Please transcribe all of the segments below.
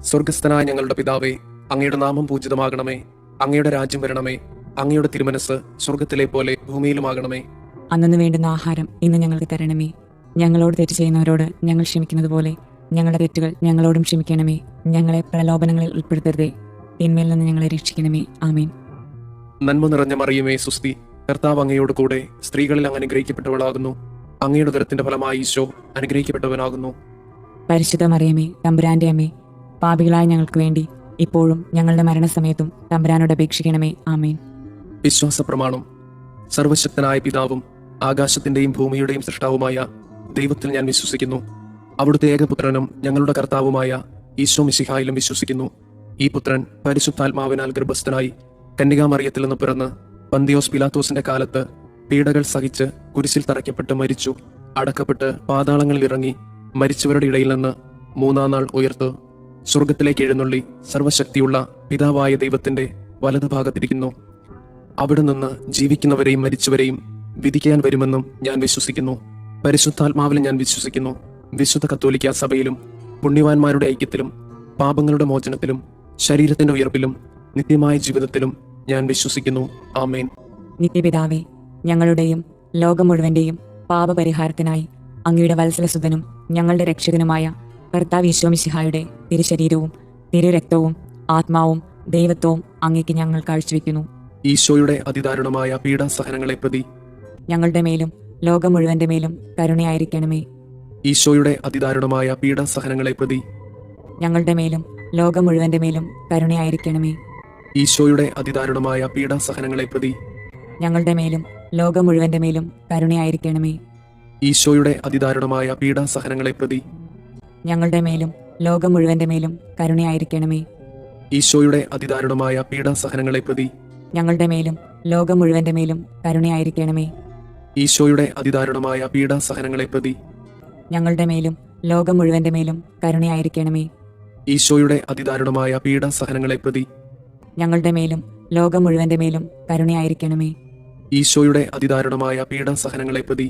സ്വർഗസ്ഥനായ ഞങ്ങളുടെ പിതാവേ, അങ്ങയുടെ നാമം പൂജിതമാകണമേ. അങ്ങയുടെ രാജ്യം വരണമേ. അങ്ങയുടെ തിരുമനസ് സ്വർഗത്തിലെ പോലെ ഭൂമിയിലുമാകണമേ. അന്നു വേണ്ടുന്ന ആഹാരം ഇന്ന് ഞങ്ങൾക്ക് തരണമേ. ഞങ്ങളോട് തെറ്റ് ചെയ്യുന്നവരോട് ഞങ്ങൾ ക്ഷമിക്കുന്നത് പോലെ ഞങ്ങളുടെ തെറ്റുകൾ ഞങ്ങളോടും ക്ഷമിക്കണമേ. ഞങ്ങളെ പ്രലോഭനങ്ങളിൽ ഉൾപ്പെടുത്തരുതേ, തിന്മയിൽ നിന്ന് ഞങ്ങളെ രക്ഷിക്കണമേ. ആമേൻ. നന്മ നിറഞ്ഞ മറിയമേ, സുസ്തി. കർത്താവ് അങ്ങയോട് കൂടെ സ്ത്രീകളിൽ അങ്ങ് അനുഗ്രഹിക്കപ്പെട്ടവളാകുന്നു. അങ്ങയുടെ ഉദരത്തിന്റെ ഫലമായി ഈശോ അനുഗ്രഹിക്കപ്പെട്ടവനാകുന്നു. പരിശുദ്ധ മറിയമേ, തമ്പുരാന്റെ അമ്മേ, പാപികളായ ഞങ്ങൾക്ക് വേണ്ടി ഇപ്പോഴും ഞങ്ങളുടെ മരണസമയത്തും തമ്പുരാനോട് അപേക്ഷിക്കണമേ. ആമേൻ. വിശ്വാസ പ്രമാണം. സർവശക്തനായ പിതാവും ആകാശത്തിന്റെയും ഭൂമിയുടെയും സൃഷ്ടാവുമായ ദൈവത്തിൽ ഞാൻ വിശ്വസിക്കുന്നു. അവിടുത്തെ ഏകപുത്രനും ഞങ്ങളുടെ കർത്താവുമായ ഈശോ മിശിഹായിലും വിശ്വസിക്കുന്നു. ഈ പുത്രൻ പരിശുദ്ധാത്മാവിനാൽ ഗർഭസ്ഥനായി കന്യകാമറിയത്തിൽ നിന്ന് പിറന്ന് പന്തിയോസ് പിലാത്തോസിന്റെ കാലത്ത് പീഡകൾ സഹിച്ച് കുരിശിൽ തറയ്ക്കപ്പെട്ട് മരിച്ചു, അടക്കപ്പെട്ട് പാതാളങ്ങളിൽ ഇറങ്ങി മരിച്ചവരുടെ ഇടയിൽ നിന്ന് മൂന്നാം നാൾ ഉയർത്തു സ്വർഗത്തിലേക്ക് എഴുന്നള്ളി സർവശക്തിയുള്ള പിതാവായ ദൈവത്തിന്റെ വലതുഭാഗത്തിരിക്കുന്നു. അവിടെ നിന്ന് ജീവിക്കുന്നവരെയും മരിച്ചവരെയും വിധിക്കാൻ വരുമെന്നും ഞാൻ വിശ്വസിക്കുന്നു. പരിശുദ്ധാത്മാവിൽ ഞാൻ വിശ്വസിക്കുന്നു. വിശുദ്ധ കത്തോലിക്ക സഭയിലും പുണ്യവാന്മാരുടെ ഐക്യത്തിലും പാപങ്ങളുടെ മോചനത്തിലും ശരീരത്തിന്റെ ഉയർപ്പിലും നിത്യമായ ജീവിതത്തിലും ഞാൻ വിശ്വസിക്കുന്നു. ആമേൻ. നിത്യപിതാവേ, ഞങ്ങളുടെയും ലോകം മുഴുവന്റെയും പാപപരിഹാരത്തിനായി അങ്ങയുടെ വത്സലസുതനും ഞങ്ങളുടെ രക്ഷകനുമായ കർത്താവ് ഈശോ മിശിഹായുടെ തിരുശരീരവും തിരുരക്തവും ആത്മാവും ദൈവത്വവും അങ്ങേക്ക് ഞങ്ങൾ കാഴ്ചവെക്കുന്നു. ഈശോയുടെ അതിദാരുണമായ പീഡാസഹനങ്ങളെ പ്രതി ഞങ്ങളുടെ മേലും ലോകം മുഴുവന്റെ മേലും കരുണയായിരിക്കണമേ. ഈശോയുടെ അതിദാരുണമായ പീഡാസഹനങ്ങളെ പ്രതി ഞങ്ങളുടെ മേലും ലോകം മുഴുവന്റെ മേലും കരുണയായിരിക്കണമേ. ഈശോയുടെ അതിദാരുണമായ പീഡാസഹനങ്ങളെ പ്രതി ഞങ്ങളുടെ മേലും ലോകം മുഴുവന്റെ മേലും കരുണയായിരിക്കണമേ. ഈശോയുടെ അതിദാരുണമായ പീഡാസഹനങ്ങളെ പ്രതി ഞങ്ങളുടെ മേലും ലോകം മുഴുവന്റെ മേലും കരുണയായിരിക്കണമേ. ഈശോയുടെ അതിദാരുണമായ പീഡാസഹനങ്ങളെ പ്രതി ഞങ്ങളുടെ മേലും ലോകം മുഴുവന്റെ മേലും കരുണയായിരിക്കണമേ. ഈശോയുടെ അതിദാരുണമായ പീഡാസഹനങ്ങളെ പ്രതി ഞങ്ങളുടെ മേലും ലോകം മുഴുവന്റെ മേലും കരുണയായിരിക്കണമേ. ഈശോയുടെ അതിദാരുണമായ പീഡാസഹനങ്ങളെ പ്രതി ഞങ്ങളുടെ മേലും ലോകം മുഴുവന്റെ മേലും കരുണയായിരിക്കണമേ. ഈശോയുടെ അതിദാരുണമായ പീഡാസഹനങ്ങളെ പ്രതി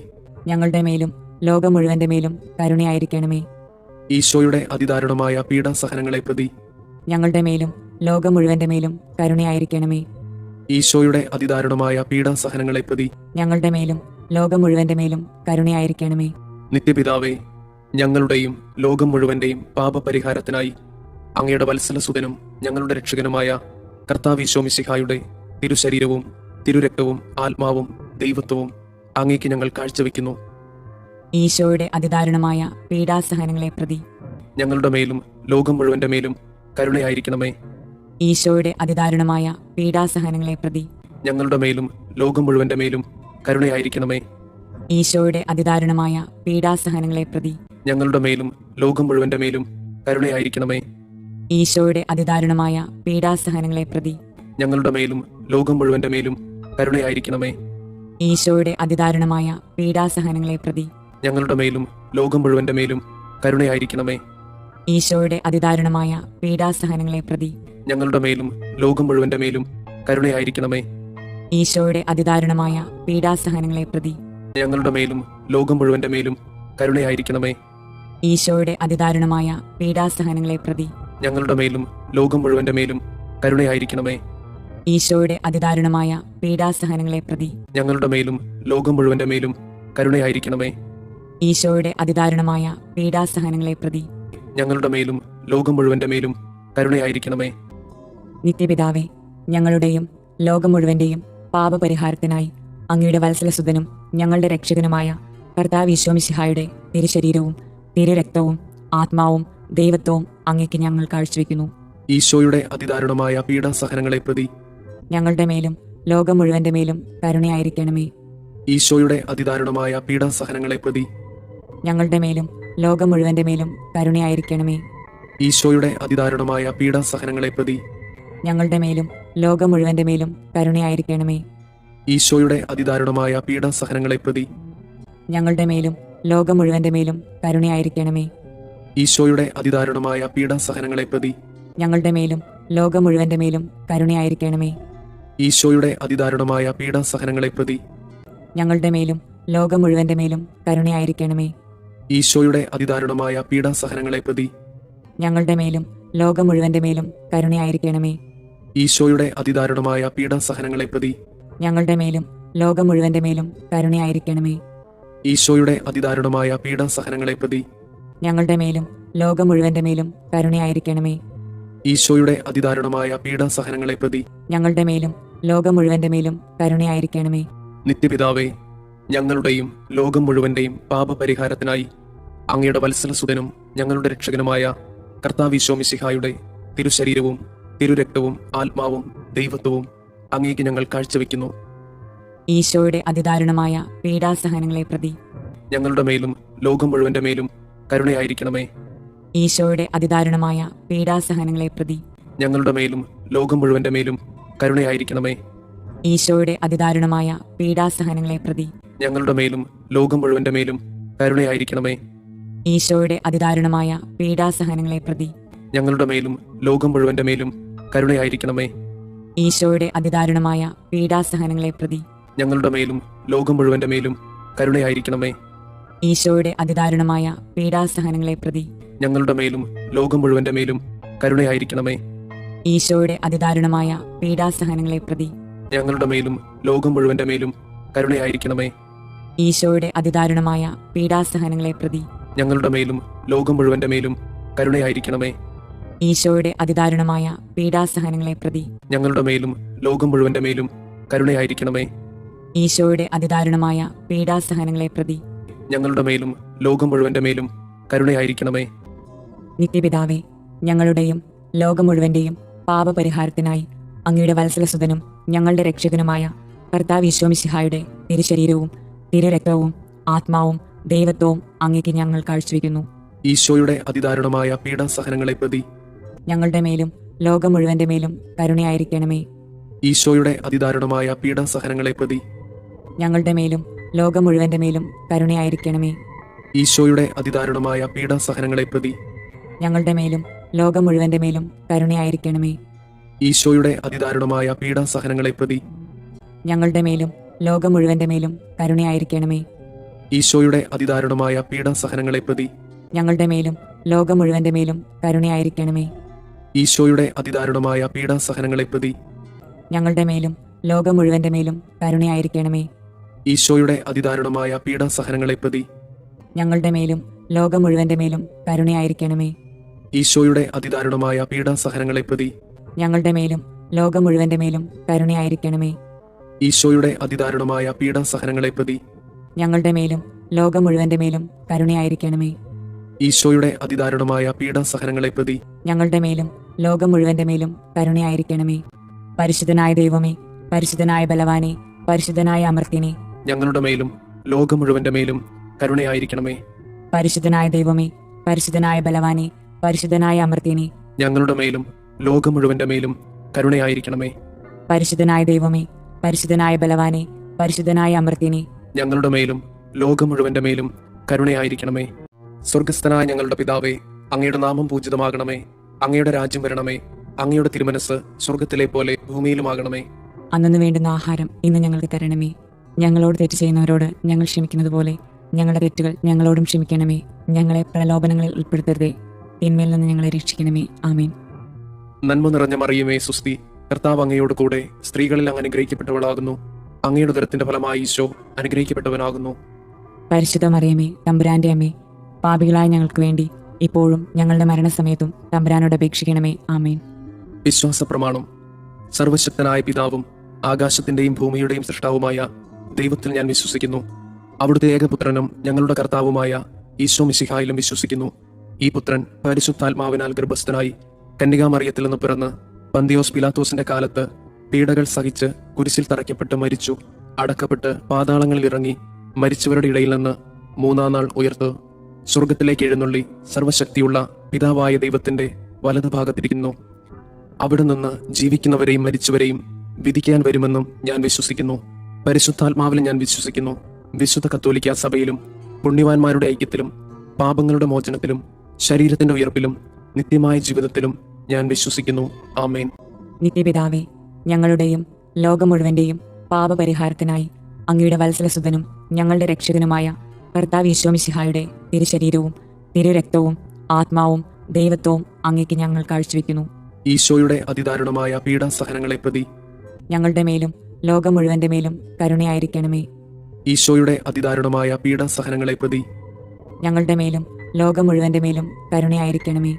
ഞങ്ങളുടെ മേലും ലോകം മുഴുവന്റെ മേലും കരുണയായിരിക്കണമേ. ഈശോയുടെ അതിദാരുണമായ പീഡാസഹനങ്ങളെ പ്രതി ഞങ്ങളുടെ മേലും ലോകം മുഴുവന്റെ മേലും കരുണയായിരിക്കണമേ. ഈശോയുടെ അതിദാരുണമായ പീഡാസഹനങ്ങളെ പ്രതി ഞങ്ങളുടെ മേലും ലോകം മുഴുവന്റെ മേലും കരുണയായിരിക്കണമേ. നിത്യപിതാവേ, ഞങ്ങളുടെയും ലോകം മുഴുവന്റെയും പാപപരിഹാരത്തിനായി അങ്ങയുടെ വത്സലസുതനും ഞങ്ങളുടെ രക്ഷകനുമായ കർത്താവ് ഈശോ മിശിഹായുടെ തിരുശരീരവും തിരുരക്തവും ആത്മാവും ദൈവത്വവും അങ്ങേക്ക് ഞങ്ങൾ കാഴ്ചവെക്കുന്നു. ഈശോയുടെ അതിദാരുണമായ പീഡാസഹനങ്ങളെ പ്രതി ഞങ്ങളുടെ മേലും ലോകം മുഴുവന്റെ മേലും കരുണയായിരിക്കണമേ. ഈശോയുടെ അതിദാരുണമായ പീഡാസഹനങ്ങളെ പ്രതി ഞങ്ങളുടെ മേലും ലോകം മുഴുവന്റെ മേലും കരുണയായിരിക്കണമേ. ഈശോയുടെ അതിദാരുണമായ പീഡാസഹനങ്ങളെ പ്രതി ഞങ്ങളുടെ മേലും ലോകം മുഴുവന്റെ മേലും കരുണയായിരിക്കണമേ. ഈശോയുടെ അതിദാരുണമായ പീഡാസഹനങ്ങളെ പ്രതി ഞങ്ങളുടെ മേലും ലോകം മുഴുവന്റെ മേലും കരുണയായിരിക്കണമേ. ഈശോയുടെ അതിദാരുണമായ പീഡാസഹനങ്ങളെ പ്രതി ഞങ്ങളുടെ മേലും ലോകം മുഴുവന്റെ മേലും കരുണയായിരിക്കണമേ. ഈശോയുടെ അതിദാരുണമായ പീഡാസഹനങ്ങളെ പ്രതി ഞങ്ങളുടെ മേലും ലോകം മുഴുവന്റെ മേലും കരുണയായിരിക്കണമേ. ഈശോയുടെ അതിദാരുണമായ പീഡാസഹനങ്ങളെ പ്രതി ഞങ്ങളുടെ മേലും ലോകം മുഴുവന്റെ മേലും കരുണയായിരിക്കണമേ. ഈശോയുടെ അതിദാരുണമായ പീഡാസഹനങ്ങളെ പ്രതി ഞങ്ങളുടെ മേലും ലോകം മുഴുവന്റെ മേലും കരുണയായിരിക്കണമേ. ഈശോയുടെ അതിദാരുണമായ പീഡാസഹനങ്ങളെ പ്രതി ഞങ്ങളുടെ മേലും ലോകം മുഴുവന്റെ മേലും കരുണയായിരിക്കണമേ. ഈശോയുടെ അതിദാരുണമായ പീഡാസഹനങ്ങളെ പ്രതി ഞങ്ങളുടെ മേലും ലോകം മുഴുവന്റെ മേലും കരുണയായിരിക്കണമേ. നിത്യപിതാവേ, ഞങ്ങളുടെയും ലോകം മുഴുവന്റെയും പാപപരിഹാരത്തിനായി അങ്ങയുടെ വത്സലസുതനും ഞങ്ങളുടെ രക്ഷകനുമായ കർത്താവ് ഈശോ മിശിഹായുടെ തിരുശരീരവും തിരുരക്തവും ആത്മാവും ദൈവത്വവും അങ്ങേക്ക് ഞങ്ങൾ കാഴ്ചവെക്കുന്നു. ഈശോയുടെ അതിദാരുണമായ പീഡാസഹനങ്ങളെ പ്രതി ഞങ്ങളുടെ മേലും ലോകം മുഴുവന്റെ മേലും കരുണയായിരിക്കണമേ. ഈശോയുടെ അതിദാരുണമായ പീഡാസഹനങ്ങളെ പ്രതി ഞങ്ങളുടെ മേലും ലോകം മുഴുവന്റെ മേലും കരുണയായിരിക്കണമേ. ഈശോയുടെ അതിദാരുണമായ പീഡാസഹനങ്ങളെ പ്രതി ഞങ്ങളുടെ മേലും ലോകം മുഴുവന്റെ മേലും കരുണയായിരിക്കണമേ. ഈശോയുടെ അതിദാരുണമായ പീഡാസഹനങ്ങളെ പ്രതി ഞങ്ങളുടെ മേലും ലോകം മുഴുവന്റെ മേലും കരുണയായിരിക്കണമേ. ഈശോയുടെ അതിദാരുണമായ പീഡാസഹനങ്ങളെ പ്രതി ഞങ്ങളുടെ മേലും ലോകം മുഴുവന്റെ മേലും കരുണയായിരിക്കണമേ. ഈശോയുടെ അതിദാരുണമായ പീഡാസഹനങ്ങളെ പ്രതി ഞങ്ങളുടെ മേലും ലോകം മുഴുവന്റെ മേലും കരുണയായിരിക്കണമേ. ഈശോയുടെ അതിദാരുണമായ പീഡാസഹനങ്ങളെ പ്രതി ഞങ്ങളുടെ മേലും ലോകം മുഴുവന്റെ മേലും കരുണയായിരിക്കണമേ. ഈശോയുടെ അതിദാരുണമായ പീഡാസഹനങ്ങളെ പ്രതി ഞങ്ങളുടെ മേലും ലോകം മുഴുവന്റെ മേലും കരുണയായിരിക്കണമേ. ഈശോയുടെ അതിദാരുണമായ പീഡാസഹനങ്ങളെ പ്രതി ഞങ്ങളുടെ മേലും ലോകം മുഴുവന്റെ മേലും കരുണയായിരിക്കണമേ. ഈശോയുടെ അതിദാരുണമായ പീഡാസഹനങ്ങളെ പ്രതി ഞങ്ങളുടെ മേലും ലോകം മുഴുവന്റെ മേലും കരുണയായിരിക്കണമേ. നിത്യപിതാവേ, ഞങ്ങളുടെയും ലോകം മുഴുവന്റെയും പാപപരിഹാരത്തിനായി അങ്ങയുടെ വത്സലസുതനും ഞങ്ങളുടെ രക്ഷകനുമായ കർത്താവീശോ മിശിഹായുടെ തിരുശരീരവും തിരുരക്തവും ആത്മാവും ദൈവത്വവും അങ്ങേക്ക് ഞങ്ങൾ കാഴ്ചവെക്കുന്നു. ഈശോയുടെ അതിദാരുണമായ പീഡാസഹനങ്ങളെ പ്രതി ഞങ്ങളുടെ മേലും ലോകം മുഴുവന്റെ മേലും കരുണയായിരിക്കണമേ. ഈശോയുടെ അതിദാരുണമായ പീഡാസഹനങ്ങളെ പ്രതി ഞങ്ങളുടെ മേലും ലോകം മുഴുവന്റെ മേലും കരുണയായിരിക്കണമേ. ഈശോയുടെ അതിദാരുണമായ പീഡാസഹനങ്ങളെ പ്രതി ഞങ്ങളുടെ മേലും ലോകം മുഴുവന്റെ മേലും കരുണയായിരിക്കണമേ. ഈശോയുടെ അതിദാരുണമായ പീഡാസഹനങ്ങളെ പ്രതി ഞങ്ങളുടെ മേലും ലോകം മുഴുവന്റെ മേലും കരുണയായിരിക്കണമേ. ഈശോയുടെ അതിദാരുണമായ പീഡാസഹനങ്ങളെ പ്രതി ഞങ്ങളുടെ മേലും ലോകം മുഴുവന്റെ മേലും കരുണയായിരിക്കണമേ. ഈശോയുടെ അതിദാരുണമായ പീഡാസഹനങ്ങളെ പ്രതി ഞങ്ങളുടെ മേലും ലോകം മുഴുവന്റെ മേലും കരുണയായിരിക്കണമേ. ഈശോയുടെ അതിദാരുണമായ പീഡാസഹനങ്ങളെ പ്രതി ഞങ്ങളുടെ മേലും ലോകം മുഴുവന്റെ മേലും കരുണയായിരിക്കണമേ. ഈശോയുടെ അതിദാരുണമായ പീഡാസഹനങ്ങളെ പ്രതി ഞങ്ങളുടെ മേലും ലോകം മുഴുവന്റെ മേലും കരുണയായിരിക്കണമേ. ഈശോയുടെ അതിദാരുണമായ പീഡാസഹനങ്ങളെ പ്രതി ഞങ്ങളുടെ മേലും ലോകം മുഴുവന്റെ മേലും കരുണയായിരിക്കണമേ. ഈശോയുടെ അതിദാരുണമായ പീഡാസഹനങ്ങളെ പ്രതി ഞങ്ങളുടെ മേലും ലോകം മുഴുവന്റെ മേലും കരുണയായിരിക്കണമേ. നിത്യപിതാവേ, ഞങ്ങളുടെയും ലോകം മുഴുവന്റെയും പാപപരിഹാരത്തിനായി അങ്ങയുടെ വത്സലസുതനും ഞങ്ങളുടെ രക്ഷകനുമായ കർത്താവ് ഈശോ മിശിഹായുടെ തിരുശരീരവും തിരുരക്തവും ആത്മാവും ദൈവത്വവും അങ്ങേക്ക് ഞങ്ങൾ കാഴ്ചവെക്കുന്നു. ഈശോയുടെ അതിദാരുണമായ പീഡാസഹനങ്ങളെ പ്രതി ഞങ്ങളുടെ മേലും ലോകം മുഴുവന്റെ മേലും കരുണയായിരിക്കണമേ. ഈശോയുടെ അതിദാരുണമായ പീഡാസഹനങ്ങളെ പ്രതി ഞങ്ങളുടെ മേലും ലോകം മുഴുവന്റെ മേലും കരുണയായിരിക്കണമേ. ഈശോയുടെ അതിദാരുണമായ പീഡാസഹനങ്ങളെ പ്രതി ഞങ്ങളുടെ മേലും ലോകം മുഴുവന്റെ മേലും കരുണയായിരിക്കണമേ. ഈശോയുടെ അതിദാരുണമായ പീഡാസഹനങ്ങളെ പ്രതി ഞങ്ങളുടെ മേലും ലോകം മുഴുവന്റെ മേലും കരുണയായിരിക്കണമേ. ഈശോയുടെ അതിദാരുണമായ പീഡാസഹനങ്ങളെ പ്രതി ഞങ്ങളുടെ മേലും ലോകം മുഴുവന്റെ മേലും കരുണയായിരിക്കണമേ. ഈശോയുടെ അതിദാരുണമായ പീഡാസഹനങ്ങളെ പ്രതി ഞങ്ങളുടെ മേലും ലോകം മുഴുവന്റെ മേലും കരുണയായിരിക്കണമേ. ഈശോയുടെ അതിദാരുണമായ പീഡാസഹനങ്ങളെ പ്രതി ഞങ്ങളുടെ മേലും ലോകം മുഴുവന്റെ മേലും കരുണയായിരിക്കണമേ. ഈശോയുടെ അതിദാരുണമായ പീഡാസഹനങ്ങളെ പ്രതി ഞങ്ങളുടെ മേലും ലോകം മുഴുവന്റെ മേലും കരുണയായിരിക്കണമേ. ഈശോയുടെ അതിദാരുണമായ പീഡാസഹനങ്ങളെ പ്രതി ഞങ്ങളുടെ മേലും ലോകം മുഴുവന്റെ മേലും കരുണയായിരിക്കണമേ. ഈശോയുടെ അതിദാരുണമായ പീഡാസഹനങ്ങളെ പ്രതി ഞങ്ങളുടെ മേലും ലോകം മുഴുവന്റെ മേലും കരുണയായിരിക്കണമേ. പരിശുദ്ധനായ ദൈവമേ, പരിശുദ്ധനായ ബലവാനെ, പരിശുദ്ധനായ അമർത്തിനെ, ഞങ്ങളുടെ മേലും ലോകം മുഴുവന്റെ മേലും കരുണയായിരിക്കണമേ. പരിശുദ്ധനായ ദൈവമേ, പരിശുദ്ധനായ ബലവാനെ, പരിശുദ്ധനായ അമർത്തിനെ, ഞങ്ങളുടെ മേലും ലോകം മുഴുവന്റെ മേലും കരുണയായിരിക്കണമേ. പരിശുദ്ധനായ ദൈവമേ, പരിശുദ്ധനായ ബലവാനെ, പരിശുദ്ധനായ അമർത്തിനെ, ഞങ്ങളുടെ മേലും ലോകം മുഴുവന്റെ മേലും കരുണയായിരിക്കണമേ. സ്വർഗസ്ഥനായ ഞങ്ങളുടെ പിതാവേ, അങ്ങയുടെ നാമം പൂജിതമാകണമേ. അങ്ങയുടെ രാജ്യം വരണമേ. അങ്ങയുടെ തിരുമനസ് സ്വർഗത്തിലെ പോലെ ഭൂമിയിലുമാകണമേ. അന്നു വേണ്ടുന്ന ആഹാരം ഇന്ന് ഞങ്ങൾക്ക് തരണമേ. ഞങ്ങളോട് തെറ്റ് ചെയ്യുന്നവരോട് ഞങ്ങൾ ക്ഷമിക്കുന്നത് പോലെ ഞങ്ങളുടെ തെറ്റുകൾ ഞങ്ങളോടും ക്ഷമിക്കണമേ. ഞങ്ങളെ പ്രലോഭനങ്ങളിൽ ഉൾപ്പെടുത്തരുതേ, തിന്മയിൽ നിന്ന് ഞങ്ങളെ രക്ഷിക്കണമേ. ആമേൻ. നന്മ നിറഞ്ഞ മറിയമേ, സുസ്തി, കർത്താവ് അങ്ങയോട് കൂടെ സ്ത്രീകളിൽ അങ്ങ് അനുഗ്രഹിക്കപ്പെട്ടവളാകുന്നു. അങ്ങയുടെ ഉദരത്തിന്റെ ഫലമായി ഈശോ അനുഗ്രഹിക്കപ്പെട്ടവനാകുന്നു. പരിശുദ്ധ മറിയമേ, തമ്പുരാന്റെ അമ്മേ, പാപികളായ ഞങ്ങൾക്ക് വേണ്ടി ഇപ്പോഴും ഞങ്ങളുടെ മരണസമയത്തും തമ്പുരാനോട് അപേക്ഷിക്കണമേ. ആമേൻ. വിശ്വാസ പ്രമാണം. സർവശക്തനായ പിതാവും ആകാശത്തിന്റെയും ഭൂമിയുടെയും സൃഷ്ടാവുമായ ദൈവത്തിൽ ഞാൻ വിശ്വസിക്കുന്നു. അവിടുത്തെ ഏകപുത്രനും ഞങ്ങളുടെ കർത്താവുമായ ഈശോ മിശിഹായിലും വിശ്വസിക്കുന്നു. ഈ പുത്രൻ പരിശുദ്ധാത്മാവിനാൽ ഗർഭസ്ഥനായി കന്യകാമറിയത്തിൽ നിന്ന് പിറന്ന് പന്തിയോസ് പിലാത്തോസിന്റെ കാലത്ത് പീഡകൾ സഹിച്ച് കുരിശിൽ തറയ്ക്കപ്പെട്ട് മരിച്ചു, അടക്കപ്പെട്ട് പാതാളങ്ങളിൽ ഇറങ്ങി, മരിച്ചവരുടെ ഇടയിൽ നിന്ന് മൂന്നാം നാൾ ഉയർത്ത് സ്വർഗത്തിലേക്ക് എഴുന്നള്ളി സർവശക്തിയുള്ള പിതാവായ ദൈവത്തിന്റെ വലതുഭാഗത്തിരിക്കുന്നു. അവിടെ നിന്ന് ജീവിക്കുന്നവരെയും മരിച്ചവരെയും വിധിക്കാൻ വരുമെന്നും ഞാൻ വിശ്വസിക്കുന്നു. പരിശുദ്ധാത്മാവിൽ ഞാൻ വിശ്വസിക്കുന്നു. വിശുദ്ധ കത്തോലിക്ക സഭയിലും പുണ്യവാന്മാരുടെ ഐക്യത്തിലും പാപങ്ങളുടെ മോചനത്തിലും ശരീരത്തിന്റെ ഉയർപ്പിലും നിത്യമായ ജീവിതത്തിലും ഞാൻ വിശ്വസിക്കുന്നു. ആമേൻ. നിത്യപിതാവേ, ഞങ്ങളുടെയും ലോകം മുഴുവന്റെയും പാപപരിഹാരത്തിനായി അങ്ങയുടെ വത്സലസുതനും ഞങ്ങളുടെ രക്ഷകനുമായ കർത്താവ് ഈശോ മിശിഹായുടെ തിരുശരീരവും തിരുരക്തവും ആത്മാവും ദൈവത്വവും അങ്ങേക്ക് ഞങ്ങൾ കാഴ്ചവെക്കുന്നു. ഈശോയുടെ അതിദാരുണമായ പീഡാസഹനങ്ങളെ പ്രതി ഞങ്ങളുടെ മേലും ലോകം മുഴുവന്റെ മേലും കരുണയായിരിക്കണമേ. ഈശോയുടെ അതിദാരുണമായ പീഡാസഹനങ്ങളെ പ്രതി ഞങ്ങളുടെ മേലും ലോകം മുഴുവന്റെ മേലും കരുണയായിരിക്കണമേ.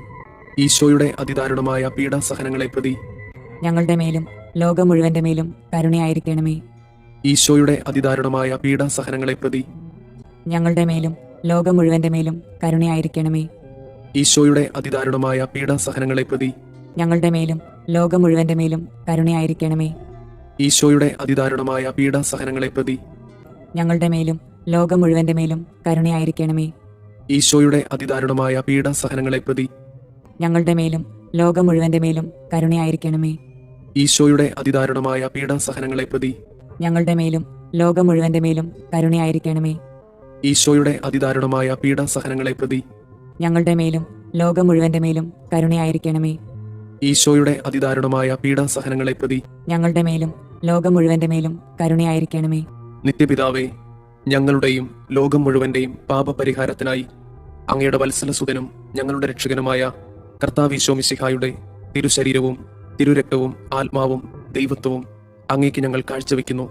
ഈശോയുടെ അതിദാരുണമായ പീഡാസഹനങ്ങളെ പ്രതി ഞങ്ങളുടെ മേലും ലോകം മുഴുവന്റെ മേലും കരുണയായിരിക്കണമേ. ഈശോയുടെ അതിദാരുണമായ പീഡാസഹനങ്ങളെ പ്രതി ഞങ്ങളുടെ മേലും ലോകം മുഴുവന്റെ മേലും കരുണയായിരിക്കണമേ. ഈശോയുടെ അതിദാരുണമായ പീഡാസഹനങ്ങളെ പ്രതി ഞങ്ങളുടെ മേലും ലോകം മുഴുവന്റെ മേലും കരുണയായിരിക്കണമേ. ഈശോയുടെ അതിദാരുണമായ പീഡാസഹനങ്ങളെ പ്രതി ഞങ്ങളുടെ മേലും ലോകം മുഴുവന്റെ മേലും കരുണയായിരിക്കണമേ. ഈശോയുടെ അതിദാരുണമായ പീഡാസഹനങ്ങളെ പ്രതി ഞങ്ങളുടെ മേലും ലോകം മുഴുവന്റെ മേലും കരുണയായിരിക്കണമേ. ഈശോയുടെ അതിദാരുണമായ പീഡാസഹനങ്ങളെ പ്രതി ഞങ്ങളുടെ മേലും ലോകം മുഴുവന്റെ മേലും കരുണയായിരിക്കണമേ. ഈശോയുടെ അതിദാരുണമായ പീഡാസഹനങ്ങളെ പ്രതി ഞങ്ങളുടെ മേലും ലോകം മുഴുവന്റെ മേലും കരുണയായിരിക്കണമേ. ഈശോയുടെ അതിദാരുണമായ പീഡാസഹനങ്ങളെ പ്രതി ഞങ്ങളുടെ മേലും ലോകം മുഴുവന്റെ മേലും കരുണയായിരിക്കണമേ. നിത്യപിതാവേ, ഞങ്ങളുടെയും ലോകം മുഴുവന്റെയും പാപപരിഹാരത്തിനായി അങ്ങയുടെ വത്സലസുതനും ഞങ്ങളുടെ രക്ഷകനുമായ കർത്താവ് മിശിഹായുടെ തിരുശരീരവും തിരുരക്തവും ആത്മാവും ദൈവത്വവും അങ്ങേക്ക് ഞങ്ങൾ കാഴ്ചവെക്കുന്നു.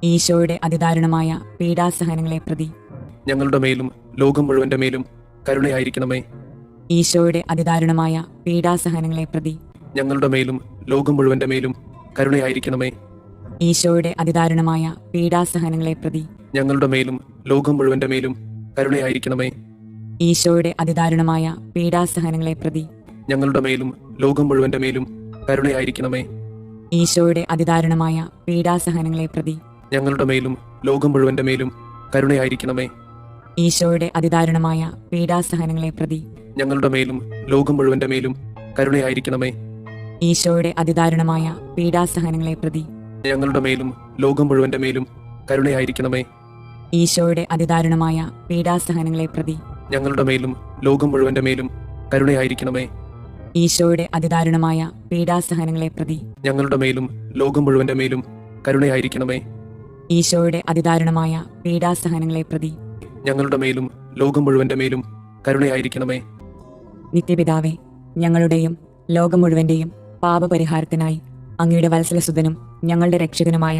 ഈശോയുടെ അതിദാരുണമായ പീഡാസഹനങ്ങളെ പ്രതി ഞങ്ങളുടെ മേലും ലോകം മുഴുവന്റെ മേലും കരുണയായിരിക്കണമേ. ഈശോയുടെ അതിദാരുണമായ പീഡാസഹനങ്ങളെ പ്രതി ഞങ്ങളുടെ മേലും ലോകം മുഴുവന്റെ മേലും കരുണയായിരിക്കണമേ. ഈശോയുടെ അതിദാരുണമായ പീഡാസഹനങ്ങളെ പ്രതി ഞങ്ങളുടെ മേലും ലോകം മുഴുവന്റെ മേലും കരുണയായിരിക്കണമേ. ഈശോയുടെ അതിദാരുണമായ പീഡാസഹനങ്ങളെ പ്രതി ഞങ്ങളുടെ മേലും ലോകം മുഴുവന്റെ മേലും കരുണയായിരിക്കണമേ. ഈശോയുടെ അതിദാരുണമായ പീഡാസഹനങ്ങളെ പ്രതി ഞങ്ങളുടെ മേലും ലോകം മുഴുവന്റെ മേലും കരുണയായിരിക്കണമേ. ഈശോയുടെ അതിദാരുണമായ പീഡാസഹനങ്ങളെ പ്രതി ഞങ്ങളുടെ മേലും ലോകം മുഴുവന്റെ മേലും കരുണയായിരിക്കണമേ. ഈശോയുടെ അതിദാരുണമായ പീഡാസഹനങ്ങളെ പ്രതി ഞങ്ങളുടെ മേലും ലോകം മുഴുവന്റെ മേലും കരുണയായിരിക്കണമേ. ഈശോയുടെ അതിദാരുണമായ പീഡാസഹനങ്ങളെ പ്രതി ഞങ്ങളുടെ മേലും ലോകം മുഴുവന്റെ മേലും കരുണയായിരിക്കണമേ. ഈശോയുടെ അതിദാരുണമായ പീഡാസഹനങ്ങളെ പ്രതി ഞങ്ങളുടെ മേലും ലോകം മുഴുവന്റെ മേലും കരുണയായിരിക്കണമേ. ഈശോയുടെ അതിദാരുണമായ പീഡാസഹനങ്ങളെ പ്രതി ഞങ്ങളുടെ മേലും ലോകം മുഴുവന്റെ മേലും കരുണയായിരിക്കണമേ. നിത്യപിതാവേ, ഞങ്ങളുടെയും ലോകം മുഴുവന്റെയും പാപപരിഹാരത്തിനായി അങ്ങയുടെ വത്സലസുതനും ഞങ്ങളുടെ രക്ഷകനുമായ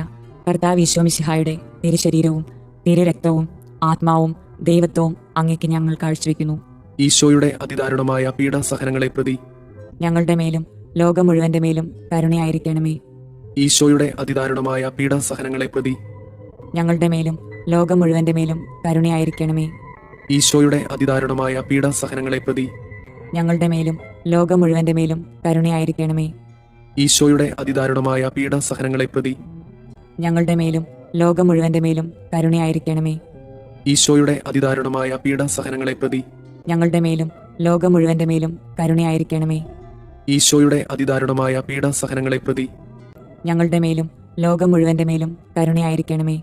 കർത്താവ് മിശിഹായുടെ തിരുശരീരവും തിരുരക്തവും ആത്മാവും ദൈവത്വവും അങ്ങേക്ക് ഞങ്ങൾ കാഴ്ചവെക്കുന്നു. ഈശോയുടെ അതിദാരുണമായ പീഡാസഹനങ്ങളെ പ്രതി ഞങ്ങളുടെ മേലും ലോകം മുഴുവന്റെ മേലും കരുണയായിരിക്കണമേ. ഈശോയുടെ അതിദാരുണമായ പീഡാസഹനങ്ങളെ പ്രതി ഞങ്ങളുടെ മേലും ലോകം മുഴുവന്റെ മേലും കരുണയായിരിക്കണമേ. ഈശോയുടെ അതിദാരുണമായ പീഡാസഹനങ്ങളെ പ്രതി ഞങ്ങളുടെ മേലും ലോകം മുഴുവന്റെ മേലും കരുണയായിരിക്കണമേ. ഈശോയുടെ അതിദാരുണമായ പീഡാസഹനങ്ങളെ പ്രതി ഞങ്ങളുടെ മേലും ലോകം മുഴുവന്റെ മേലും കരുണയായിരിക്കണമേ. ഈശോയുടെ അതിദാരുണമായ പീഡാസഹനങ്ങളെ പ്രതി ഞങ്ങളുടെ മേലും ലോകം മുഴുവന്റെ മേലും കരുണയായിരിക്കണമേ. ഈശോയുടെ അതിദാരുണമായ പീഡാസഹനങ്ങളെ പ്രതി ഞങ്ങളുടെ മേലും ലോകം മുഴുവന്റെ മേലും കരുണയായിരിക്കണമേ.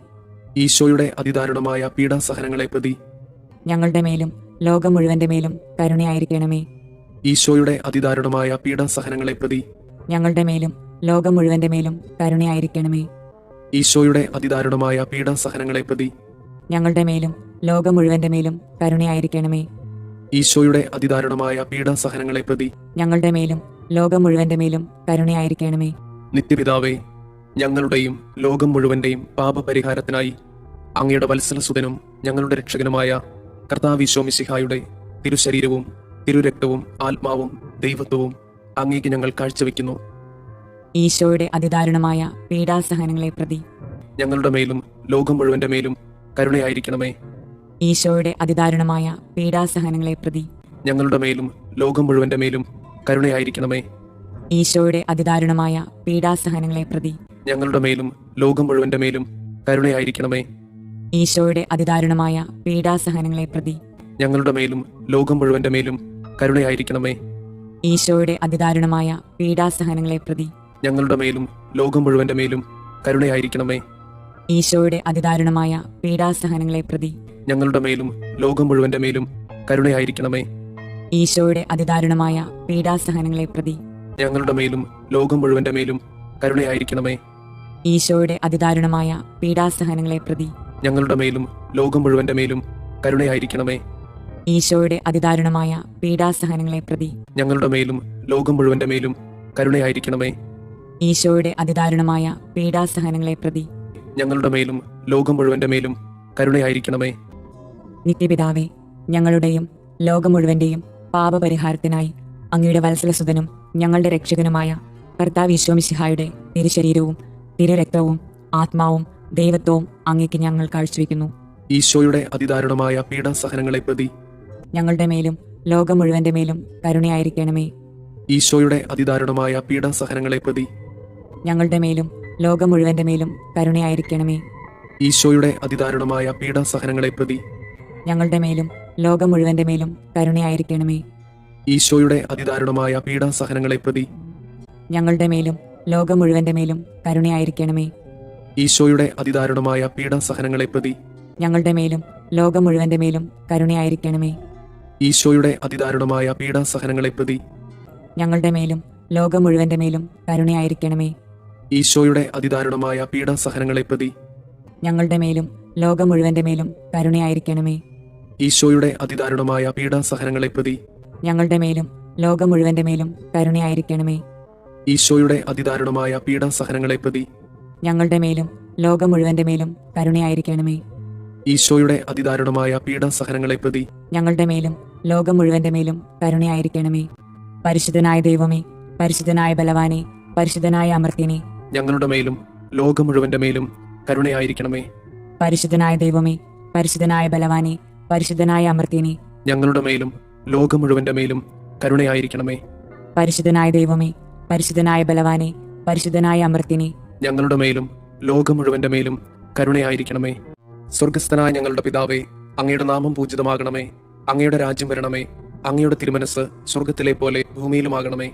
ഈശോയുടെ അതിദാരുണമായ പീഡാസഹനങ്ങളെ പ്രതി ഞങ്ങളുടെ മേലും ലോകം മുഴുവന്റെ മേലും കരുണയായിരിക്കണമേ. ഈശോയുടെ അതിദാരുണമായ പീഡാസഹനങ്ങളെ പ്രതി ഞങ്ങളുടെ മേലും ലോകം മുഴുവന്റെ മേലും കരുണയായിരിക്കണമേ. ഈശോയുടെ അതിദാരുണമായ പീഡാസഹനങ്ങളെ പ്രതി ഞങ്ങളുടെ മേലും ലോകം മുഴുവന്റെ മേലും കരുണയായിരിക്കണമേ. ഈശോയുടെ അതിദാരുണമായ പീഡാസഹനങ്ങളെ പ്രതി ഞങ്ങളുടെ മേലും ലോകം മുഴുവന്റെ മേലും കരുണയായിരിക്കണമേ. നിത്യപിതാവേ, ഞങ്ങളുടെയും ലോകം മുഴുവന്റെയും പാപപരിഹാരത്തിനായി അങ്ങയുടെ വത്സലസുതനും ഞങ്ങളുടെ രക്ഷകനുമായ കർത്താവ് മിശിഹായുടെ തിരുശരീരവും തിരുരക്തവും ആത്മാവും ദൈവത്വവും അങ്ങേക്ക് ഞങ്ങൾ കാഴ്ചവെക്കുന്നു. ഈശോയുടെ അതിദാരുണമായ പീഡാസഹനങ്ങളെ പ്രതി ഞങ്ങളുടെ മേലും ലോകം മുഴുവന്റെ മേലും കരുണയായിരിക്കണമേ. ഈശോയുടെ അതിദാരുണമായ പീഡാസഹനങ്ങളെ പ്രതി ഞങ്ങളുടെ മേലും ലോകം മുഴുവന്റെ മേലും കരുണയായിരിക്കണമേ. ഈശോയുടെ അതിദാരുണമായ പീഡാസഹനങ്ങളെ പ്രതി ഞങ്ങളുടെ മേലും ലോകം മുഴുവന്റെ മേലും കരുണയായിരിക്കണമേ. ഈശോയുടെ അതിദാരുണമായ പീഡാസഹനങ്ങളെ പ്രതി ഞങ്ങളുടെ മേലും ലോകം മുഴുവന്റെ മേലും കരുണയായിരിക്കണമേ. ഈശോയുടെ അതിദാരുണമായ പീഡാസഹനങ്ങളെ പ്രതി ഞങ്ങളുടെ മേലും ലോകം മുഴുവന്റെ മേലും കരുണയായിരിക്കണമേ. ഈശോയുടെ അതിദാരുണമായ പീഡാസഹനങ്ങളെ പ്രതി ഞങ്ങളുടെ മേലും ലോകം മുഴുവന്റെ മേലും കരുണയായിരിക്കണമേ. ഈശോയുടെ അതിദാരുണമായ പീഡാസഹനങ്ങളെ പ്രതി ഞങ്ങളുടെ മേലും ലോകം മുഴുവന്റെ മേലും കരുണയായിരിക്കണമേ. ഈശോയുടെ അതിദാരുണമായ പീഡാസഹനങ്ങളെ പ്രതി ഞങ്ങളുടെ മേലും ലോകം മുഴുവന്റെ മേലും കരുണയായിരിക്കണമേ. ഈശോയുടെ അതിദാരുണമായ പീഡാസഹനങ്ങളെ പ്രതി ഞങ്ങളുടെ മേലും ലോകം മുഴുവന്റെ മേലും കരുണയായിരിക്കണമേ. ഈശോയുടെ അതിദാരുണമായ പീഡാസഹനങ്ങളെ പ്രതി ഞങ്ങളുടെ മേലും ലോകം മുഴുവന്റെ മേലും കരുണയായിരിക്കണമേ. നിത്യപിതാവേ, ഞങ്ങളുടെയും ലോകം മുഴുവന്റെയും പാപപരിഹാരത്തിനായി അങ്ങയുടെ വത്സലസുതനും ഞങ്ങളുടെ രക്ഷകനുമായ കർത്താവ് ഈശോമിശിഹായുടെ തിരുശരീരവും തിരുരക്തവും ആത്മാവും ദൈവത്വവും അങ്ങേക്ക് ഞങ്ങൾ കാഴ്ചവെക്കുന്നു. ഈശോയുടെ അതിദാരുണമായ പീഡാസഹനങ്ങളെ പ്രതി ഞങ്ങളുടെ മേലും ലോകം മുഴുവന്റെ മേലും കരുണയായിരിക്കണമേ. ഈശോയുടെ അതിദാരുണമായ പീഡാസഹനങ്ങളെ പ്രതി ഞങ്ങളുടെ മേലും ലോകം മുഴുവന്റെ മേലും കരുണയായിരിക്കണമേ. ഈശോയുടെ അതിദാരുണമായ പീഡാസഹനങ്ങളെ പ്രതി ഞങ്ങളുടെ മേലും ലോകം മുഴുവന്റെ മേലും കരുണയായിരിക്കണമേ. ഈശോയുടെ അതിദാരുണമായ പീഡാസഹനങ്ങളെ പ്രതി ഞങ്ങളുടെ മേലും ലോകം മുഴുവന്റെ മേലും കരുണയായിരിക്കണമേ. ഈശോയുടെ അതിദാരുണമായ പീഡാസഹനങ്ങളെ പ്രതി ഞങ്ങളുടെ മേലും ലോകം മുഴുവന്റെ മേലും കരുണയായിരിക്കണമേ. ഈശോയുടെ അതിദാരുണമായ പീഡാസഹനങ്ങളെ പ്രതി ഞങ്ങളുടെ മേലും ലോകം മുഴുവന്റെ മേലും കരുണയായിരിക്കണമേ. ഈശോയുടെ അതിദാരുണമായ പീഡാസഹനങ്ങളെ പ്രതി ഞങ്ങളുടെ മേലും ലോകം മുഴുവന്റെ മേലും കരുണയായിരിക്കണമേ. ഈശോയുടെ അതിദാരുണമായ പീഡാസഹനങ്ങളെ പ്രതി ഞങ്ങളുടെ മേലും ലോകം മുഴുവന്റെ മേലും കരുണയായിരിക്കണമേ. ഈശോയുടെ അതിദാരുണമായ പീഡാസഹനങ്ങളെ പ്രതി ഞങ്ങളുടെ മേലും ലോകം മുഴുവന്റെ മേലും കരുണയായിരിക്കണമേ. ഈശോയുടെ അതിദാരുണമായ പീഡാസഹനങ്ങളെ പ്രതി ഞങ്ങളുടെ മേലും ലോകം മുഴുവന്റെ മേലും കരുണയായിരിക്കണമേ. പരിശുദ്ധനായ ദൈവമേ, പരിശുദ്ധനായ ബലവാനെ, പരിശുദ്ധനായ അമർത്യനെ, ഞങ്ങളുടെ മേലും ലോകം മുഴുവന്റെ മേലും കരുണയായിരിക്കണമേ. പരിശുദ്ധനായ ദൈവമേ, പരിശുദ്ധനായ ബലവാനെ, പരിശുദ്ധനായ അമർത്യനെ, ഞങ്ങളുടെ മേലും ലോകം മുഴുവന്റെ മേലും കരുണയായിരിക്കണമേ. പരിശുദ്ധനായ ദൈവമേ, പരിശുദ്ധനായ ബലവാനെ, പരിശുദ്ധനായ അമർത്യനെ, ഞങ്ങളുടെ മേലും ലോകം മുഴുവന്റെ മേലും കരുണയായിരിക്കണമേ. സ്വർഗസ്ഥനായ ഞങ്ങളുടെ പിതാവേ, അങ്ങയുടെ നാമം പൂജിതമാകണമേ. അങ്ങയുടെ രാജ്യം വരണമേ. അങ്ങയുടെ തിരുമനസ് സ്വർഗത്തിലെ പോലെ ഭൂമിയിലുമാകണമേ.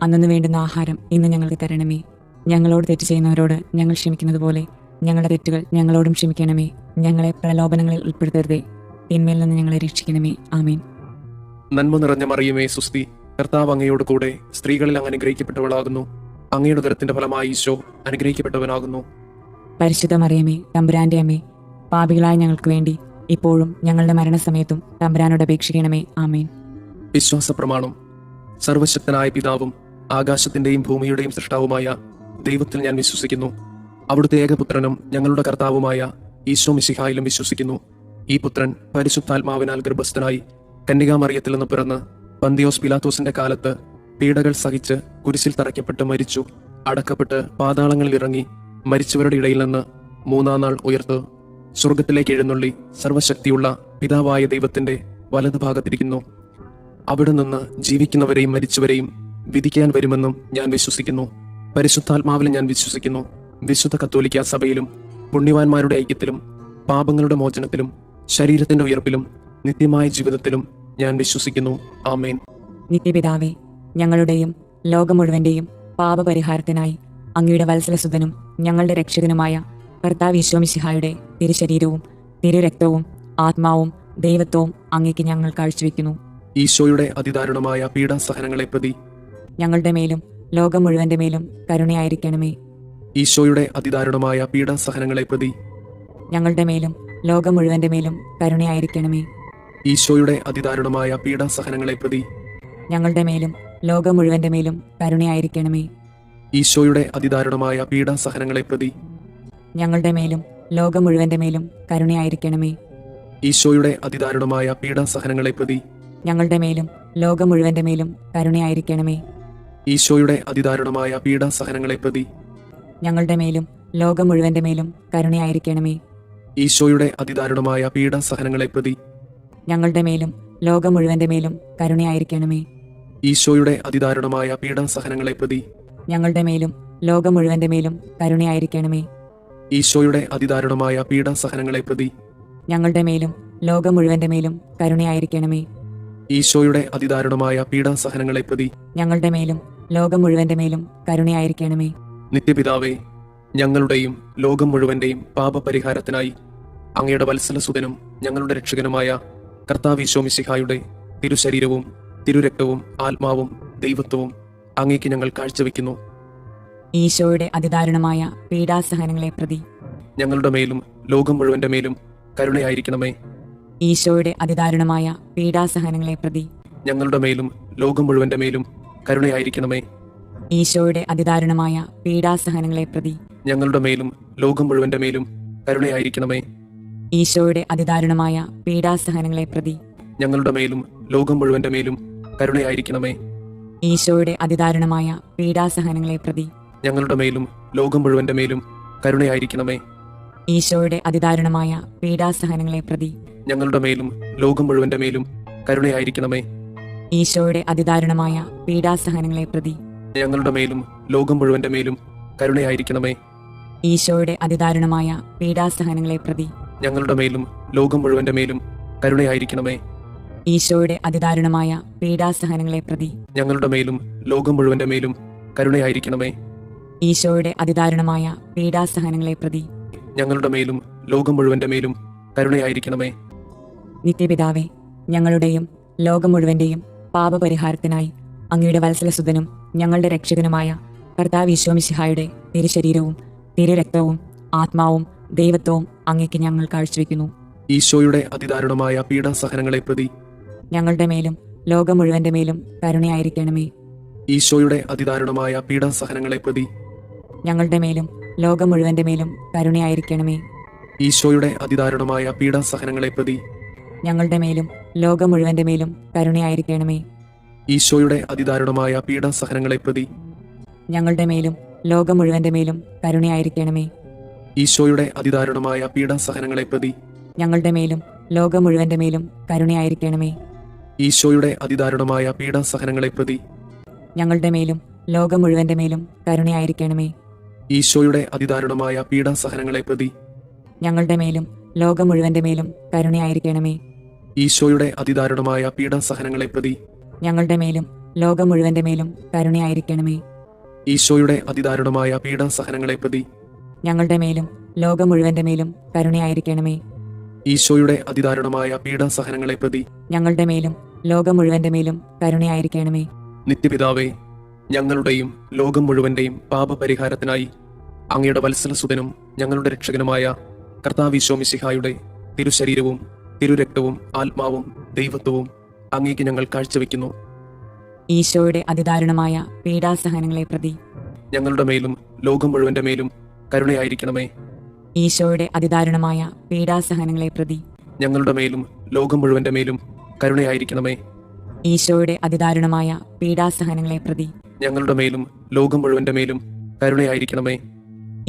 അന്നു വേണ്ടുന്ന ആഹാരം ഇന്ന് ഞങ്ങൾക്ക് തരണമേ. ഞങ്ങളോട് തെറ്റ് ചെയ്യുന്നവരോട് ഞങ്ങൾ ക്ഷമിക്കുന്നത് പോലെ ഞങ്ങളുടെ തെറ്റുകൾ ഞങ്ങളോടും ക്ഷമിക്കണമേ. ഞങ്ങളെ പ്രലോഭനങ്ങളിൽ ഉൾപ്പെടുത്തരുതേ, തിന്മയിൽ നിന്ന് ഞങ്ങളെ രക്ഷിക്കണമേ. ആമേൻ. നന്മ നിറഞ്ഞ മറിയമേ, സുസ്തി, കർത്താവ് അങ്ങയോട് കൂടെ സ്ത്രീകളിൽ അങ്ങ് അനുഗ്രഹിക്കപ്പെട്ടവളാകുന്നു. അങ്ങയുടെ ഉദരത്തിന്റെ ഫലമായി ഈശോ അനുഗ്രഹിക്കപ്പെട്ടവനാകുന്നു. പരിശുദ്ധ മറിയമേ, തമ്പുരാന്റെ അമ്മേ, പാപികളായ ഞങ്ങൾക്ക് വേണ്ടി ഇപ്പോഴും ഞങ്ങളുടെ മരണസമയത്തും തമ്പുരാനോട് അപേക്ഷിക്കണമേ. ആമേൻ. വിശ്വാസ പ്രമാണം. സർവശക്തനായ പിതാവും ആകാശത്തിന്റെയും ഭൂമിയുടെയും സൃഷ്ടാവുമായ ദൈവത്തിൽ ഞാൻ വിശ്വസിക്കുന്നു. അവിടുത്തെ ഏകപുത്രനും ഞങ്ങളുടെ കർത്താവുമായ ഈശോ മിശിഹായിലും വിശ്വസിക്കുന്നു. ഈ പുത്രൻ പരിശുദ്ധാത്മാവിനാൽ ഗർഭസ്ഥനായി കന്യകാമറിയത്തിൽ നിന്ന് പിറന്ന് പന്തിയോസ് പിലാത്തോസിന്റെ കാലത്ത് പീഡകൾ സഹിച്ച് കുരിശിൽ തറയ്ക്കപ്പെട്ട് മരിച്ചു, അടക്കപ്പെട്ട് പാതാളങ്ങളിൽ ഇറങ്ങി, മരിച്ചവരുടെ ഇടയിൽ നിന്ന് മൂന്നാം നാൾ ഉയർത്ത് സ്വർഗത്തിലേക്ക് എഴുന്നള്ളി സർവശക്തിയുള്ള പിതാവായ ദൈവത്തിന്റെ വലതുഭാഗത്തിരിക്കുന്നു. അവിടെ നിന്ന് ജീവിക്കുന്നവരെയും മരിച്ചവരെയും വിധിക്കാൻ വരുമെന്നും ഞാൻ വിശ്വസിക്കുന്നു. പരിശുദ്ധാത്മാവിൽ ഞാൻ വിശ്വസിക്കുന്നു. വിശുദ്ധ കത്തോലിക്ക സഭയിലും പുണ്യവാന്മാരുടെ ഐക്യത്തിലും പാപങ്ങളുടെ മോചനത്തിലും ശരീരത്തിന്റെ ഉയർപ്പിലും നിത്യമായ ജീവിതത്തിലും ഞാൻ വിശ്വസിക്കുന്നു. ആമേൻ. നിത്യപിതാവേ, ഞങ്ങളുടെയും ലോകം മുഴുവന്റെയും പാപപരിഹാരത്തിനായി അങ്ങയുടെ വത്സലസുതനും ഞങ്ങളുടെ രക്ഷകനുമായ കർത്താവ് ഈശോമിശിഹായുടെ തിരുശരീരവും തിരുരക്തവും ആത്മാവും ദൈവത്വവും അങ്ങേക്ക് ഞങ്ങൾ കാഴ്ചവെക്കുന്നു. ഈശോയുടെ അതിദാരുണമായ പീഡാസഹനങ്ങളെ പ്രതി ഞങ്ങളുടെ മേലും ലോകം മുഴുവന്റെ മേലും കരുണയായിരിക്കണമേ. ഈശോയുടെ അതിദാരുണമായ പീഡാസഹനങ്ങളെ പ്രതി ഞങ്ങളുടെ മേലും ലോകം മുഴുവന്റെ മേലും കരുണയായിരിക്കണമേ. ഈശോയുടെ അതിദാരുണമായ പീഡാസഹനങ്ങളെ പ്രതി ഞങ്ങളുടെ മേലും ലോകം മുഴുവന്റെ മേലും കരുണയായിരിക്കണമേ. ഈശോയുടെ അതിദാരുണമായ പീഡാസഹനങ്ങളെ പ്രതി ഞങ്ങളുടെ മേലും ലോകം മുഴുവന്റെ മേലും കരുണയായിരിക്കണമേ. ഈശോയുടെ അതിദാരുണമായ പീഡാസഹനങ്ങളെ പ്രതി ഞങ്ങളുടെ മേലും ലോകം മുഴുവന്റെ മേലും കരുണയായിരിക്കണമേ. ഈശോയുടെ അതിദാരുണമായ പീഡാസഹനങ്ങളെ പ്രതി ഞങ്ങളുടെ മേലും ലോകം മുഴുവന്റെ മേലും കരുണയായിരിക്കണമേ. ഈശോയുടെ അതിദാരുണമായ പീഡാസഹനങ്ങളെ പ്രതി ഞങ്ങളുടെ മേലും ലോകം മുഴുവന്റെ മേലും കരുണയായിരിക്കണമേ. ഈശോയുടെ അതിദാരുണമായ പീഡാസഹനങ്ങളെ പ്രതി ഞങ്ങളുടെ മേലും ലോകം മുഴുവന്റെ മേലും കരുണയായിരിക്കണമേ. ഈശോയുടെ അതിദാരുണമായ പീഡാസഹനങ്ങളെ പ്രതി ഞങ്ങളുടെ മേലും ലോകം മുഴുവന്റെ മേലും കരുണയായിരിക്കണമേ. ഈശോയുടെ അതിദാരുണമായ പീഡാസഹനങ്ങളെ പ്രതി ഞങ്ങളുടെ മേലും ലോകം മുഴുവന്റെ മേലും കരുണയായിരിക്കണമേ. നിത്യപിതാവേ, ഞങ്ങളുടെയും ലോകം മുഴുവന്റെയും പാപപരിഹാരത്തിനായി അങ്ങയുടെ വത്സലസുതനും ഞങ്ങളുടെ രക്ഷകനുമായ കർത്താവ് ഈശോ മിശിഹായുടെ തിരുശരീരവും തിരുരക്തവും ആത്മാവും ദൈവത്വവും അങ്ങേക്ക് ഞങ്ങൾ കാഴ്ചവെക്കുന്നു. ഈശോയുടെ അതിദാരുണമായ പീഡാസഹനങ്ങളെ പ്രതി ഞങ്ങളുടെ മേലും ലോകം മുഴുവന്റെ മേലും കരുണയായിരിക്കണമേ. ഈശോയുടെ അതിദാരുണമായ പീഡാസഹനങ്ങളെ പ്രതി ഞങ്ങളുടെ മേലും ലോകം മുഴുവന്റെ മേലും കരുണയായിരിക്കണമേ. ഈശോയുടെ അതിദാരുണമായ പീഡാസഹനങ്ങളെ പ്രതി ഞങ്ങളുടെ മേലും ലോകം മുഴുവന്റെ മേലും കരുണയായിരിക്കണമേ. ഈശോയുടെ അതിദാരുണമായ പീഡാസഹനങ്ങളെ പ്രതി ഞങ്ങളുടെ മേലും ലോകം മുഴുവന്റെ മേലും കരുണയായിരിക്കണമേ. ഈശോയുടെ അതിദാരുണമായ പീഡാസഹനങ്ങളെ പ്രതി ഞങ്ങളുടെ മേലും ലോകം മുഴുവന്റെ മേലും കരുണയായിരിക്കണമേ. ഈശോയുടെ അതിദാരുണമായ പീഡാസഹനങ്ങളെ പ്രതി ഞങ്ങളുടെ മേലും ലോകം മുഴുവന്റെ മേലും കരുണയായിരിക്കണമേ. ഈശോയുടെ അതിദാരുണമായ പീഡാസഹനങ്ങളെ പ്രതി ഞങ്ങളുടെ മേലും ലോകം മുഴുവന്റെ മേലും കരുണയായിരിക്കണമേ. ഈശോയുടെ അതിദാരുണമായ പീഡാസഹനങ്ങളെ പ്രതി ഞങ്ങളുടെ മേലും ലോകം മുഴുവന്റെ മേലും കരുണയായിരിക്കണമേ. ഈശോയുടെ അതിദാരുണമായ പീഡാസഹനങ്ങളെ പ്രതി ഞങ്ങളുടെ മേലും ലോകം മുഴുവന്റെ മേലും കരുണയായിരിക്കണമേ. ഈശോയുടെ അതിദാരുണമായ പീഡാസഹനങ്ങളെ പ്രതി ഞങ്ങളുടെ മേലും ലോകം മുഴുവന്റെ മേലും കരുണയായിരിക്കണമേ. നിത്യപിതാവേ, ഞങ്ങളുടെയും ലോകം മുഴുവന്റെയും പാപപരിഹാരത്തിനായി അങ്ങയുടെ വത്സലസുതനും ഞങ്ങളുടെ രക്ഷകനുമായ കർത്താവ് ഈശോ മിശിഹായുടെ തിരുശരീരവും തിരുരക്തവും ആത്മാവും ദൈവത്വവും അങ്ങേക്ക് ഞങ്ങൾ കാഴ്ചവെക്കുന്നു. ഈശോയുടെ അതിദാരുണമായ പീഡാസഹനങ്ങളെ പ്രതി ഞങ്ങളുടെ മേലും ലോകം മുഴുവന്റെ മേലും കരുണയായിരിക്കണമേ. ഈശോയുടെ അതിദാരുണമായ പീഡാസഹനങ്ങളെ പ്രതി ഞങ്ങളുടെ മേലും ലോകം മുഴുവന്റെ മേലും കരുണയായിരിക്കണമേ. ഈശോയുടെ അതിദാരുണമായ പീഡാസഹനങ്ങളെ പ്രതി ഞങ്ങളുടെ മേലും ലോകം മുഴുവന്റെ മേലും കരുണയായിരിക്കണമേ. ഈശോയുടെ അതിദാരുണമായ പീഡാസഹനങ്ങളെ പ്രതി ഞങ്ങളുടെ മേലും ലോകം മുഴുവന്റെ മേലും കരുണയായിരിക്കണമേ. ഈശോയുടെ അതിദാരുണമായ പീഡാസഹനങ്ങളെ പ്രതി ഞങ്ങളുടെ മേലും ലോകം മുഴുവന്റെ മേലും കരുണയായിരിക്കണമേ. ഈശോയുടെ അതിദാരുണമായ പീഡാസഹനങ്ങളെ പ്രതി ഞങ്ങളുടെ മേലും ലോകം മുഴുവന്റെ മേലും കരുണയായിരിക്കണമേ. ഈശോയുടെ അതിദാരുണമായ പീഡാസഹനങ്ങളെ പ്രതി ഞങ്ങളുടെ മേലും ലോകം മുഴുവന്റെ മേലും കരുണയായിരിക്കണമേ. ഈശോയുടെ അതിദാരുണമായ പീഡാസഹനങ്ങളെ പ്രതി ഞങ്ങളുടെ മേലും ലോകം മുഴുവന്റെ മേലും കരുണയായിരിക്കണമേ. ഈശോയുടെ അതിദാരുണമായ പീഡാസഹനങ്ങളെ പ്രതി ഞങ്ങളുടെ മേലും ലോകം മുഴുവന്റെ മേലും കരുണയായിരിക്കണമേ. ഈശോയുടെ അതിദാരുണമായ പീഡാസഹനങ്ങളെ പ്രതി ഞങ്ങളുടെ മേലും ലോകം മുഴുവന്റെ മേലും കരുണയായിരിക്കണമേ. നിത്യപിതാവേ, ഞങ്ങളുടെയും ലോകം മുഴുവന്റെയും പാപപരിഹാരത്തിനായി അങ്ങയുടെ വത്സലസുതനും ഞങ്ങളുടെ രക്ഷകനുമായ കർത്താവ് ഈശോ മിശിഹായുടെ തിരുശരീരവും തിരുരക്തവും ആത്മാവും ദൈവത്വവും അങ്ങേക്ക് ഞങ്ങൾ കാഴ്ചവെക്കുന്നു. ഈശോയുടെ അതിദാരുണമായ പീഡാസഹനങ്ങളെ പ്രതി ഞങ്ങളുടെ മേലും ലോകം മുഴുവന്റെ മേലും കരുണയായിരിക്കണമേ. ഈശോയുടെ അതിദാരുണമായ പീഡാസഹനങ്ങളെ പ്രതി ഞങ്ങളുടെ മേലും ലോകം മുഴുവന്റെ മേലും കരുണയായിരിക്കണമേ. ഈശോയുടെ അതിദാരുണമായ പീഡാസഹനങ്ങളെ പ്രതി ഞങ്ങളുടെ മേലും ലോകം മുഴുവന്റെ മേലും കരുണയായിരിക്കണമേ.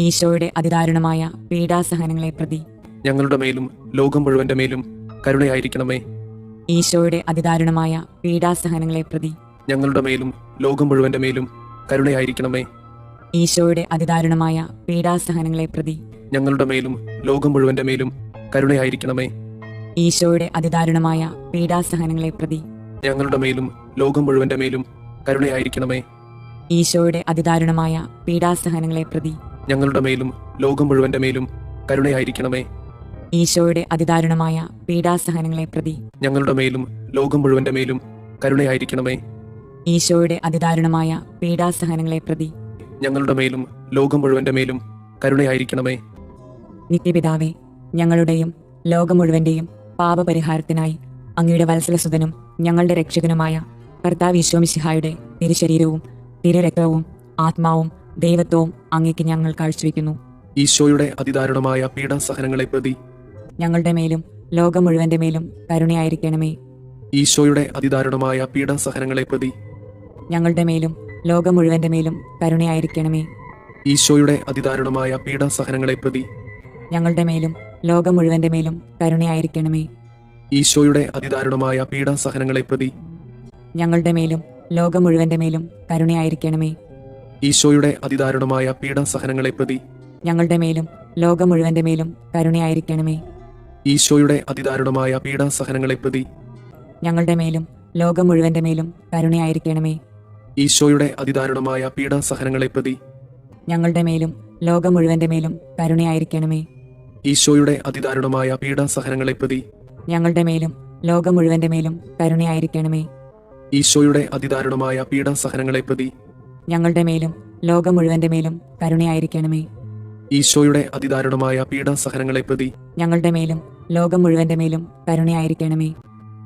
ഈശോയുടെ അതിദാരുണമായ പീഡാസഹനങ്ങളെ പ്രതി ഞങ്ങളുടെ മേലും ലോകം മുഴുവന്റെ മേലും കരുണയായിരിക്കണമേ. ഈശോയുടെ അതിദാരുണമായ പീഡാസഹനങ്ങളെ പ്രതി ഞങ്ങളുടെ മേലും ലോകം മുഴുവന്റെ മേലും കരുണയായിരിക്കണമേ. ഈശോയുടെ അതിദാരുണമായ പീഡാസഹനങ്ങളെ പ്രതി ഞങ്ങളുടെ മേലും ലോകം മുഴുവന്റെ മേലും കരുണയായിരിക്കണമേ. ഈശോയുടെ അതിദാരുണമായ പീഡാസഹനങ്ങളെ പ്രതി ഞങ്ങളുടെ മേലും ലോകം മുഴുവന്റെ മേലും കരുണയായിരിക്കണമേ. ഈശോയുടെ അതിദാരുണമായ പീഡാസഹനങ്ങളെ പ്രതി ഞങ്ങളുടെ മേലും ലോകം മുഴുവന്റെ മേലും കരുണയായിരിക്കണമേ. ഈശോയുടെ അതിദാരുണമായ പീഡാസഹനങ്ങളെ പ്രതി ഞങ്ങളുടെ മേലും ലോകം മുഴുവന്റെ മേലും കരുണയായിരിക്കണമേ. ഈശോയുടെ അതിദാരുണമായ പീഡാസഹനങ്ങളെ പ്രതി ഞങ്ങളുടെ മേലും ലോകം മുഴുവന്റെ മേലും കരുണയായിരിക്കണമേ. നിത്യപിതാവേ, ഞങ്ങളുടെയും ലോകം മുഴുവന്റെയും പാപപരിഹാരത്തിനായി അങ്ങയുടെ വത്സലസുതനും ഞങ്ങളുടെ രക്ഷകനുമായ കർത്താവ് ഈശോ മിശിഹായുടെ തിരുശരീരവും തിരുരക്തവും ആത്മാവും ദൈവത്വവും അങ്ങേക്ക് ഞങ്ങൾ കാഴ്ചവെക്കുന്നു. ഈശോയുടെ അതിദാരുണമായ പീഡാസഹനങ്ങളെ പ്രതി ഞങ്ങളുടെ മേലും ലോകം മുഴുവന്റെ മേലും കരുണയായിരിക്കണമേ. ഈശോയുടെ അതിദാരുണമായ പീഡാസഹനങ്ങളെ പ്രതി ഞങ്ങളുടെ മേലും ലോകം മുഴുവന്റെ മേലും കരുണയായിരിക്കണമേ. ഈശോയുടെ അതിദാരുണമായ പീഡാസഹനങ്ങളെ പ്രതി ഞങ്ങളുടെ മേലും ലോകം മുഴുവന്റെ മേലും കരുണയായിരിക്കണമേ. ഈശോയുടെ അതിദാരുണമായ പീഡാസഹനങ്ങളെ പ്രതി ഞങ്ങളുടെ മേലും ലോകം മുഴുവന്റെ മേലും കരുണയായിരിക്കണമേ. ഈശോയുടെ അതിദാരുണമായ പീഡാസഹനങ്ങളെ പ്രതി ഞങ്ങളുടെ മേലും ലോകം മുഴുവന്റെ മേലും കരുണയായിരിക്കണമേ. ഈശോയുടെ അതിദാരുണമായ പീഡാസഹനങ്ങളെ പ്രതി ഞങ്ങളുടെ മേലും ലോകം മുഴുവന്റെ മേലും കരുണയായിരിക്കണമേ. ഈശോയുടെ അതിദാരുണമായ പീഡാസഹനങ്ങളെ പ്രതി ഞങ്ങളുടെ മേലും ലോകം മുഴുവന്റെ മേലും കരുണയായിരിക്കണമേ. ഈശോയുടെ അതിദാരുണമായ പീഡാസഹനങ്ങളെ പ്രതി ഞങ്ങളുടെ മേലും ലോകം മുഴുവന്റെ മേലും കരുണയായിരിക്കണമേ. ഈശോയുടെ അതിദാരുണമായ പീഡാസഹനങ്ങളെ പ്രതി ഞങ്ങളുടെ മേലും ലോകം മുഴുവന്റെ മേലും കരുണയായിരിക്കണമേ. ഈശോയുടെ അതിദാരുണമായ പീഡാസഹനങ്ങളെ പ്രതി ഞങ്ങളുടെ മേലും ലോകം മുഴുവന്റെ മേലും കരുണയായിരിക്കണമേ.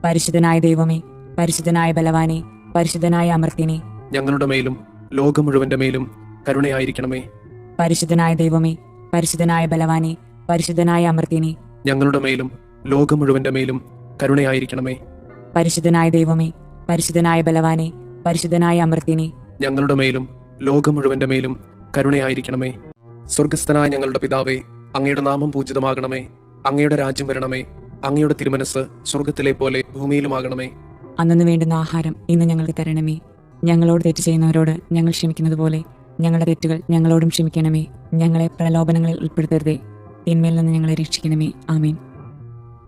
പരിശുദ്ധനായ ദൈവമേ, പരിശുദ്ധനായ ബലവാനെ, പരിശുദ്ധനായ അമർത്യനെ, ഞങ്ങളുടെ മേലും ലോകം മുഴുവന്റെ മേലും കരുണയായിരിക്കണമേ. പരിശുദ്ധനായ ദൈവമേ, പരിശുദ്ധനായ ബലവാനെ, പരിശുദ്ധനായ അമർത്യനെ, ഞങ്ങളുടെ മേലും ലോകം മുഴുവന്റെ മേലും കരുണയായിരിക്കണമേ. പരിശുദ്ധനായ ദൈവമേ, പരിശുദ്ധനായ ബലവാനെ, പരിശുദ്ധനായ അമർത്യനെ, ഞങ്ങളുടെ മേലും ലോകം മുഴുവന്റെ മേലും കരുണയായിരിക്കണമേ. സ്വർഗസ്ഥനായ ഞങ്ങളുടെ പിതാവേ, അങ്ങയുടെ നാമം പൂജിതമാകണമേ. അങ്ങയുടെ രാജ്യം വരണമേ. അങ്ങയുടെ തിരുമനസ് സ്വർഗത്തിലെ പോലെ ഭൂമിയിലുമാകണമേ. അന്നു വേണ്ടുന്ന ആഹാരം ഇന്ന് ഞങ്ങൾക്ക് തരണമേ. ഞങ്ങളോട് തെറ്റ് ചെയ്യുന്നവരോട് ഞങ്ങൾ ക്ഷമിക്കുന്നത് പോലെ ഞങ്ങളുടെ തെറ്റുകൾ ഞങ്ങളോടും ക്ഷമിക്കണമേ. ഞങ്ങളെ പ്രലോഭനങ്ങളിൽ ഉൾപ്പെടുത്തരുതേ, തിന്മയിൽ നിന്ന് ഞങ്ങളെ രക്ഷിക്കണമേ. ആമേൻ.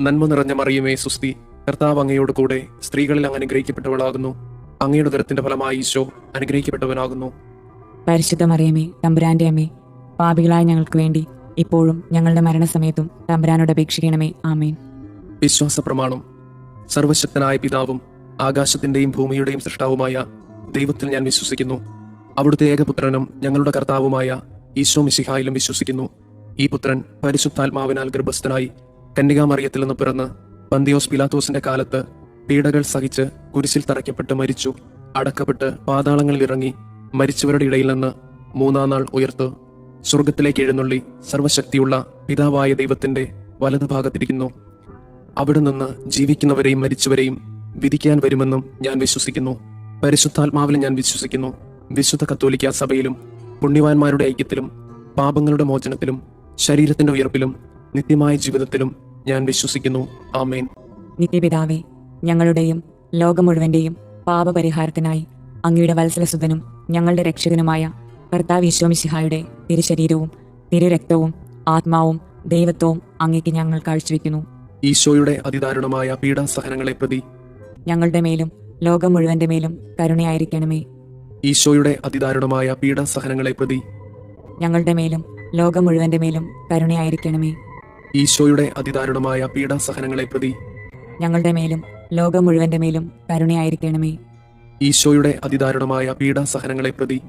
നന്മ നിറഞ്ഞ മറിയമേ, സുസ്തി, കർത്താവ് അങ്ങയോട് കൂടെ സ്ത്രീകളിൽ അങ്ങ് അനുഗ്രഹിക്കപ്പെട്ടവളാകുന്നു. അങ്ങയുടെ ഉദരത്തിന്റെ ഫലമായി ഈശോ അനുഗ്രഹിക്കപ്പെട്ടവനാകുന്നു. പരിശുദ്ധ മറിയമേ, തമ്പുരാന്റെ അമ്മേ, പാപികളായ ഞങ്ങൾക്ക് വേണ്ടി ഇപ്പോഴും ഞങ്ങളുടെ മരണസമയത്തും തമ്പുരാനോട് അപേക്ഷിക്കണമേ. ആമേൻ. വിശ്വാസ പ്രമാണം. സർവശക്തനായ പിതാവും ആകാശത്തിന്റെയും ഭൂമിയുടെയും സൃഷ്ടാവുമായ ദൈവത്തിൽ ഞാൻ വിശ്വസിക്കുന്നു. അവിടുത്തെ ഏകപുത്രനും ഞങ്ങളുടെ കർത്താവുമായ ഈശോ മിശിഹായിലും വിശ്വസിക്കുന്നു. ഈ പുത്രൻ പരിശുദ്ധാത്മാവിനാൽ ഗർഭസ്ഥനായി കന്യകാമറിയത്തിൽ നിന്ന് പിറന്ന് പന്തിയോസ് പിലാത്തോസിന്റെ കാലത്ത് പീഡകൾ സഹിച്ച് കുരിശിൽ തറയ്ക്കപ്പെട്ട് മരിച്ചു, അടക്കപ്പെട്ട് പാതാളങ്ങളിൽ ഇറങ്ങി, മരിച്ചവരുടെ ഇടയിൽ നിന്ന് മൂന്നാം നാൾ ഉയർത്ത് സ്വർഗത്തിലേക്ക് എഴുന്നള്ളി സർവശക്തിയുള്ള പിതാവായ ദൈവത്തിന്റെ വലതുഭാഗത്തിരിക്കുന്നു. അവിടെ നിന്ന് ജീവിക്കുന്നവരെയും മരിച്ചവരെയും വിധിക്കാൻ വരുമെന്നും ഞാൻ വിശ്വസിക്കുന്നു. പരിശുദ്ധാത്മാവിലും ഞാൻ വിശ്വസിക്കുന്നു. വിശുദ്ധ കത്തോലിക്ക സഭയിലും പുണ്യവാന്മാരുടെ ഐക്യത്തിലും പാപങ്ങളുടെ മോചനത്തിലും ശരീരത്തിന്റെ ഉയർപ്പിലും നിത്യമായ ജീവിതത്തിലും ഞാൻ വിശ്വസിക്കുന്നു. ആമേൻ. നിത്യപിതാവേ, ഞങ്ങളുടെയും ലോകം മുഴുവന്റെയും പാപപരിഹാരത്തിനായി അങ്ങയുടെ വത്സലസുതനും ഞങ്ങളുടെ രക്ഷകനുമായ കർത്താവ് ഈശോ മിശിഹായുടെ തിരുശരീരവും തിരുരക്തവും ആത്മാവും ദൈവത്വവും അങ്ങേക്ക് ഞങ്ങൾ കാഴ്ചവെക്കുന്നു. ഈശോയുടെ അതിദാരുണമായ പീഡാസഹനങ്ങളെ പ്രതി ഞങ്ങളുടെ മേലും ലോകം മുഴുവന്റെ മേലും കരുണയായിരിക്കണമേ. ഈശോയുടെ അതിദാരുണമായ പീഡാസഹനങ്ങളെ പ്രതി ഞങ്ങളുടെ മേലും ലോകം മുഴുവന്റെ മേലും കരുണയായിരിക്കണമേ. ഈശോയുടെ അതിദാരുണമായ പീഡാസഹനങ്ങളെ പ്രതി ഞങ്ങളുടെ മേലും ലോകം മുഴുവന്റെ മേലും കരുണയായിരിക്കണമേ. ഈശോയുടെ അതിദാരുണമായ പീഡാസഹനങ്ങളെ പ്രതി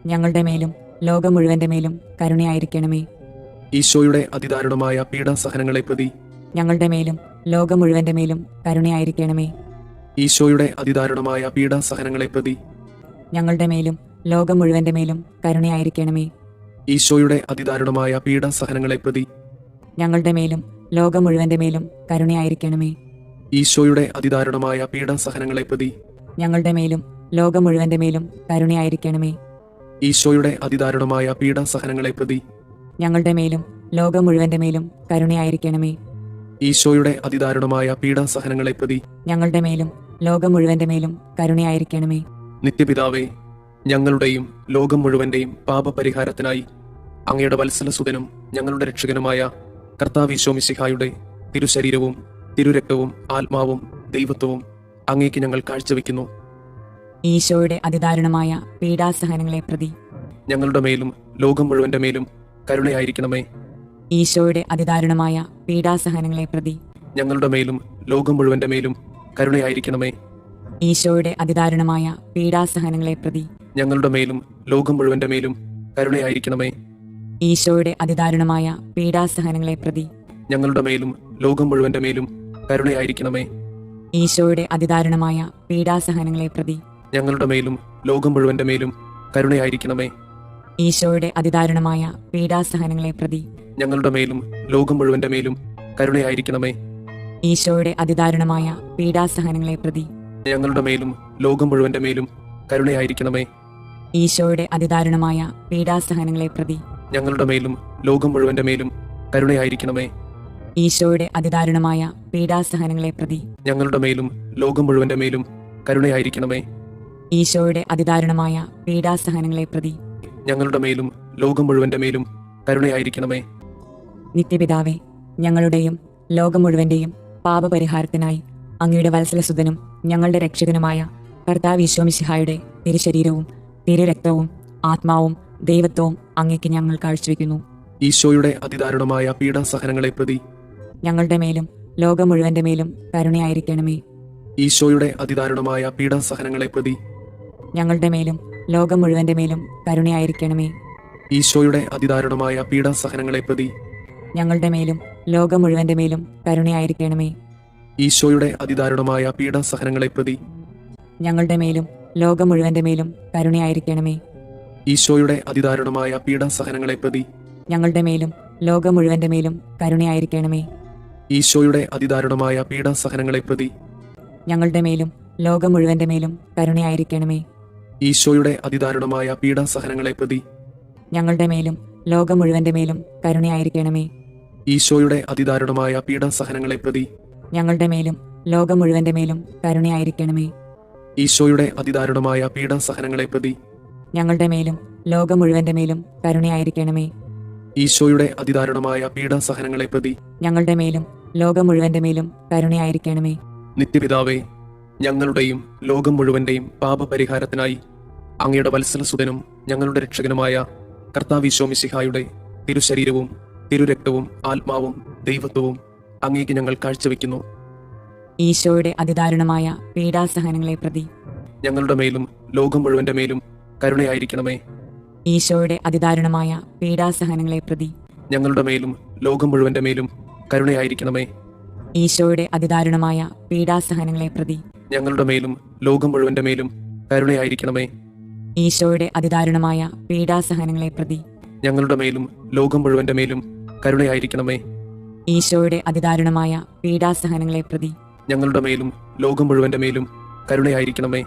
ഞങ്ങളുടെ മേലും ലോകം മുഴുവന്റെ മേലും കരുണയായിരിക്കണമേ. ഈശോയുടെ അതിദാരുണമായ പീഡാസഹനങ്ങളെ പ്രതി ഞങ്ങളുടെ മേലും ലോകം മുഴുവന്റെ മേലും കരുണയായിരിക്കണമേ. ഈശോയുടെ അതിദാരുണമായ പീഡാസഹനങ്ങളെ പ്രതി ഞങ്ങളുടെ മേലും ലോകം മുഴുവന്റെ മേലും കരുണയായിരിക്കണമേ. ഈശോയുടെ അതിദാരുണമായ പീഡാസഹനങ്ങളെ പ്രതി ഞങ്ങളുടെ മേലും ലോകം മുഴുവന്റെ മേലും കരുണയായിരിക്കണമേ. ഈശോയുടെ അതിദാരുണമായ പീഡാസഹനങ്ങളെ പ്രതി ഞങ്ങളുടെ മേലും ലോകം മുഴുവന്റെ മേലും കരുണയായിരിക്കണമേ. ഈശോയുടെ അതിദാരുണമായ പീഡാസഹനങ്ങളെ പ്രതി ഞങ്ങളുടെ മേലും ലോകം മുഴുവന്റെ മേലും കരുണയായിരിക്കണമേ. ഈശോയുടെ അതിദാരുണമായ പീഡാസഹനങ്ങളെ പ്രതി ഞങ്ങളുടെ മേലും ലോകം മുഴുവന്റെ മേലും കരുണയായിരിക്കണമേ. നിത്യപിതാവേ, ഞങ്ങളുടെയും ലോകം മുഴുവന്റെയും പാപപരിഹാരത്തിനായി അങ്ങയുടെ വത്സലസുതനും ഞങ്ങളുടെ രക്ഷകനുമായ കർത്താവ് ഈശോ മിശിഹായുടെ തിരുശരീരവും തിരുരക്തവും ആത്മാവും ദൈവത്വവും അങ്ങേക്ക് ഞങ്ങൾ കാഴ്ചവെക്കുന്നു. ഈശോയുടെ അതിദാരുണമായ പീഡാസഹനങ്ങളെ പ്രതി ഞങ്ങളുടെ മേലും ലോകം മുഴുവന്റെ മേലും കരുണയായിരിക്കണമേ. ഈശോയുടെ അതിദാരുണമായ പീഡാസഹനങ്ങളെ പ്രതി ഞങ്ങളുടെ മേലും ലോകം മുഴുവന്റെ മേലും കരുണയായിരിക്കണമേ. ഈശോയുടെ അതിദാരുണമായ പീഡാസഹനങ്ങളെ പ്രതി ഞങ്ങളുടെ മേലും ലോകം മുഴുവന്റെ മേലും കരുണയായിരിക്കണമേ. ഈശോയുടെ അതിദാരുണമായ പീഡാസഹനങ്ങളെ പ്രതി ഞങ്ങളുടെ മേലും ലോകം മുഴുവന്റെ മേലും കരുണയായിരിക്കണമേ. ഈശോയുടെ അതിദാരുണമായ പീഡാസഹനങ്ങളെ പ്രതി ഞങ്ങളുടെ മേലും ലോകം മുഴുവന്റെ മേലും കരുണയായിരിക്കണമേ. ഈശോയുടെ അതിദാരുണമായ പീഡാസഹനങ്ങളെ പ്രതി ഞങ്ങളുടെ മേലും ലോകം മുഴുവന്റെ മേലും കരുണയായിരിക്കണമേ. ഈശോയുടെ അതിദാരുണമായ പീഡാസഹനങ്ങളെ പ്രതി ഞങ്ങളുടെ മേലും ലോകം മുഴുവന്റെ മേലും കരുണയായിരിക്കണമേ. ഈശോയുടെ അതിദാരുണമായ പീഡാസഹനങ്ങളെ പ്രതി ഞങ്ങളുടെ മേലും ലോകം മുഴുവന്റെ മേലും കരുണയായിരിക്കണമേ. ഈശോയുടെ അതിദാരുണമായ പീഡാസഹനങ്ങളെ പ്രതി ഞങ്ങളുടെ മേലും ലോകം മുഴുവന്റെ മേലും കരുണയായിരിക്കണമേ. ഈശോയുടെ അതിദാരുണമായ പീഡാസഹനങ്ങളെ പ്രതി ഞങ്ങളുടെ മേലും ലോകം മുഴുവന്റെ മേലും കരുണയായിരിക്കണമേ. നിത്യപിതാവേ, ഞങ്ങളുടെയും ലോകം മുഴുവന്റെയും പാപപരിഹാരത്തിനായി അങ്ങയുടെ വത്സലസുതനും ഞങ്ങളുടെ രക്ഷകനുമായ കർത്താവ് ഈശോ മിശിഹായുടെ തിരുശരീരവും തിരുരക്തവും ആത്മാവും ദൈവത്വവും അങ്ങേക്ക് ഞങ്ങൾ കാഴ്ചവെക്കുന്നു. ഈശോയുടെ അതിദാരുണമായ പീഡാസഹനങ്ങളെ പ്രതി ഞങ്ങളുടെ മേലും ലോകം മുഴുവന്റെ മേലും കരുണയായിരിക്കണമേ. ഈശോയുടെ അതിദാരുണമായ പീഡാസഹനങ്ങളെ പ്രതി ഞങ്ങളുടെ മേലും ലോകം മുഴുവന്റെ മേലും കരുണയായിരിക്കണമേ. ഈശോയുടെ അതിദാരുണമായ പീഡാസഹനങ്ങളെ പ്രതി ഞങ്ങളുടെ മേലും ലോകം മുഴുവന്റെ മേലും കരുണയായിരിക്കണമേ. ഈശോയുടെ അതിദാരുണമായ പീഡാസഹനങ്ങളെ പ്രതി ഞങ്ങളുടെ മേലും ലോകം മുഴുവന്റെ മേലും കരുണയായിരിക്കണമേ. ഈശോയുടെ അതിദാരുണമായ പീഡാസഹനങ്ങളെ പ്രതി ഞങ്ങളുടെ മേലും ലോകം മുഴുവന്റെ മേലും കരുണയായിരിക്കണമേ. ഈശോയുടെ അതിദാരുണമായ പീഡാസഹനങ്ങളെ പ്രതി ഞങ്ങളുടെ മേലും ലോകം മുഴുവന്റെ മേലും കരുണയായിരിക്കണമേ. ഈശോയുടെ അതിദാരുണമായ പീഡാസഹനങ്ങളെ പ്രതി ഞങ്ങളുടെ മേലും ലോകം മുഴുവന്റെ മേലും കരുണയായിരിക്കണമേ. ഈശോയുടെ അതിദാരുണമായ പീഡാസഹനങ്ങളെ പ്രതി ഞങ്ങളുടെ മേലും ലോകം മുഴുവന്റെ മേലും കരുണയായിരിക്കണമേ. ഈശോയുടെ അതിദാരുണമായ പീഡാസഹനങ്ങളെ പ്രതി ഞങ്ങളുടെ മേലും ലോകം മുഴുവന്റെ മേലും കരുണയായിരിക്കണമേ. ഈശോയുടെ അതിദാരുണമായ പീഡാസഹനങ്ങളെ പ്രതി ഞങ്ങളുടെ മേലും ലോകം മുഴുവന്റെ മേലും കരുണയായിരിക്കണമേ. നിത്യപിതാവേ, ഞങ്ങളുടെയും ലോകം മുഴുവന്റെയും പാപപരിഹാരത്തിനായി അങ്ങയുടെ വത്സലസുതനും ഞങ്ങളുടെ രക്ഷകനുമായ കർത്താവീശോ മിശിഹായുടെ തിരുശരീരവും തിരുരക്തവും ആത്മാവും ദൈവത്വവും അങ്ങേക്ക് ഞങ്ങൾ കാഴ്ചവെക്കുന്നു. ഈശോയുടെ അതിദാരുണമായ പീഡാസഹനങ്ങളെ പ്രതി ഞങ്ങളുടെ മേലും ലോകം മുഴുവന്റെ മേലും കരുണയായിരിക്കണമേ. ഈശോയുടെ അതിദാരുണമായ പീഡാസഹനങ്ങളെ പ്രതി ഞങ്ങളുടെ മേലും ലോകം മുഴുവന്റെ മേലും കരുണയായിരിക്കണമേ. ഈശോയുടെ അതിദാരുണമായ പീഡാസഹനങ്ങളെ പ്രതി ഞങ്ങളുടെ മേലും ലോകം മുഴുവന്റെ മേലും കരുണയായിരിക്കണമേ. ഈശോയുടെ അതിദാരുണമായ പീഡാസഹനങ്ങളെ പ്രതി ഞങ്ങളുടെ മേലും ലോകം മുഴുവന്റെ മേലും കരുണയായിരിക്കണമേ. ഈശോയുടെ അതിദാരുണമായ പീഡാസഹനങ്ങളെ പ്രതി ഞങ്ങളുടെ മേലും ലോകം മുഴുവന്റെ മേലും കരുണയായിരിക്കണമേ.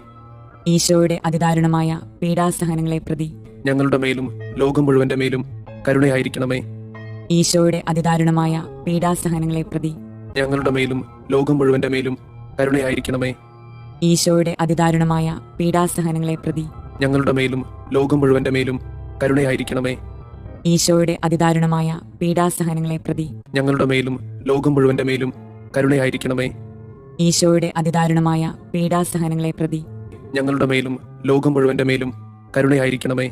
ഈശോയുടെ അതിദാരുണമായ പീഡാസഹനങ്ങളെ പ്രതി ഞങ്ങളുടെ മേലും ലോകം മുഴുവന്റെ മേലും കരുണയായിരിക്കണമേ. ഈശോയുടെ അതിദാരുണമായ പീഡാസഹനങ്ങളെ പ്രതി ഞങ്ങളുടെ മേലും ലോകം മുഴുവന്റെ മേലും കരുണയായിരിക്കണമേ. ഈശോയുടെ അതിദാരുണമായ പീഡാസഹനങ്ങളെ പ്രതി ഞങ്ങളുടെ മേലും ലോകം മുഴുവന്റെ മേലും കരുണയായിരിക്കണമേ. ഈശോയുടെ അതിദാരുണമായ പീഡാസഹനങ്ങളെ പ്രതി ഞങ്ങളുടെ മേലും ലോകം മുഴുവന്റെ മേലും കരുണയായിരിക്കണമേ. ഈശോയുടെ അതിദാരുണമായ പീഡാസഹനങ്ങളെ പ്രതി ഞങ്ങളുടെ മേലും ലോകം മുഴുവന്റെ മേലും കരുണയായിരിക്കണമേ.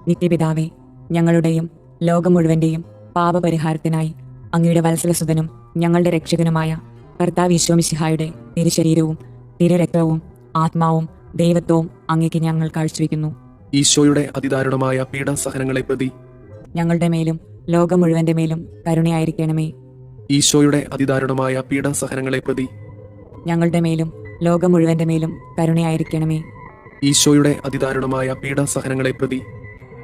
നിത്യപിതാവേ, ഞങ്ങളുടെയും ലോകം മുഴുവന്റെയും പാപപരിഹാരത്തിനായി അങ്ങയുടെ വത്സലസുതനും ഞങ്ങളുടെ രക്ഷകനുമായ കർത്താവ് ഈശോ മിശിഹായുടെ തിരുശരീരവും തിരുരക്തവും ആത്മാവും ദൈവത്വവും അങ്ങേക്ക് ഞങ്ങൾ കാഴ്ചവെക്കുന്നു. ഈശോയുടെ അതിദാരുണമായ പീഡാസഹനങ്ങളെ പ്രതി ഞങ്ങളുടെ മേലും ലോകം മുഴുവന്റെ മേലും കരുണയായിരിക്കണമേ. ഈശോയുടെ അതിദാരുണമായ പീഡാസഹനങ്ങളെ പ്രതി ഞങ്ങളുടെ മേലും ലോകം മുഴുവന്റെ മേലും കരുണയായിരിക്കണമേ. ഈശോയുടെ അതിദാരുണമായ പീഡാസഹനങ്ങളെ പ്രതി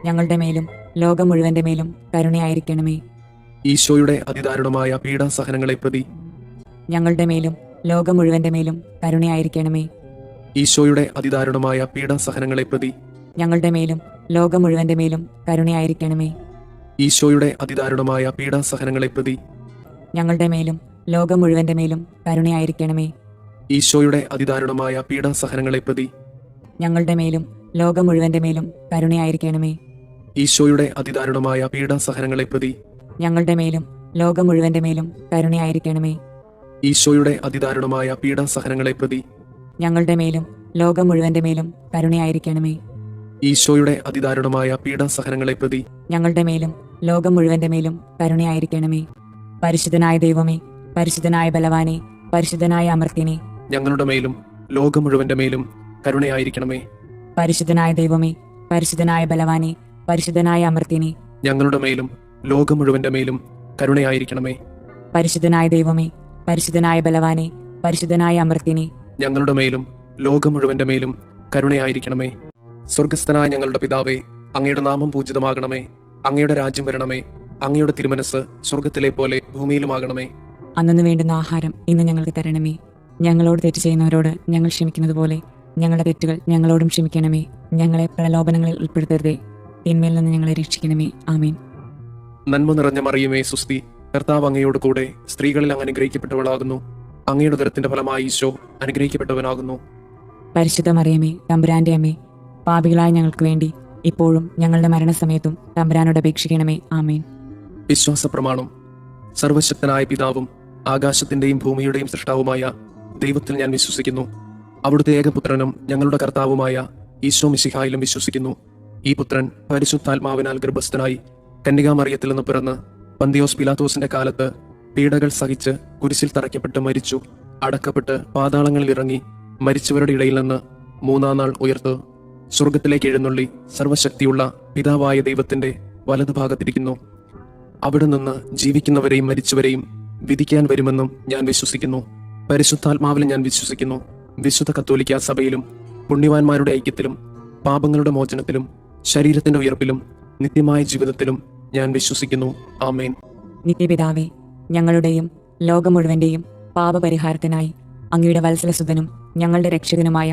ഞങ്ങളുടെ മേലും ലോകം മുഴുവന്റെ മേലും കരുണയായിരിക്കണമേ. ഈശോയുടെ അതിദാരുണമായ പീഡാസഹനങ്ങളെ പ്രതി ഞങ്ങളുടെ മേലും ലോകം മുഴുവന്റെ മേലും കരുണയായിരിക്കണമേ. ഈശോയുടെ അതിദാരുണമായ പീഡാസഹനങ്ങളെ പ്രതി ഞങ്ങളുടെ മേലും ലോകം മുഴുവന്റെ മേലും കരുണയായിരിക്കണമേ. ഈശോയുടെ അതിദാരുണമായ പീഡാസഹനങ്ങളെ പ്രതി ഞങ്ങളുടെ മേലും ലോകം മുഴുവന്റെ മേലും കരുണയായിരിക്കണമേ. ഈശോയുടെ അതിദാരുണമായ പീഡാസഹനങ്ങളെ പ്രതി ഞങ്ങളുടെ മേലും ലോകം മുഴുവന്റെ മേലും കരുണയായിരിക്കണമേ. ഈശോയുടെ അതിദാരുണമായ പീഡാസഹനങ്ങളെ പ്രതി ഞങ്ങളുടെ മേലും ലോകം മുഴുവന്റെ മേലും കരുണയായിരിക്കണമേ. ഈശോയുടെ അതിദാരുണമായ പീഡാസഹനങ്ങളെ പ്രതി ഞങ്ങളുടെ മേലും ലോകം മുഴുവന്റെ മേലും കരുണയായിരിക്കണമേ. ഈശോയുടെ അതിദാരുണമായ പീഡാസഹനങ്ങളെ പ്രതി ഞങ്ങളുടെ മേലും ലോകം മുഴുവന്റെ മേലും കരുണയായിരിക്കണമേ. പരിശുദ്ധനായ ദൈവമേ, പരിശുദ്ധനായ ബലവാനെ, പരിശുദ്ധനായ അമർത്യനെ, ഞങ്ങളുടെ മേലും ലോകം മുഴുവന്റെ മേലും കരുണയായിരിക്കണമേ. പരിശുദ്ധനായ ദൈവമേ, പരിശുദ്ധനായ ബലവാനെ, പരിശുദ്ധനായ അമർത്യനെ, ഞങ്ങളുടെ മേലും ലോകം മുഴുവന്റെ മേലും കരുണയായിരിക്കണമേ. പരിശുദ്ധനായ ദൈവമേ, പരിശുദ്ധനായ ബലവാനെ, പരിശുദ്ധനായ അമർത്യനെ, ഞങ്ങളുടെ മേലും ലോകം മുഴുവന്റെ മേലും കരുണയായിരിക്കണമേ. സ്വർഗസ്ഥനായ ഞങ്ങളുടെ പിതാവേ, അങ്ങയുടെ നാമം പൂജിതമാകണമേ. അങ്ങയുടെ രാജ്യം വരണമേ. അങ്ങയുടെ തിരുമനസ് സ്വർഗത്തിലെ പോലെ ഭൂമിയിലുമാകണമേ. അന്നു വേണ്ടുന്ന ആഹാരം ഇന്ന് ഞങ്ങൾക്ക് തരണമേ. ഞങ്ങളോട് തെറ്റ് ചെയ്യുന്നവരോട് ഞങ്ങൾ ക്ഷമിക്കുന്നത് പോലെ ഞങ്ങളുടെ തെറ്റുകൾ ഞങ്ങളോടും ക്ഷമിക്കണമേ. ഞങ്ങളെ പ്രലോഭനങ്ങളിൽ ഉൾപ്പെടുത്തരുതേ, തിന്മയിൽ നിന്ന് ഞങ്ങളെ രക്ഷിക്കണമേ. ആമേൻ. നന്മ നിറഞ്ഞ മറിയമേ സുസ്തി, കർത്താവ് അങ്ങയോട് കൂടെ സ്ത്രീകളിൽ അങ്ങ് അനുഗ്രഹിക്കപ്പെട്ടവളാകുന്നു. അങ്ങയുടെ ഉദരത്തിന്റെ ഫലമായി ഈശോ അനുഗ്രഹിക്കപ്പെട്ടവനാകുന്നു. പരിശുദ്ധ മറിയമേ, തമ്പുരാന്റെ അമ്മേ, പാപികളായ ഞങ്ങൾക്ക് വേണ്ടി ഇപ്പോഴും ഞങ്ങളുടെ മരണസമയത്തും തമ്പുരാനോട് അപേക്ഷിക്കണമേ. ആമേൻ. വിശ്വാസ പ്രമാണം. സർവശക്തനായ പിതാവും ആകാശത്തിന്റെയും ഭൂമിയുടെയും സൃഷ്ടാവുമായ ദൈവത്തിൽ ഞാൻ വിശ്വസിക്കുന്നു. അവിടുത്തെ ഏകപുത്രനും ഞങ്ങളുടെ കർത്താവുമായ ഈശോ മിശിഹായിലും വിശ്വസിക്കുന്നു. ഈ പുത്രൻ പരിശുദ്ധാത്മാവിനാൽ ഗർഭസ്ഥനായി കന്യകാമറിയത്തിൽ നിന്ന് പിറന്ന് പന്തിയോസ് പിലാത്തോസിന്റെ കാലത്ത് പീഡകൾ സഹിച്ച് കുരിശിൽ തറയ്ക്കപ്പെട്ട് മരിച്ചു, അടക്കപ്പെട്ട് പാതാളങ്ങളിൽ ഇറങ്ങി മരിച്ചവരുടെ ഇടയിൽ നിന്ന് മൂന്നാം നാൾ ഉയർത്ത് സ്വർഗത്തിലേക്ക് എഴുന്നള്ളി സർവശക്തിയുള്ള പിതാവായ ദൈവത്തിന്റെ വലതുഭാഗത്തിരിക്കുന്നു. അവിടെ നിന്ന് ജീവിക്കുന്നവരെയും മരിച്ചവരെയും വിധിക്കാൻ വരുമെന്നും ഞാൻ വിശ്വസിക്കുന്നു. പരിശുദ്ധാത്മാവിലും ഞാൻ വിശ്വസിക്കുന്നു. വിശുദ്ധ കത്തോലിക്കാ സഭയിലും പുണ്യവാന്മാരുടെ ഐക്യത്തിലും പാപങ്ങളുടെ മോചനത്തിലും ശരീരത്തിന്റെ ഉയർപ്പിലും നിത്യമായ ജീവിതത്തിലും ഞാൻ വിശ്വസിക്കുന്നു. ആമേൻ. നിത്യപിതാവേ, ഞങ്ങളുടെയും ലോകം മുഴുവന്റെയും പാപപരിഹാരത്തിനായി അങ്ങയുടെ വത്സലസുതനും ഞങ്ങളുടെ രക്ഷകനുമായ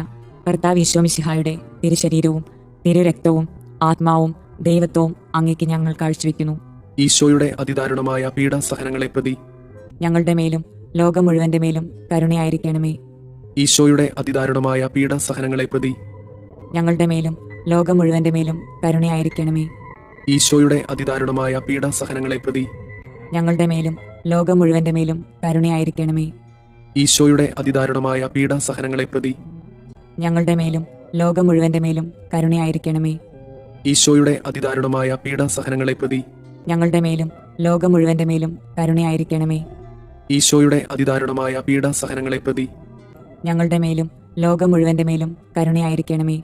കർത്താവ് ഈശോ മിശിഹായുടെ തിരുശരീരവും തിരുരക്തവും ആത്മാവും ദൈവത്വവും അങ്ങേക്ക് ഞങ്ങൾ കാഴ്ചവെക്കുന്നു. ഈശോയുടെ അതിദാരുണമായ പീഡാസഹനങ്ങളെ പ്രതി ഞങ്ങളുടെ മേലും ലോകം മുഴുവന്റെ മേലും കരുണയായിരിക്കണമേ. ഈശോയുടെ അതിദാരുണമായ പീഡാസഹനങ്ങളെ പ്രതി ഞങ്ങളുടെ മേലും ലോകം മുഴുവന്റെ മേലും കരുണയായിരിക്കണമേ. ഈശോയുടെ അതിദാരുണമായ പീഡാസഹനങ്ങളെ പ്രതി ഞങ്ങളുടെ മേലും ലോകം മുഴുവന്റെ മേലും കരുണയായിരിക്കണമേ. ഈശോയുടെ അതിദാരുണമായ പീഡാസഹനങ്ങളെ പ്രതി ഞങ്ങളുടെ മേലും ലോകം മുഴുവന്റെ മേലും കരുണയായിരിക്കണമേ. ഈശോയുടെ അതിദാരുണമായ പീഡാസഹനങ്ങളെ പ്രതി ഞങ്ങളുടെ മേലും ലോകം മുഴുവന്റെ മേലും കരുണയായിരിക്കണമേ. ഈശോയുടെ അതിദാരുണമായ പീഡാസഹനങ്ങളെ പ്രതി ഞങ്ങളുടെ മേലും ലോകം മുഴുവന്റെ മേലും കരുണയായിരിക്കണമേ.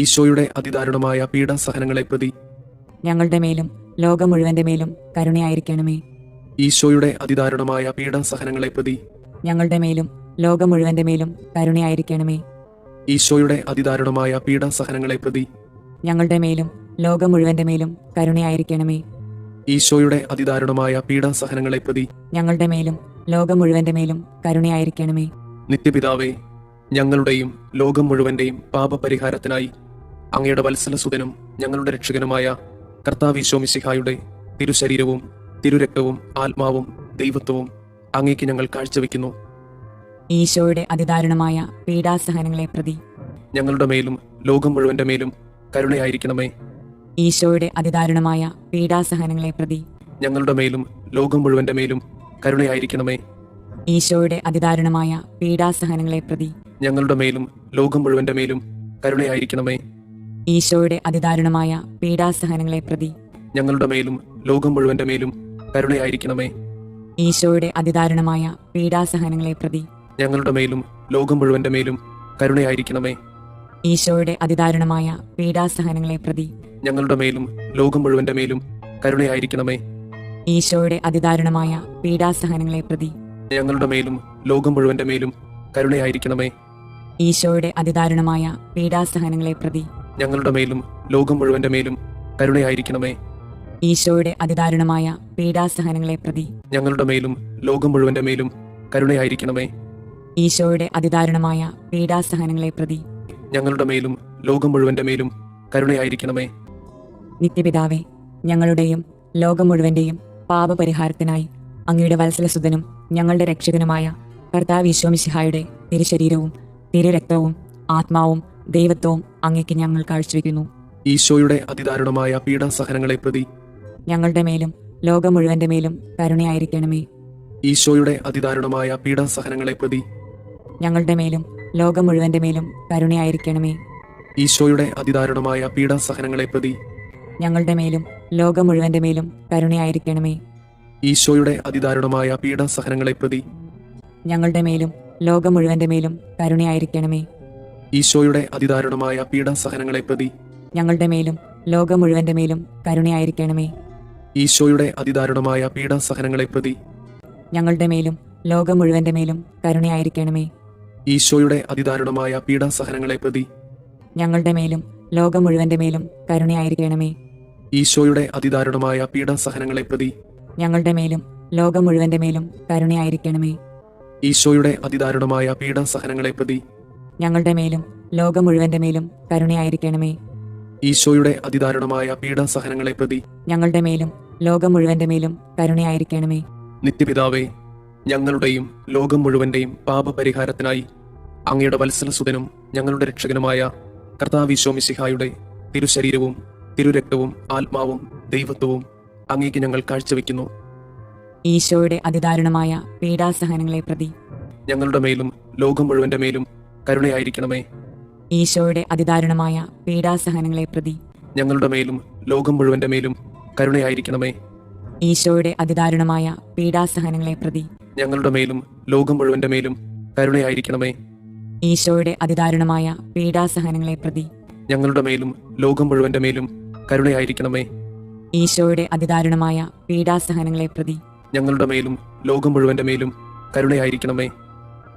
ഈശോയുടെ അതിദാരുണമായ പീഡാസഹനങ്ങളെ പ്രതി ഞങ്ങളുടെ മേലും ലോകം മുഴുവന്റെ മേലും കരുണയായിരിക്കണമേ. ഈശോയുടെ അതിദാരുണമായ പീഡാസഹനങ്ങളെ പ്രതി ഞങ്ങളുടെ മേലും ലോകം മുഴുവന്റെ മേലും കരുണയായിരിക്കണമേ. ഈശോയുടെ അതിദാരുണമായ പീഡാസഹനങ്ങളെ പ്രതി ഞങ്ങളുടെ മേലും ലോകം മുഴുവന്റെ മേലും കരുണയായിരിക്കണമേ. ഈശോയുടെ അതിദാരുണമായ പീഡാസഹനങ്ങളെ പ്രതി ഞങ്ങളുടെ മേലും ലോകം മുഴുവന്റെ മേലും കരുണയായിരിക്കണമേ. നിത്യപിതാവേ, ഞങ്ങളുടെയും ലോകം മുഴുവന്റെയും പാപപരിഹാരത്തിനായി അങ്ങയുടെ വത്സലസുതനും ഞങ്ങളുടെ രക്ഷകനുമായ കർത്താവ് ഈശോ മിശിഹായുടെ തിരുശരീരവും തിരുരക്തവും ആത്മാവും ദൈവത്വവും അങ്ങേക്ക് ഞങ്ങൾ കാഴ്ചവെക്കുന്നു. ഈശോയുടെ അതിദാരുണമായ പീഡാസഹനങ്ങളെ പ്രതി ഞങ്ങളുടെ മേലും ലോകം മുഴുവന്റെ മേലും കരുണയായിരിക്കണമേ. ഈശോയുടെ അതിദാരുണമായ പീഡാസഹനങ്ങളെ പ്രതി ഞങ്ങളുടെ മേലും ലോകം മുഴുവന്റെ മേലും കരുണയായിരിക്കണമേ. ഈശോയുടെ അതിദാരുണമായ പീഡാസഹനങ്ങളെ പ്രതി ഞങ്ങളുടെ മേലും ലോകം മുഴുവന്റെ മേലും കരുണയായിരിക്കണമേ. ഈശോയുടെ അതിദാരുണമായ പീഡാസഹനങ്ങളെ പ്രതി ഞങ്ങളുടെ മേലും ലോകം മുഴുവന്റെ മേലും കരുണയായിരിക്കണമേ. ഈശോയുടെ അതിദാരുണമായ പീഡാസഹനങ്ങളെ പ്രതി ഞങ്ങളുടെ മേലും ലോകം മുഴുവന്റെ മേലും കരുണയായിരിക്കണമേ. ഈശോയുടെ അതിദാരുണമായ പീഡാസഹനങ്ങളെ പ്രതി ഞങ്ങളുടെ മേലും ലോകം മുഴുവന്റെ മേലും കരുണയായിരിക്കണമേ. ഈശോയുടെ അതിദാരുണമായ പീഡാസഹനങ്ങളെ പ്രതി ഞങ്ങളുടെ മേലും ലോകം മുഴുവന്റെ മേലും കരുണയായിരിക്കണമേ. ഈശോയുടെ അതിദാരുണമായ പീഡാസഹനങ്ങളെ പ്രതി ഞങ്ങളുടെ മേലും ലോകം മുഴുവന്റെ മേലും കരുണയായിരിക്കണമേ. ഈശോയുടെ അതിദാരുണമായ പീഡാസഹനങ്ങളെ പ്രതി ഞങ്ങളുടെ മേലും ലോകം മുഴുവന്റെ മേലും കരുണയായിരിക്കണമേ. ഈശോയുടെ അതിദാരുണമായ പീഡാസഹനങ്ങളെ പ്രതി ഞങ്ങളുടെ മേലും ലോകം മുഴുവന്റെ മേലും കരുണയായിരിക്കണമേ. നിത്യപിതാവേ, ഞങ്ങളുടെയും ലോകം മുഴുവന്റെയും പാപപരിഹാരത്തിനായി അങ്ങയുടെ വത്സലസുതനും ഞങ്ങളുടെ രക്ഷകനുമായ കർത്താവ് ഈശോ മിശിഹായുടെ തിരുശരീരവും തിരുരക്തവും ആത്മാവും ദൈവത്വവും അങ്ങേക്ക് ഞങ്ങൾ കാഴ്ചവെക്കുന്നു. ഈശോയുടെ അതിദാരുണമായ പീഡാസഹനങ്ങളെ പ്രതി ഞങ്ങളുടെ മേലും ലോകം മുഴുവന്റെ മേലും കരുണയായിരിക്കണമേ. ഈശോയുടെ അതിദാരുണമായ പീഡാസഹനങ്ങളെ പ്രതി ഞങ്ങളുടെ മേലും ലോകം മുഴുവന്റെ മേലും കരുണയായിരിക്കണമേ. ഈശോയുടെ അതിദാരുണമായ പീഡാസഹനങ്ങളെ പ്രതി ഞങ്ങളുടെ മേലും ലോകം മുഴുവന്റെ മേലും കരുണയായിരിക്കണമേ. ഈശോയുടെ അതിദാരുണമായ പീഡാസഹനങ്ങളെ പ്രതി ഞങ്ങളുടെ മേലും ലോകം മുഴുവന്റെ മേലും കരുണയായിരിക്കണമേ. ഈശോയുടെ അതിദാരുണമായ പീഡാസഹനങ്ങളെ പ്രതി ഞങ്ങളുടെ മേലും ലോകം മുഴുവന്റെ മേലും കരുണയായിരിക്കണമേ. ഈശോയുടെ അതിദാരുണമായ പീഡാസഹനങ്ങളെ പ്രതി ഞങ്ങളുടെ മേലും ലോകം മുഴുവന്റെ മേലും കരുണയായിരിക്കണമേ. ഈശോയുടെ അതിദാരുണമായ പീഡാസഹനങ്ങളെ പ്രതി ഞങ്ങളുടെ മേലും ലോകം മുഴുവന്റെ മേലും കരുണയായിരിക്കണമേ. ഈശോയുടെ അതിദാരുണമായ പീഡാസഹനങ്ങളെ പ്രതി ഞങ്ങളുടെ മേലും ലോകം മുഴുവന്റെ മേലും കരുണയായിരിക്കണമേ. ഈശോയുടെ അതിദാരുണമായ പീഡാസഹനങ്ങളെ പ്രതി ഞങ്ങളുടെ മേലും ലോകം മുഴുവന്റെ മേലും കരുണയായിരിക്കണമേ. ഈശോയുടെ അതിദാരുണമായ പീഡാസഹനങ്ങളെ പ്രതി ഞങ്ങളുടെ മേലും ലോകം മുഴുവന്റെ മേലും കരുണയായിരിക്കണമേ. നിത്യപിതാവേ, ഞങ്ങളുടെയും ലോകം മുഴുവന്റെയും പാപപരിഹാരത്തിനായി അങ്ങയുടെ വത്സലസുതനും ഞങ്ങളുടെ രക്ഷകനുമായ കർത്താവ് ഈശോ മിശിഹായുടെ തിരുശരീരവും തിരുരക്തവും ആത്മാവും ദൈവത്വവും അങ്ങേക്ക് ഞങ്ങൾ കാഴ്ചവെക്കുന്നു. ഈശോയുടെ അതിദാരുണമായ പീഡാസഹനങ്ങളെ പ്രതി ഞങ്ങളുടെ മേലും ലോകം മുഴുവന്റെ മേലും കരുണയായിരിക്കണമേ. ഈശോയുടെ അതിദാരുണമായ പീഡാസഹനങ്ങളെ പ്രതി ഞങ്ങളുടെ മേലും ലോകം മുഴുവന്റെ മേലും കരുണയായിരിക്കണമേ. ഈശോയുടെ അതിദാരുണമായ പീഡാസഹനങ്ങളെ പ്രതി ഞങ്ങളുടെ മേലും ലോകം മുഴുവന്റെ മേലും കരുണയായിരിക്കണമേ. ഈശോയുടെ അതിദാരുണമായ പീഡാസഹനങ്ങളെ പ്രതി ഞങ്ങളുടെ മേലും ലോകം മുഴുവന്റെ മേലും കരുണയായിരിക്കണമേ. ഈശോയുടെ അതിദാരുണമായ പീഡാസഹനങ്ങളെ പ്രതി ഞങ്ങളുടെ മേലും ലോകം മുഴുവന്റെ മേലും കരുണയായിരിക്കണമേ.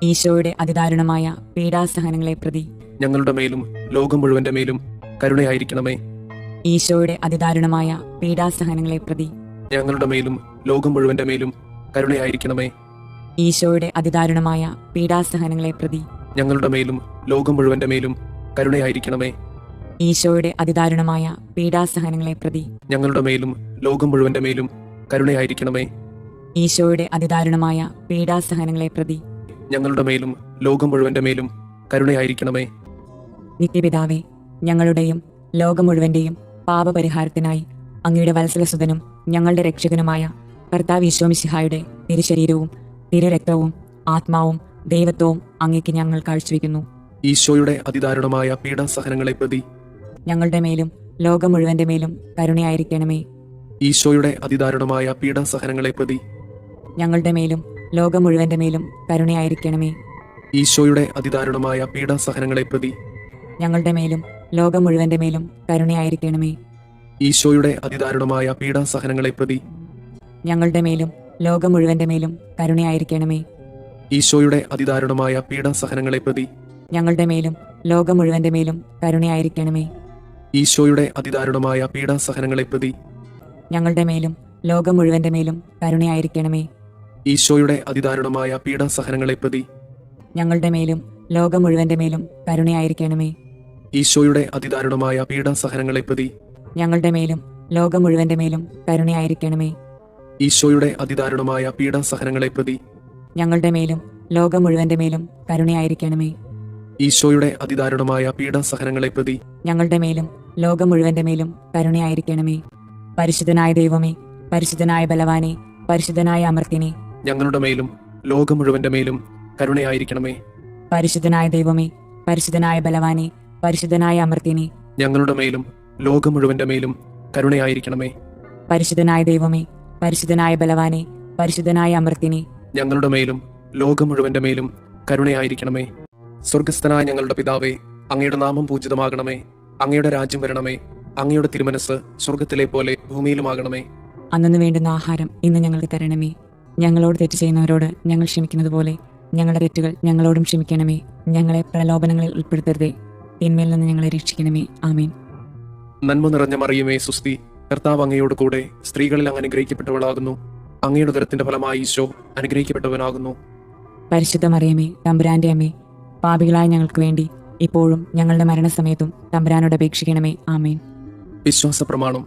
ഈശോയുടെ അതിദാരുണമായ പീഡാസഹനങ്ങളെ പ്രതി ഞങ്ങളുടെ മേലും ലോകം മുഴുവന്റെ മേലും കരുണയായിരിക്കണമേ. ഈശോയുടെ അതിദാരുണമായ പീഡാസഹനങ്ങളെ പ്രതി ഞങ്ങളുടെ മേലും ലോകം മുഴുവന്റെ മേലും കരുണയായിരിക്കണമേ. ഈശോയുടെ അതിദാരുണമായ പീഡാസഹനങ്ങളെ പ്രതി ഞങ്ങളുടെ മേലും ലോകം മുഴുവന്റെ മേലും കരുണയായിരിക്കണമേ. ഈശോയുടെ അതിദാരുണമായ പീഡാസഹനങ്ങളെ പ്രതി ഞങ്ങളുടെ മേലും ലോകം മുഴുവന്റെ മേലും കരുണയായിരിക്കണമേ. ഈശോയുടെ അതിദാരുണമായ പീഡാസഹനങ്ങളെ പ്രതി ഞങ്ങളുടെ മേലും ലോകം മുഴുവന്റെ മേലും കരുണയായിരിക്കണമേ. നിത്യപിതാവേ, ഞങ്ങളുടെയും ലോകം മുഴുവന്റെയും പാപപരിഹാരത്തിനായി അങ്ങയുടെ വത്സലസുതനും ഞങ്ങളുടെ രക്ഷകനുമായ കർത്താവ് ഈശോ മിശിഹായുടെ തിരുശരീരവും തിരുരക്തവും ആത്മാവും ദൈവത്വവും അങ്ങേക്ക് ഞങ്ങൾ കാഴ്ചവെക്കുന്നു. ഈശോയുടെ അതിദാരുണമായ പീഡാസഹനങ്ങളെ പ്രതി ഞങ്ങളുടെ മേലും ലോകം മുഴുവന്റെ മേലും കരുണയായിരിക്കണമേ. ഈശോയുടെ അതിദാരുണമായ പീഡാസഹനങ്ങളെ പ്രതി ഞങ്ങളുടെ മേലും ലോകം മുഴുവന്റെ മേലും കരുണയായിരിക്കണമേ. ഈശോയുടെ അതിദാരുണമായ പീഡാസഹനങ്ങളെ പ്രതി ഞങ്ങളുടെ മേലും ലോകം മുഴുവന്റെ മേലും കരുണയായിരിക്കണമേ. ഈശോയുടെ അതിദാരുണമായ പീഡാസഹനങ്ങളെ പ്രതി ഞങ്ങളുടെ മേലും ലോകം മുഴുവന്റെ മേലും കരുണയായിരിക്കണമേ. ഈശോയുടെ അതിദാരുണമായ പീഡാസഹനങ്ങളെ പ്രതി ഞങ്ങളുടെ മേലും ലോകം മുഴുവന്റെ മേലും കരുണയായിരിക്കണമേ. ഈശോയുടെ അതിദാരുണമായ പീഡാസഹനങ്ങളെ പ്രതി ഞങ്ങളുടെ മേലും ലോകം മുഴുവന്റെ മേലും കരുണയായിരിക്കണമേ. ഈശോയുടെ അതിദാരുണമായ പീഡാസഹനങ്ങളെ പ്രതി ഞങ്ങളുടെ മേലും ലോകം മുഴുവന്റെ മേലും കരുണയായിരിക്കണമേ. ഈശോയുടെ അതിദാരുണമായ പീഡാസഹനങ്ങളെ പ്രതി ഞങ്ങളുടെ മേലും ലോകം മുഴുവന്റെ മേലും കരുണയായിരിക്കണമേ. ഈശോയുടെ അതിദാരുണമായ പീഡാസഹനങ്ങളെ പ്രതി ഞങ്ങളുടെ മേലും ലോകം മുഴുവന്റെ മേലും കരുണയായിരിക്കണമേ. ഈശോയുടെ അതിദാരുണമായ പീഡാസഹനങ്ങളെ പ്രതി ഞങ്ങളുടെ മേലും ലോകം മുഴുവന്റെ മേലും കരുണയായിരിക്കണമേ. പരിശുദ്ധനായ ദൈവമേ, പരിശുദ്ധനായ ബലവാനെ, പരിശുദ്ധനായ അമർത്തിനെ, ഞങ്ങളുടെ മേലും ലോകം മുഴുവന്റെ മേലും കരുണയായിരിക്കണമേ. പരിശുദ്ധനായ ദൈവമേ, പരിശുദ്ധനായ ബലവാനെ, പരിശുദ്ധനായ അമർത്തിനെ, ഞങ്ങളുടെ മേലും ലോകം മുഴുവന്റെ മേലും കരുണയായിരിക്കണമേ. പരിശുദ്ധനായ ദൈവമേ, പരിശുദ്ധനായ ബലവാനെ, പരിശുദ്ധനായ അമർത്തിനെ, ഞങ്ങളുടെ മേലും ലോകം മുഴുവന്റെ മേലും കരുണയായിരിക്കണമേ. സ്വർഗസ്ഥനായ ഞങ്ങളുടെ പിതാവേ, അങ്ങയുടെ നാമം പൂജിതമാകണമേ. അങ്ങയുടെ രാജ്യം വരണമേ. അങ്ങയുടെ തിരുമനസ് സ്വർഗത്തിലെ പോലെ ഭൂമിയിലുമാകണമേ. അന്നു വേണ്ടുന്ന ആഹാരം ഇന്ന് ഞങ്ങൾക്ക് തരണമേ. ഞങ്ങളോട് തെറ്റ് ചെയ്യുന്നവരോട് ഞങ്ങൾ ക്ഷമിക്കുന്നത് പോലെ ഞങ്ങളുടെ തെറ്റുകൾ ഞങ്ങളോടും ക്ഷമിക്കണമേ. ഞങ്ങളെ പ്രലോഭനങ്ങളിൽ ഉൾപ്പെടുത്തരുതേ, തിന്മയിൽ നിന്ന് ഞങ്ങളെ രക്ഷിക്കണമേ. ആമേൻ. നന്മ നിറഞ്ഞ മറിയമേ, സുസ്തി, കർത്താവ് അങ്ങയോട് കൂടെ സ്ത്രീകളിൽ അങ്ങ് അനുഗ്രഹിക്കപ്പെട്ടവളാകുന്നു. അങ്ങയുടെ ഉദരത്തിന്റെ ഫലമായി ഈശോ അനുഗ്രഹിക്കപ്പെട്ടവനാകുന്നു. പരിശുദ്ധ മറിയമേ, തമ്പുരാന്റെ അമ്മേ, പാപികളായ ഞങ്ങൾക്ക് വേണ്ടി ഇപ്പോഴും ഞങ്ങളുടെ മരണസമയത്തും തമ്പുരാനോട് അപേക്ഷിക്കണമേ. ആമേൻ. വിശ്വാസ പ്രമാണം.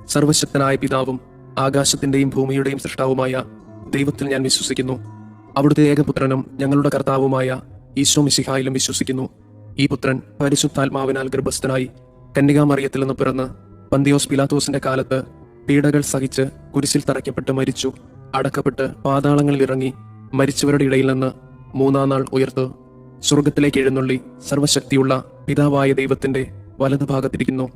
സർവശക്തനായ പിതാവും ആകാശത്തിന്റെയും ഭൂമിയുടെയും സൃഷ്ടാവുമായ ദൈവത്തിൽ ഞാൻ വിശ്വസിക്കുന്നു. അവിടുത്തെ ഏകപുത്രനും ഞങ്ങളുടെ കർത്താവുമായ ഈശോ മിശിഹായിലും വിശ്വസിക്കുന്നു. ഈ പുത്രൻ പരിശുദ്ധാത്മാവിനാൽ ഗർഭസ്ഥനായി കന്യകാമറിയത്തിൽ നിന്ന് പിറന്ന് പന്തിയോസ് പിലാത്തോസിന്റെ കാലത്ത് പീഡകൾ സഹിച്ച് കുരിശിൽ തറയ്ക്കപ്പെട്ട് മരിച്ചു, അടക്കപ്പെട്ട് പാതാളങ്ങളിൽ ഇറങ്ങി മരിച്ചവരുടെ ഇടയിൽ നിന്ന് മൂന്നാം നാൾ ഉയർത്ത് സ്വർഗത്തിലേക്ക് എഴുന്നള്ളി സർവശക്തിയുള്ള പിതാവായ ദൈവത്തിന്റെ വലതുഭാഗത്തിരിക്കുന്നു.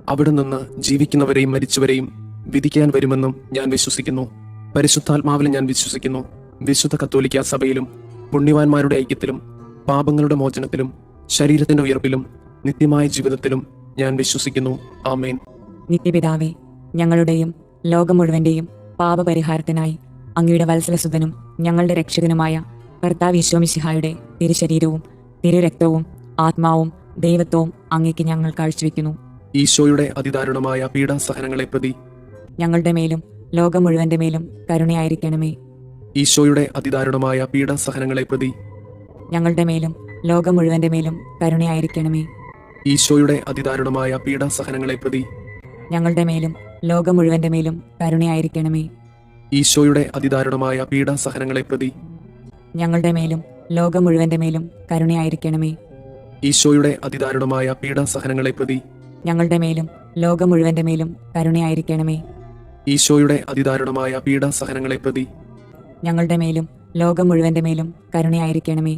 അവിടെ നിന്ന് ജീവിക്കുന്നവരെയും മരിച്ചവരെയും വിധിക്കാൻ വരുമെന്നും ഞാൻ വിശ്വസിക്കുന്നു. പരിശുദ്ധാത്മാവിലും ഞാൻ വിശ്വസിക്കുന്നു. വിശുദ്ധ കത്തോലിക്ക സഭയിലും പുണ്യവാന്മാരുടെ ഐക്യത്തിലും പാപങ്ങളുടെ മോചനത്തിലും ശരീരത്തിന്റെ ഉയർപ്പിലും നിത്യമായ ജീവിതത്തിലും ഞാൻ വിശ്വസിക്കുന്നു. ആമേൻ. നിത്യപിതാവേ, ഞങ്ങളുടെയും ലോകം മുഴുവന്റെയും പാപപരിഹാരത്തിനായി അങ്ങയുടെ വത്സലസുതനും ഞങ്ങളുടെ രക്ഷകനുമായ കർത്താവ് ഈശോ മിശിഹായുടെ തിരുശരീരവും തിരുരക്തവും ആത്മാവും ദൈവത്വവും അങ്ങേക്ക് ഞങ്ങൾ കാഴ്ചവെക്കുന്നു. ഈശോയുടെ അതിദാരുണമായ പീഡാസഹനങ്ങളെ പ്രതി ഞങ്ങളുടെ മേലും ലോകം മുഴുവന്റെ മേലും കരുണയായിരിക്കണമേ. ഈശോയുടെ അതിദാരുണമായ പീഡാസഹനങ്ങളെ പ്രതി ഞങ്ങളുടെ മേലും ലോകം മുഴുവന്റെ മേലും കരുണയായിരിക്കണമേ. ഈശോയുടെ അതിദാരുണമായ പീഡാസഹനങ്ങളെ പ്രതി ഞങ്ങളുടെ മേലും ലോകം മുഴുവന്റെ മേലും കരുണയായിരിക്കണമേ. ഈശോയുടെ അതിദാരുണമായ പീഡാസഹനങ്ങളെ പ്രതി ഞങ്ങളുടെ മേലും ലോകം മുഴുവന്റെ മേലും കരുണയായിരിക്കണമേ. ഈശോയുടെ അതിദാരുണമായ പീഡാസഹനങ്ങളെ പ്രതി ഞങ്ങളുടെ മേലും ലോകം മുഴുവന്റെ മേലും കരുണയായിരിക്കണമേ. ഈശോയുടെ അതിദാരുണമായ പീഡാസഹനങ്ങളെ പ്രതി ഞങ്ങളുടെ മേലും ലോകം മുഴുവന്റെ മേലും കരുണയായിരിക്കണമേ.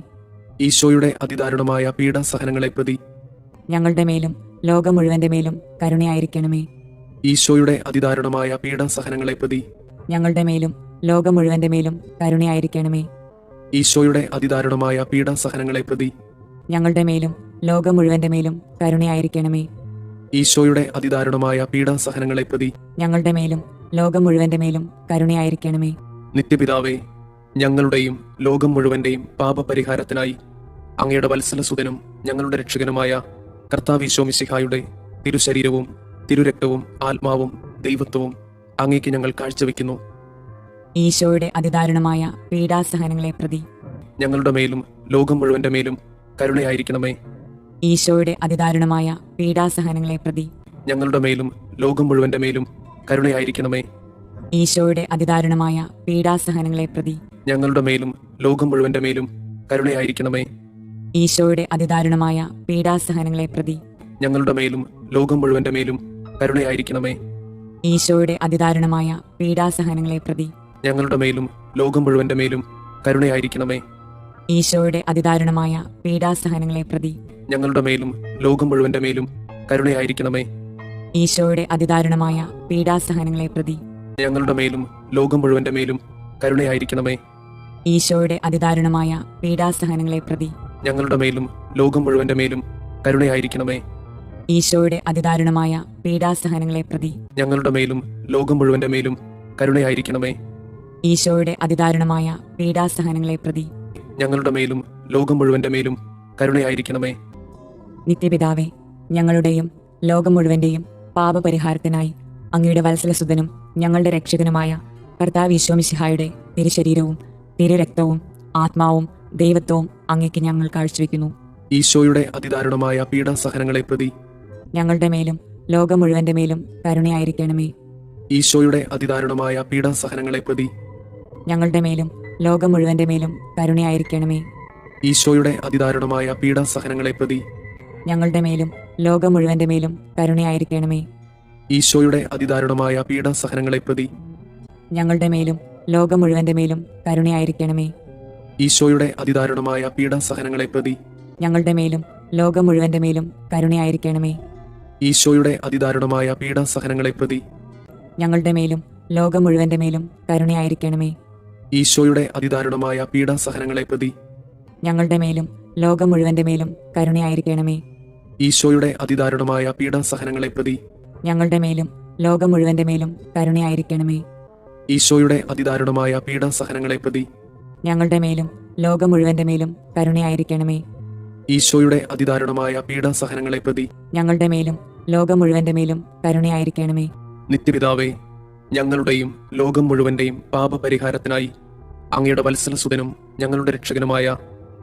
ഈശോയുടെ അതിദാരുണമായ പീഡാസഹനങ്ങളെ പ്രതി ഞങ്ങളുടെ മേലും ലോകം മുഴുവന്റെ മേലും കരുണയായിരിക്കണമേ. ഈശോയുടെ അതിദാരുണമായ പീഡാസഹനങ്ങളെ പ്രതി ഞങ്ങളുടെ മേലും ലോകം മുഴുവന്റെ മേലും കരുണയായിരിക്കണമേ. ഈശോയുടെ അതിദാരുണമായ പീഡാസഹനങ്ങളെ പ്രതി ഞങ്ങളുടെ മേലും ലോകം മുഴുവന്റെ മേലും കരുണയായിരിക്കണമേ. ഈശോയുടെ അതിദാരുണമായ പീഡാസഹനങ്ങളെ പ്രതി ഞങ്ങളുടെ മേലും ലോകം മുഴുവന്റെ മേലും കരുണയായിരിക്കണമേ. നിത്യപിതാവേ, ഞങ്ങളുടെയും ലോകം മുഴുവന്റെയും പാപപരിഹാരത്തിനായി അങ്ങയുടെ വത്സലസുതനും ഞങ്ങളുടെ രക്ഷകനുമായ കർത്താവ് ഈശോ മിശിഹായുടെ തിരുശരീരവും തിരുരക്തവും ആത്മാവും ദൈവത്വവും അങ്ങേക്ക് ഞങ്ങൾ കാഴ്ചവെക്കുന്നു. ഈശോയുടെ അതിദാരുണമായ പീഡാസഹനങ്ങളെ പ്രതി ഞങ്ങളുടെ മേലും ലോകം മുഴുവന്റെ മേലും കരുണയായിരിക്കണമേ. ഈശോയുടെ അതിദാരുണമായ പീഡാസഹനങ്ങളെ പ്രതി ഞങ്ങളുടെ മേലും ലോകം മുഴുവന്റെ മേലും കരുണയായിരിക്കണമേ. ഈശോയുടെ അതിദാരുണമായ പീഡാസഹനങ്ങളെ പ്രതി ഞങ്ങളുടെ മേലും ലോകം മുഴുവന്റെ മേലും കരുണയായിരിക്കണമേ. ഈശോയുടെ അതിദാരുണമായ പീഡാസഹനങ്ങളെ പ്രതി ഞങ്ങളുടെ മേലും ലോകം മുഴുവന്റെ മേലും കരുണയായിരിക്കണമേ. ഈശോയുടെ അതിദാരുണമായ പീഡാസഹനങ്ങളെ പ്രതി ഞങ്ങളുടെ മേലും ലോകം മുഴുവന്റെ മേലും കരുണയായിരിക്കണമേ. ഈശോയുടെ അതിദാരുണമായ പീഡാസഹനങ്ങളെ പ്രതി ഞങ്ങളുടെ മേലും ലോകം മുഴുവന്റെ മേലും കരുണയായിരിക്കണമേ. ഈശോയുടെ അതിദാരുണമായ പീഡാസഹനങ്ങളെ പ്രതി ഞങ്ങളുടെ മേലും ലോകം മുഴുവന്റെ മേലും കരുണയായിരിക്കണമേ. ഈശോയുടെ അതിദാരുണമായ പീഡാസഹനങ്ങളെ പ്രതി ഞങ്ങളുടെ മേലും ലോകം മുഴുവന്റെ മേലും കരുണയായിരിക്കണമേ. ഈശോയുടെ അതിദാരുണമായ പീഡാസഹനങ്ങളെ പ്രതി ഞങ്ങളുടെ മേലും ലോകം മുഴുവന്റെ മേലും കരുണയായിരിക്കണമേ. ഈശോയുടെ അതിദാരുണമായ പീഡാസഹനങ്ങളെ പ്രതി ഞങ്ങളുടെ മേലും ലോകം മുഴുവന്റെ മേലും കരുണയായിരിക്കണമേ. നിത്യപിതാവേ, ഞങ്ങളുടെയും ലോകം മുഴുവന്റെയും പാപപരിഹാരത്തിനായി അങ്ങയുടെ വത്സലസുതനും ഞങ്ങളുടെ രക്ഷകനുമായ കർത്താവ് ഈശോ മിശിഹായുടെ തിരുശരീരവും തിരുരക്തവും ആത്മാവും ദൈവത്വവും അങ്ങേക്ക് ഞങ്ങൾ കാഴ്ചവെക്കുന്നു. ഈശോയുടെ അതിദാരുണമായ പീഡാസഹനങ്ങളെ പ്രതി ഞങ്ങളുടെ മേലും ലോകം മുഴുവന്റെ മേലും കരുണയായിരിക്കണമേ. ഈശോയുടെ അതിദാരുണമായ പീഡാസഹനങ്ങളെ പ്രതി ഞങ്ങളുടെ മേലും ലോകം മുഴുവന്റെ മേലും കരുണയായിരിക്കണമേ. ഈശോയുടെ അതിദാരുണമായ പീഡാസഹനങ്ങളെ പ്രതി ഞങ്ങളുടെ മേലും ലോകം മുഴുവന്റെ മേലും കരുണയായിരിക്കണമേ. ഈശോയുടെ അതിദാരുണമായ പീഡാസഹനങ്ങളെ പ്രതി ഞങ്ങളുടെ മേലും ലോകം മുഴുവന്റെ മേലും കരുണയായിരിക്കണമേ. ഈശോയുടെ അതിദാരുണമായ പീഡാസഹനങ്ങളെ പ്രതി ഞങ്ങളുടെ മേലും ലോകം മുഴുവന്റെ മേലും കരുണയായിരിക്കണമേ. ഈശോയുടെ അതിദാരുണമായ പീഡാസഹനങ്ങളെ പ്രതി ഞങ്ങളുടെ മേലും ലോകം മുഴുവന്റെ മേലും കരുണയായിരിക്കണമേ. ഈശോയുടെ അതിദാരുണമായ പീഡാസഹനങ്ങളെ പ്രതി ഞങ്ങളുടെ മേലും ലോകം മുഴുവന്റെ മേലും കരുണയായിരിക്കണമേ. ഈശോയുടെ അതിദാരുണമായ പീഡാസഹനങ്ങളെ പ്രതി ഞങ്ങളുടെ മേലും ലോകം മുഴുവന്റെ മേലും കരുണയായിരിക്കണമേ. ഈശോയുടെ അതിദാരുണമായ പീഡാസഹനങ്ങളെ പ്രതി ഞങ്ങളുടെ മേലും ലോകം മുഴുവന്റെ മേലും കരുണയായിരിക്കണമേ. ഈശോയുടെ അതിദാരുണമായ പീഡാസഹനങ്ങളെ പ്രതി ഞങ്ങളുടെ മേലും ലോകം മുഴുവന്റെ മേലും കരുണയായിരിക്കണമേ. നിത്യപിതാവേ, ഞങ്ങളുടെയും ലോകം മുഴുവന്റെയും പാപപരിഹാരത്തിനായി അങ്ങയുടെ വത്സലസുതനും ഞങ്ങളുടെ രക്ഷകനുമായ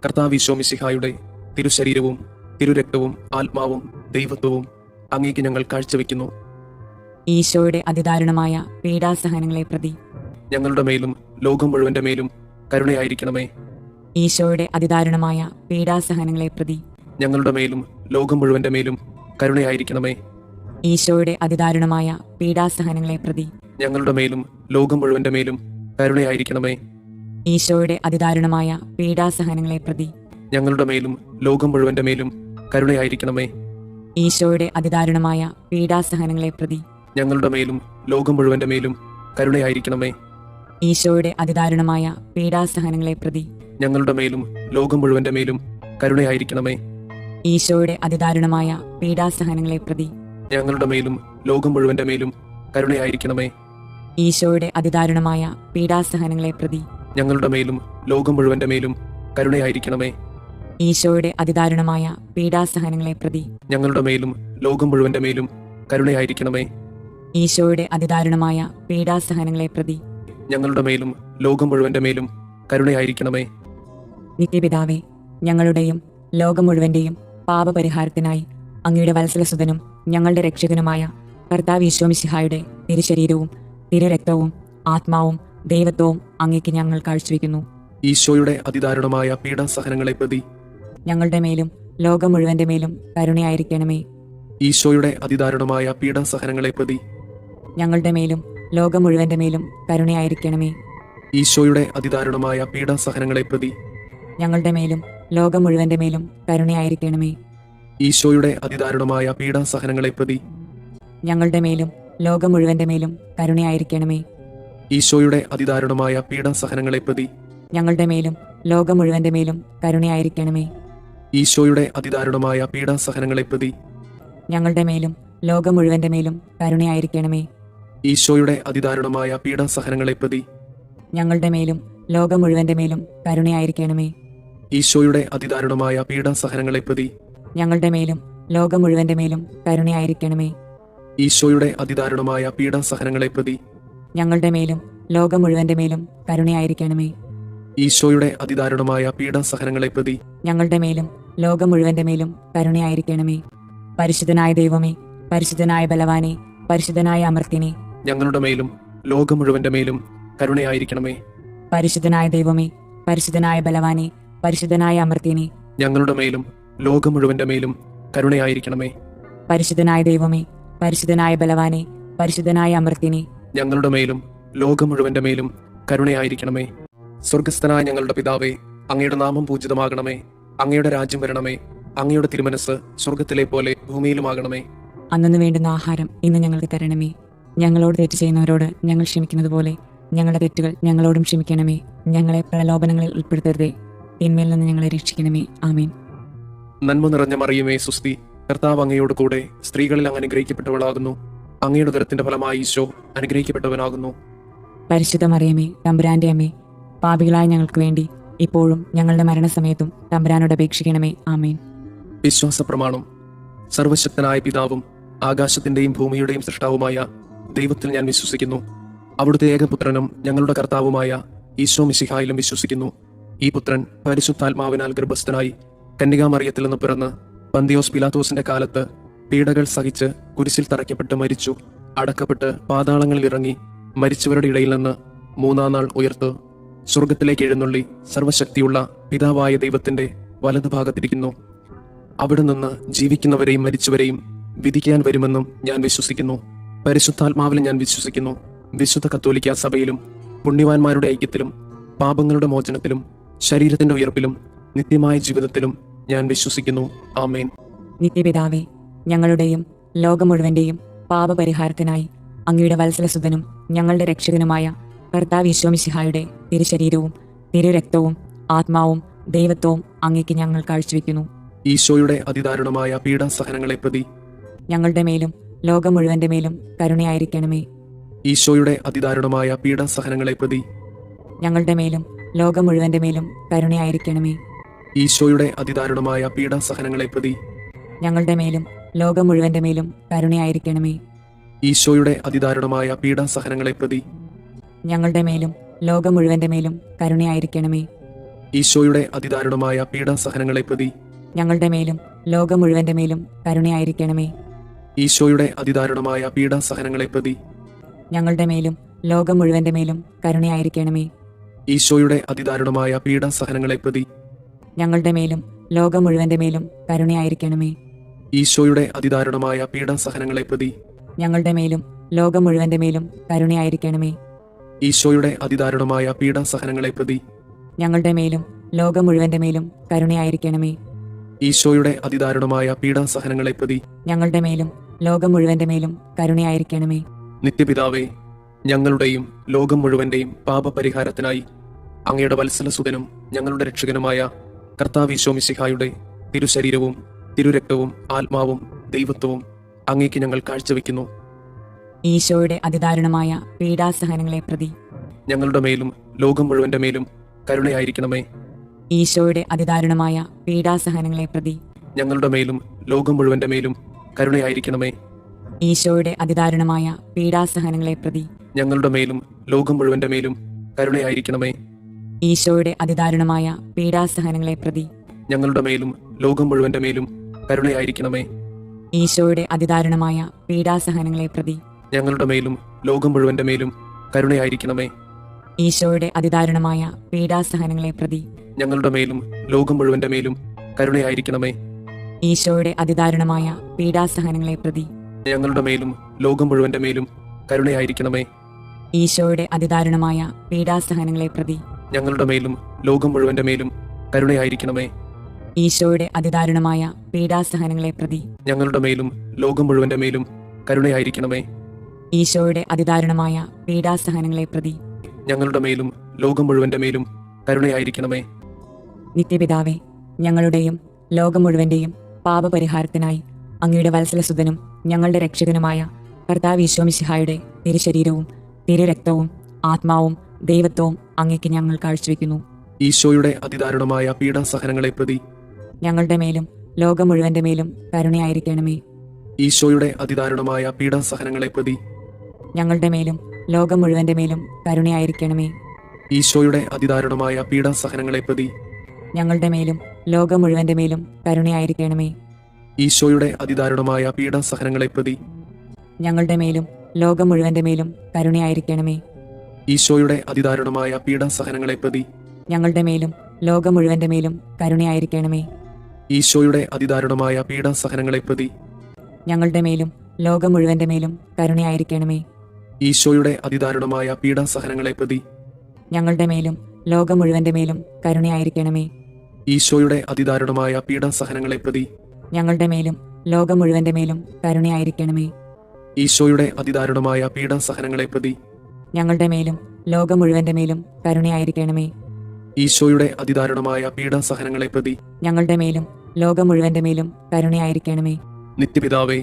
കർത്താവ് ഈശോ മിശിഹായുടെ തിരുശരീരവും തിരുരക്തവും ആത്മാവും ദൈവത്വവും അങ്ങേക്ക് ഞങ്ങൾ കാഴ്ചവെക്കുന്നു. ഈശോയുടെ അതിദാരുണമായ പീഡാസഹനങ്ങളെ പ്രതി ഞങ്ങളുടെ മേലും ലോകം മുഴുവന്റെ മേലും കരുണയായിരിക്കണമേ. ഈശോയുടെ അതിദാരുണമായ പീഡാസഹനങ്ങളെ പ്രതി ഞങ്ങളുടെ മേലും ലോകം മുഴുവന്റെ മേലും കരുണയായിരിക്കണമേ. ഈശോയുടെ അതിദാരുണമായ പീഡാസഹനങ്ങളെ പ്രതി ഞങ്ങളുടെ മേലും ലോകം മുഴുവന്റെ മേലും കരുണയായിരിക്കണമേ. ഈശോയുടെ അതിദാരുണമായ പീഡാസഹനങ്ങളെ പ്രതി ഞങ്ങളുടെ മേലും ലോകം മുഴുവന്റെ മേലും കരുണയായിരിക്കണമേ. ഈശോയുടെ അതിദാരുണമായ പീഡാസഹനങ്ങളെ പ്രതി ഞങ്ങളുടെ മേലും ലോകം മുഴുവന്റെ മേലും കരുണയായിരിക്കണമേ. ഈശോയുടെ അതിദാരുണമായ പീഡാസഹനങ്ങളെ പ്രതി ഞങ്ങളുടെ മേലും ലോകം മുഴുവന്റെ മേലും കരുണയായിരിക്കണമേ. ഈശോയുടെ അതിദാരുണമായ പീഡാസഹനങ്ങളെ പ്രതി ഞങ്ങളുടെ മേലും ലോകം മുഴുവന്റെ മേലും കരുണയായിരിക്കണമേ. ഈശോയുടെ അതിദാരുണമായ പീഡാസഹനങ്ങളെ പ്രതി ഞങ്ങളുടെ മേലും ലോകം മുഴുവന്റെ മേലും കരുണയായിരിക്കണമേ. ഈശോയുടെ അതിദാരുണമായ പീഡാസഹനങ്ങളെ പ്രതി ഞങ്ങളുടെ മേലും ലോകം മുഴുവന്റെ മേലും കരുണയായിരിക്കണമേ. ഈശോയുടെ അതിദാരുണമായ പീഡാസഹനങ്ങളെ പ്രതി ഞങ്ങളുടെ മേലും ലോകം മുഴുവന്റെ മേലും കരുണയായിരിക്കണമേ. നിത്യപിതാവേ, ഞങ്ങളുടെയും ലോകം മുഴുവന്റെയും പാപപരിഹാരത്തിനായി അങ്ങയുടെ വത്സലസുതനും ഞങ്ങളുടെ രക്ഷകനുമായ കർത്താവ് ഈശോ മിശിഹായുടെ തിരുശരീരവും തിരുരക്തവും ആത്മാവും ദൈവത്വവും അങ്ങേക്ക് ഞങ്ങൾ കാഴ്ചവെക്കുന്നു. ഈശോയുടെ അതിദാരുണമായ പീഡാസഹനങ്ങളെ പ്രതി ഞങ്ങളുടെ മേലും ലോകം മുഴുവന്റെ മേലും കരുണയായിരിക്കണമേ. ഈശോയുടെ അതിദാരുണമായ പീഡാസഹനങ്ങളെ പ്രതി ഞങ്ങളുടെ മേലും ലോകം മുഴുവന്റെ മേലും കരുണയായിരിക്കണമേ. ഈശോയുടെ അതിദാരുണമായ പീഡാസഹനങ്ങളെ പ്രതി ഞങ്ങളുടെ മേലും ലോകം മുഴുവന്റെ മേലും കരുണയായിരിക്കണമേ. ഈശോയുടെ അതിദാരുണമായ പീഡാസഹനങ്ങളെ പ്രതി ഞങ്ങളുടെ മേലും ലോകം മുഴുവന്റെ മേലും കരുണയായിരിക്കണമേ. ഈശോയുടെ അതിദാരുണമായ പീഡാസഹനങ്ങളെ പ്രതി ഞങ്ങളുടെ മേലും ലോകം മുഴുവന്റെ മേലും കരുണയായിരിക്കണമേ. ഈശോയുടെ അതിദാരുണമായ പീഡാസഹനങ്ങളെ പ്രതി ഞങ്ങളുടെ മേലും ലോകം മുഴുവന്റെ മേലും കരുണയായിരിക്കണമേ. ഈശോയുടെ അതിദാരുണമായ പീഡാസഹനങ്ങളെ പ്രതി ഞങ്ങളുടെ മേലും ലോകം മുഴുവന്റെ മേലും കരുണയായിരിക്കണമേ. ഈശോയുടെ അതിദാരുണമായ പീഡാസഹനങ്ങളെ പ്രതി ഞങ്ങളുടെ മേലും ലോകം മുഴുവന്റെ മേലും കരുണയായിരിക്കണമേ. ഈശോയുടെ അതിദാരുണമായ പീഡാസഹനങ്ങളെ പ്രതി ഞങ്ങളുടെ മേലും ലോകം മുഴുവന്റെ മേലും കരുണയായിരിക്കണമേ. ഈശോയുടെ അതിദാരുണമായ പീഡാസഹനങ്ങളെ പ്രതി ഞങ്ങളുടെ മേലും ലോകം മുഴുവന്റെ മേലും കരുണയായിരിക്കണമേ. പരിശുദ്ധനായ ദൈവമേ, പരിശുദ്ധനായ ബലവാനെ, പരിശുദ്ധനായ അമർത്തിനെ, ഞങ്ങളുടെ മേലും ലോകം മുഴുവന്റെ മേലും കരുണയായിരിക്കണമേ. പരിശുദ്ധനായ ദൈവമേ, പരിശുദ്ധനായ ബലവാനെ, പരിശുദ്ധനായ അമർത്തിനെ, ഞങ്ങളുടെ മേലും ലോകം മുഴുവന്റെ മേലും കരുണയായിരിക്കണമേ. പരിശുദ്ധനായ ദൈവമേ, പരിശുദ്ധനായ ബലവാനെ, പരിശുദ്ധനായ അമർത്തിനെ, ഞങ്ങളുടെ മേലും ലോകം മുഴുവന്റെ മേലും കരുണയായിരിക്കണമേ. സ്വർഗസ്ഥനായ ഞങ്ങളുടെ പിതാവേ, അങ്ങയുടെ നാമം പൂജിതമാകണമേ. അങ്ങയുടെ രാജ്യം വരണമേ. അങ്ങയുടെ തിരുമനസ് സ്വർഗത്തിലെ പോലെ ഭൂമിയിലുമാകണമേ. അന്നു വേണ്ടുന്ന ആഹാരം ഇന്ന് ഞങ്ങൾക്ക് തരണമേ. ഞങ്ങളോട് തെറ്റ് ചെയ്യുന്നവരോട് ഞങ്ങൾ ക്ഷമിക്കുന്നത് പോലെ ഞങ്ങളുടെ തെറ്റുകൾ ഞങ്ങളോടും ക്ഷമിക്കണമേ. ഞങ്ങളെ പ്രലോഭനങ്ങളിൽ ഉൾപ്പെടുത്തരുതേ, തിന്മയിൽ നിന്ന് ഞങ്ങളെ രക്ഷിക്കണമേ. ആമേൻ. നന്മ നിറഞ്ഞ മറിയമേ, സുസ്തി, കർത്താവ് അങ്ങയോട് കൂടെ സ്ത്രീകളിൽ അങ്ങ് അനുഗ്രഹിക്കപ്പെട്ടവളാകുന്നു. അങ്ങയുടെ ഉദരത്തിന്റെ ഫലമായി ഈശോ അനുഗ്രഹിക്കപ്പെട്ടവനാകുന്നു. പരിശുദ്ധ മറിയമേ, തമ്പുരാന്റെ അമ്മേ, പാപികളായ ഞങ്ങൾക്ക് വേണ്ടി ഇപ്പോഴും ഞങ്ങളുടെ മരണസമയത്തും തമ്പുരാനോട് അപേക്ഷിക്കണമേ. ആമേൻ. വിശ്വാസ പ്രമാണം. സർവശക്തനായ പിതാവും ആകാശത്തിന്റെയും ഭൂമിയുടെയും സൃഷ്ടാവുമായ ദൈവത്തിൽ ഞാൻ വിശ്വസിക്കുന്നു. അവിടുത്തെ ഏകപുത്രനും ഞങ്ങളുടെ കർത്താവുമായ ഈശോ മിശിഹായിലും വിശ്വസിക്കുന്നു. ഈ പുത്രൻ പരിശുദ്ധാത്മാവിനാൽ ഗർഭസ്ഥനായി കന്യകാമറിയത്തിൽ നിന്ന് പിറന്ന് പന്തിയോസ് പിലാത്തോസിന്റെ കാലത്ത് പീഡകൾ സഹിച്ച് കുരിശിൽ തറയ്ക്കപ്പെട്ട് മരിച്ചു, അടക്കപ്പെട്ട് പാതാളങ്ങളിൽ ഇറങ്ങി മരിച്ചവരുടെ ഇടയിൽ നിന്ന് മൂന്നാം നാൾ ഉയർത്ത് സ്വർഗത്തിലേക്ക് എഴുന്നള്ളി സർവശക്തിയുള്ള പിതാവായ ദൈവത്തിന്റെ വലതുഭാഗത്തിരിക്കുന്നു. അവിടെ നിന്ന് ജീവിക്കുന്നവരെയും മരിച്ചവരെയും വിധിക്കാൻ വരുമെന്നും ഞാൻ വിശ്വസിക്കുന്നു. പരിശുദ്ധാത്മാവിൽ ഞാൻ വിശ്വസിക്കുന്നു. വിശുദ്ധ കത്തോലിക്ക സഭയിലും പുണ്യവാന്മാരുടെ ഐക്യത്തിലും പാപങ്ങളുടെ മോചനത്തിലും ശരീരത്തിന്റെ ഉയർപ്പിലും നിത്യമായ ജീവിതത്തിലും ഞാൻ വിശ്വസിക്കുന്നു. ആമേൻ. നിത്യപിതാവേ, ഞങ്ങളുടെയും ലോകം മുഴുവന്റെയും പാപപരിഹാരത്തിനായി അങ്ങയുടെ വത്സലസുതനും ഞങ്ങളുടെ രക്ഷകനുമായ കർത്താവ് ഈശോ മിശിഹായുടെ തിരുശരീരവും തിരുരക്തവും ആത്മാവും ദൈവത്വവും അങ്ങേക്ക് ഞങ്ങൾ കാഴ്ചവെക്കുന്നു. ഈശോയുടെ അതിദാരുണമായ പീഡാസഹനങ്ങളെ പ്രതി ഞങ്ങളുടെ മേലും ലോകം മുഴുവന്റെ മേലും കരുണയായിരിക്കണമേ. ഈശോയുടെ അതിദാരുണമായ പീഡാസഹനങ്ങളെ പ്രതി ഞങ്ങളുടെ മേലും ലോകം മുഴുവന്റെ മേലും കരുണയായിരിക്കണമേ. ഈശോയുടെ അതിദാരുണമായ പീഡാസഹനങ്ങളെ പ്രതി ഞങ്ങളുടെ മേലും ലോകം മുഴുവന്റെ മേലും കരുണയായിരിക്കണമേ. ഈശോയുടെ അതിദാരുണമായ പീഡാസഹനങ്ങളെ പ്രതി ഞങ്ങളുടെ മേലും ലോകം മുഴുവന്റെ മേലും കരുണയായിരിക്കണമേ. ഈശോയുടെ അതിദാരുണമായ പീഡാസഹനങ്ങളെ പ്രതി ഞങ്ങളുടെ മേലും ലോകം മുഴുവന്റെ മേലും കരുണയായിരിക്കണമേ. ഈശോയുടെ അതിദാരുണമായ പീഡാസഹനങ്ങളെ പ്രതി ഞങ്ങളുടെ മേലും ലോകം മുഴുവന്റെ മേലും കരുണയായിരിക്കണമേ. ഈശോയുടെ അതിദാരുണമായ പീഡാസഹനങ്ങളെ പ്രതി ഞങ്ങളുടെ മേലും ലോകം മുഴുവന്റെ മേലും കരുണയായിരിക്കണമേ. ഈശോയുടെ അതിദാരുണമായ പീഡാസഹനങ്ങളെ പ്രതി ഞങ്ങളുടെ മേലും ലോകം മുഴുവന്റെ മേലും കരുണയായിരിക്കണമേ. ഈശോയുടെ അതിദാരുണമായ പീഡാസഹനങ്ങളെ പ്രതി ഞങ്ങളുടെ മേലും ലോകം മുഴുവന്റെ മേലും കരുണയായിരിക്കണമേ. ഈശോയുടെ അതിദാരുണമായ പീഡാസഹനങ്ങളെ പ്രതി ഞങ്ങളുടെ മേലും ലോകം മുഴുവന്റെ മേലും കരുണയായിരിക്കണമേ. നിത്യപിതാവേ, ഞങ്ങളുടെയും ലോകം മുഴുവന്റെയും പാപപരിഹാരത്തിനായി അങ്ങയുടെ വത്സലസുതനും ഞങ്ങളുടെ രക്ഷകനുമായ കർത്താവ് ഈശോ മിശിഹായുടെ തിരുശരീരവും തിരുരക്തവും ആത്മാവും ദൈവത്വവും അങ്ങേക്ക് ഞങ്ങൾ കാഴ്ചവെക്കുന്നു. ഈശോയുടെ അതിദാരുണമായ പീഡാസഹനങ്ങളെ പ്രതി ഞങ്ങളുടെ മേലും ലോകം മുഴുവന്റെ മേലും കരുണയായിരിക്കണമേ. ഈശോയുടെ അതിദാരുണമായ പീഡാസഹനങ്ങളെ പ്രതി ഞങ്ങളുടെ മേലും ലോകം മുഴുവന്റെ മേലും കരുണയായിരിക്കണമേ. ഈശോയുടെ അതിദാരുണമായ പീഡാസഹനങ്ങളെ പ്രതി ഞങ്ങളുടെ മേലും ലോകം മുഴുവന്റെ മേലും കരുണയായിരിക്കണമേ. ഈശോയുടെ അതിദാരുണമായ പീഡാസഹനങ്ങളെ പ്രതി ഞങ്ങളുടെ മേലും ലോകം മുഴുവന്റെ മേലും കരുണയായിരിക്കണമേ. ഈശോയുടെ അതിദാരുണമായ പീഡാസഹനങ്ങളെ പ്രതി ഞങ്ങളുടെ മേലും ലോകം മുഴുവന്റെ മേലും കരുണയായിരിക്കണമേ. ഈശോയുടെ അതിദാരുണമായ പീഡാസഹനങ്ങളെ പ്രതി ഞങ്ങളുടെ മേലും ലോകം മുഴുവന്റെ മേലും കരുണയായിരിക്കണമേ. ഈശോയുടെ അതിദാരുണമായ പീഡാസഹനങ്ങളെ പ്രതി ഞങ്ങളുടെ മേലും ലോകം മുഴുവന്റെ മേലും കരുണയായിരിക്കണമേ. ഈശോയുടെ അതിദാരുണമായ പീഡാസഹനങ്ങളെ പ്രതി ഞങ്ങളുടെ മേലും ലോകം മുഴുവന്റെ മേലും കരുണയായിരിക്കണമേ. ഈശോയുടെ അതിദാരുണമായ പീഡാസഹനങ്ങളെ പ്രതി ഞങ്ങളുടെ മേലും ലോകം മുഴുവന്റെ മേലും കരുണയായിരിക്കണമേ. ഈശോയുടെ അതിദാരുണമായ പീഡാസഹനങ്ങളെ പ്രതി ഞങ്ങളുടെ മേലും ലോകം മുഴുവന്റെ മേലും കരുണയായിരിക്കണമേ. നിത്യപിതാവേ, ഞങ്ങളുടെയും ലോകം മുഴുവന്റെയും പാപപരിഹാരത്തിനായി അങ്ങയുടെ വത്സലസുതനും ഞങ്ങളുടെ രക്ഷകനുമായ കർത്താവ് ഈശോമിശിഹായുടെ തിരുശരീരവും തിരുരക്തവും ആത്മാവും ദൈവത്വവും അങ്ങേക്ക് ഞങ്ങൾ കാഴ്ചവെക്കുന്നു. ഈശോയുടെ അതിദാരുണമായ പീഡാസഹനങ്ങളെ പ്രതി ഞങ്ങളുടെ മേലും ലോകം മുഴുവന്റെ മേലും കരുണയായിരിക്കണമേ. ഈശോയുടെ അതിദാരുണമായ പീഡാസഹനങ്ങളെ പ്രതി ഞങ്ങളുടെ മേലും ലോകം മുഴുവന്റെ മേലും കരുണയായിരിക്കണമേ. ഈശോയുടെ അതിദാരുണമായ പീഡാസഹനങ്ങളെ പ്രതി ഞങ്ങളുടെ മേലും ലോകം മുഴുവന്റെ മേലും കരുണയായിരിക്കണമേ. ഈശോയുടെ അതിദാരുണമായ പീഡാസഹനങ്ങളെ പ്രതി ഞങ്ങളുടെ മേലും ലോകം മുഴുവന്റെ മേലും കരുണയായിരിക്കണമേ. ഈശോയുടെ അതിദാരുണമായ പീഡാസഹനങ്ങളെ പ്രതി ഞങ്ങളുടെ മേലും ലോകം മുഴുവന്റെ മേലും കരുണയായിരിക്കണമേ. ഈശോയുടെ അതിദാരുണമായ പീഡാസഹനങ്ങളെ പ്രതി ഞങ്ങളുടെ മേലും ലോകം മുഴുവന്റെ മേലും കരുണയായിരിക്കണമേ. ഈശോയുടെ അതിദാരുണമായ പീഡാസഹനങ്ങളെ പ്രതി ഞങ്ങളുടെ മേലും ലോകം മുഴുവന്റെ മേലും കരുണയായിരിക്കണമേ. ഈശോയുടെ അതിദാരുണമായ പീഡാസഹനങ്ങളെ പ്രതി ഞങ്ങളുടെ മേലും ലോകം മുഴുവന്റെ മേലും കരുണയായിരിക്കണമേ. ഈശോയുടെ അതിദാരുണമായ പീഡാസഹനങ്ങളെ പ്രതി ഞങ്ങളുടെ മേലും ലോകം മുഴുവന്റെ മേലും കരുണയായിരിക്കണമേ. ഈശോയുടെ അതിദാരുണമായ പീഡാസഹനങ്ങളെ പ്രതി ഞങ്ങളുടെ മേലും ലോകം മുഴുവന്റെ മേലും കരുണയായിരിക്കണമേ. നിത്യപിതാവേ,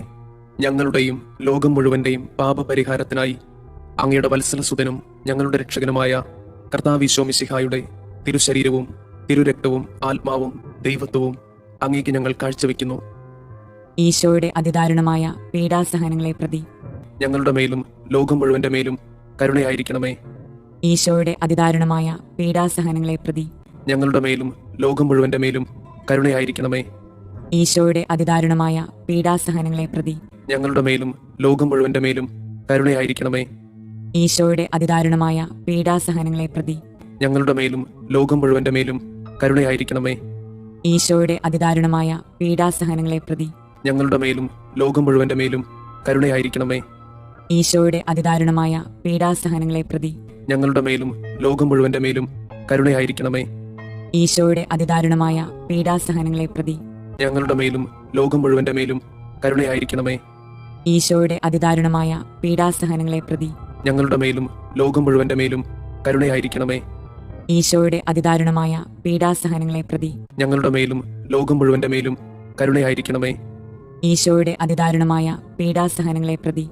ഞങ്ങളുടെയും ലോകം മുഴുവന്റെയും പാപപരിഹാരത്തിനായി അങ്ങയുടെ വത്സലസുതനും ഞങ്ങളുടെ രക്ഷകനുമായ കർത്താവ് ഈശോമിശിഹായുടെ തിരുശരീരവും തിരുരക്തവും ആത്മാവും ദൈവത്വവും അങ്ങേക്ക് ഞങ്ങൾ കാഴ്ചവെക്കുന്നു. ഈശോയുടെ അതിദാരുണമായ പീഡാസഹനങ്ങളെ പ്രതി ഞങ്ങളുടെ മേലും ലോകം മുഴുവന്റെ മേലും കരുണയായിരിക്കണമേ. ഈശോയുടെ അതിദാരുണമായ പീഡാസഹനങ്ങളെ പ്രതി ഞങ്ങളുടെ മേലും ലോകം മുഴുവന്റെ മേലും കരുണയായിരിക്കണമേ. ഈശോയുടെ അതിദാരുണമായ പീഡാസഹനങ്ങളെ പ്രതി ഞങ്ങളുടെ മേലും ലോകം മുഴുവന്റെ മേലും കരുണയായിരിക്കണമേ. ഈശോയുടെ അതിദാരുണമായ പീഡാസഹനങ്ങളെ പ്രതി ഞങ്ങളുടെ മേലും ലോകം മുഴുവന്റെ മേലും കരുണയായിരിക്കണമേ. ഈശോയുടെ അതിദാരുണമായ പീഡാസഹനങ്ങളെ പ്രതി ഞങ്ങളുടെ മേലും ലോകം മുഴുവന്റെ മേലും കരുണയായിരിക്കണമേ. ഈശോയുടെ അതിദാരുണമായ പീഡാസഹനങ്ങളെ പ്രതി ഞങ്ങളുടെ മേലും ലോകം മുഴുവന്റെ മേലും കരുണയായിരിക്കണമേ. ഈശോയുടെ അതിദാരുണമായ പീഡാസഹനങ്ങളെ പ്രതി ഞങ്ങളുടെ മേലും ലോകം മുഴുവന്റെ മേലും കരുണയായിരിക്കണമേ. ഈശോയുടെ അതിദാരുണമായ പീഡാസഹനങ്ങളെ പ്രതി ഞങ്ങളുടെ മേലും ലോകം മുഴുവന്റെ മേലും കരുണയായിരിക്കണമേ. ഈശോയുടെ അതിദാരുണമായ പീഡാസഹനങ്ങളെ പ്രതി ഞങ്ങളുടെ മേലും ലോകം മുഴുവന്റെ മേലും കരുണയായിരിക്കണമേ. ഈശോയുടെ അതിദാരുണമായ പീഡാസഹനങ്ങളെ പ്രതി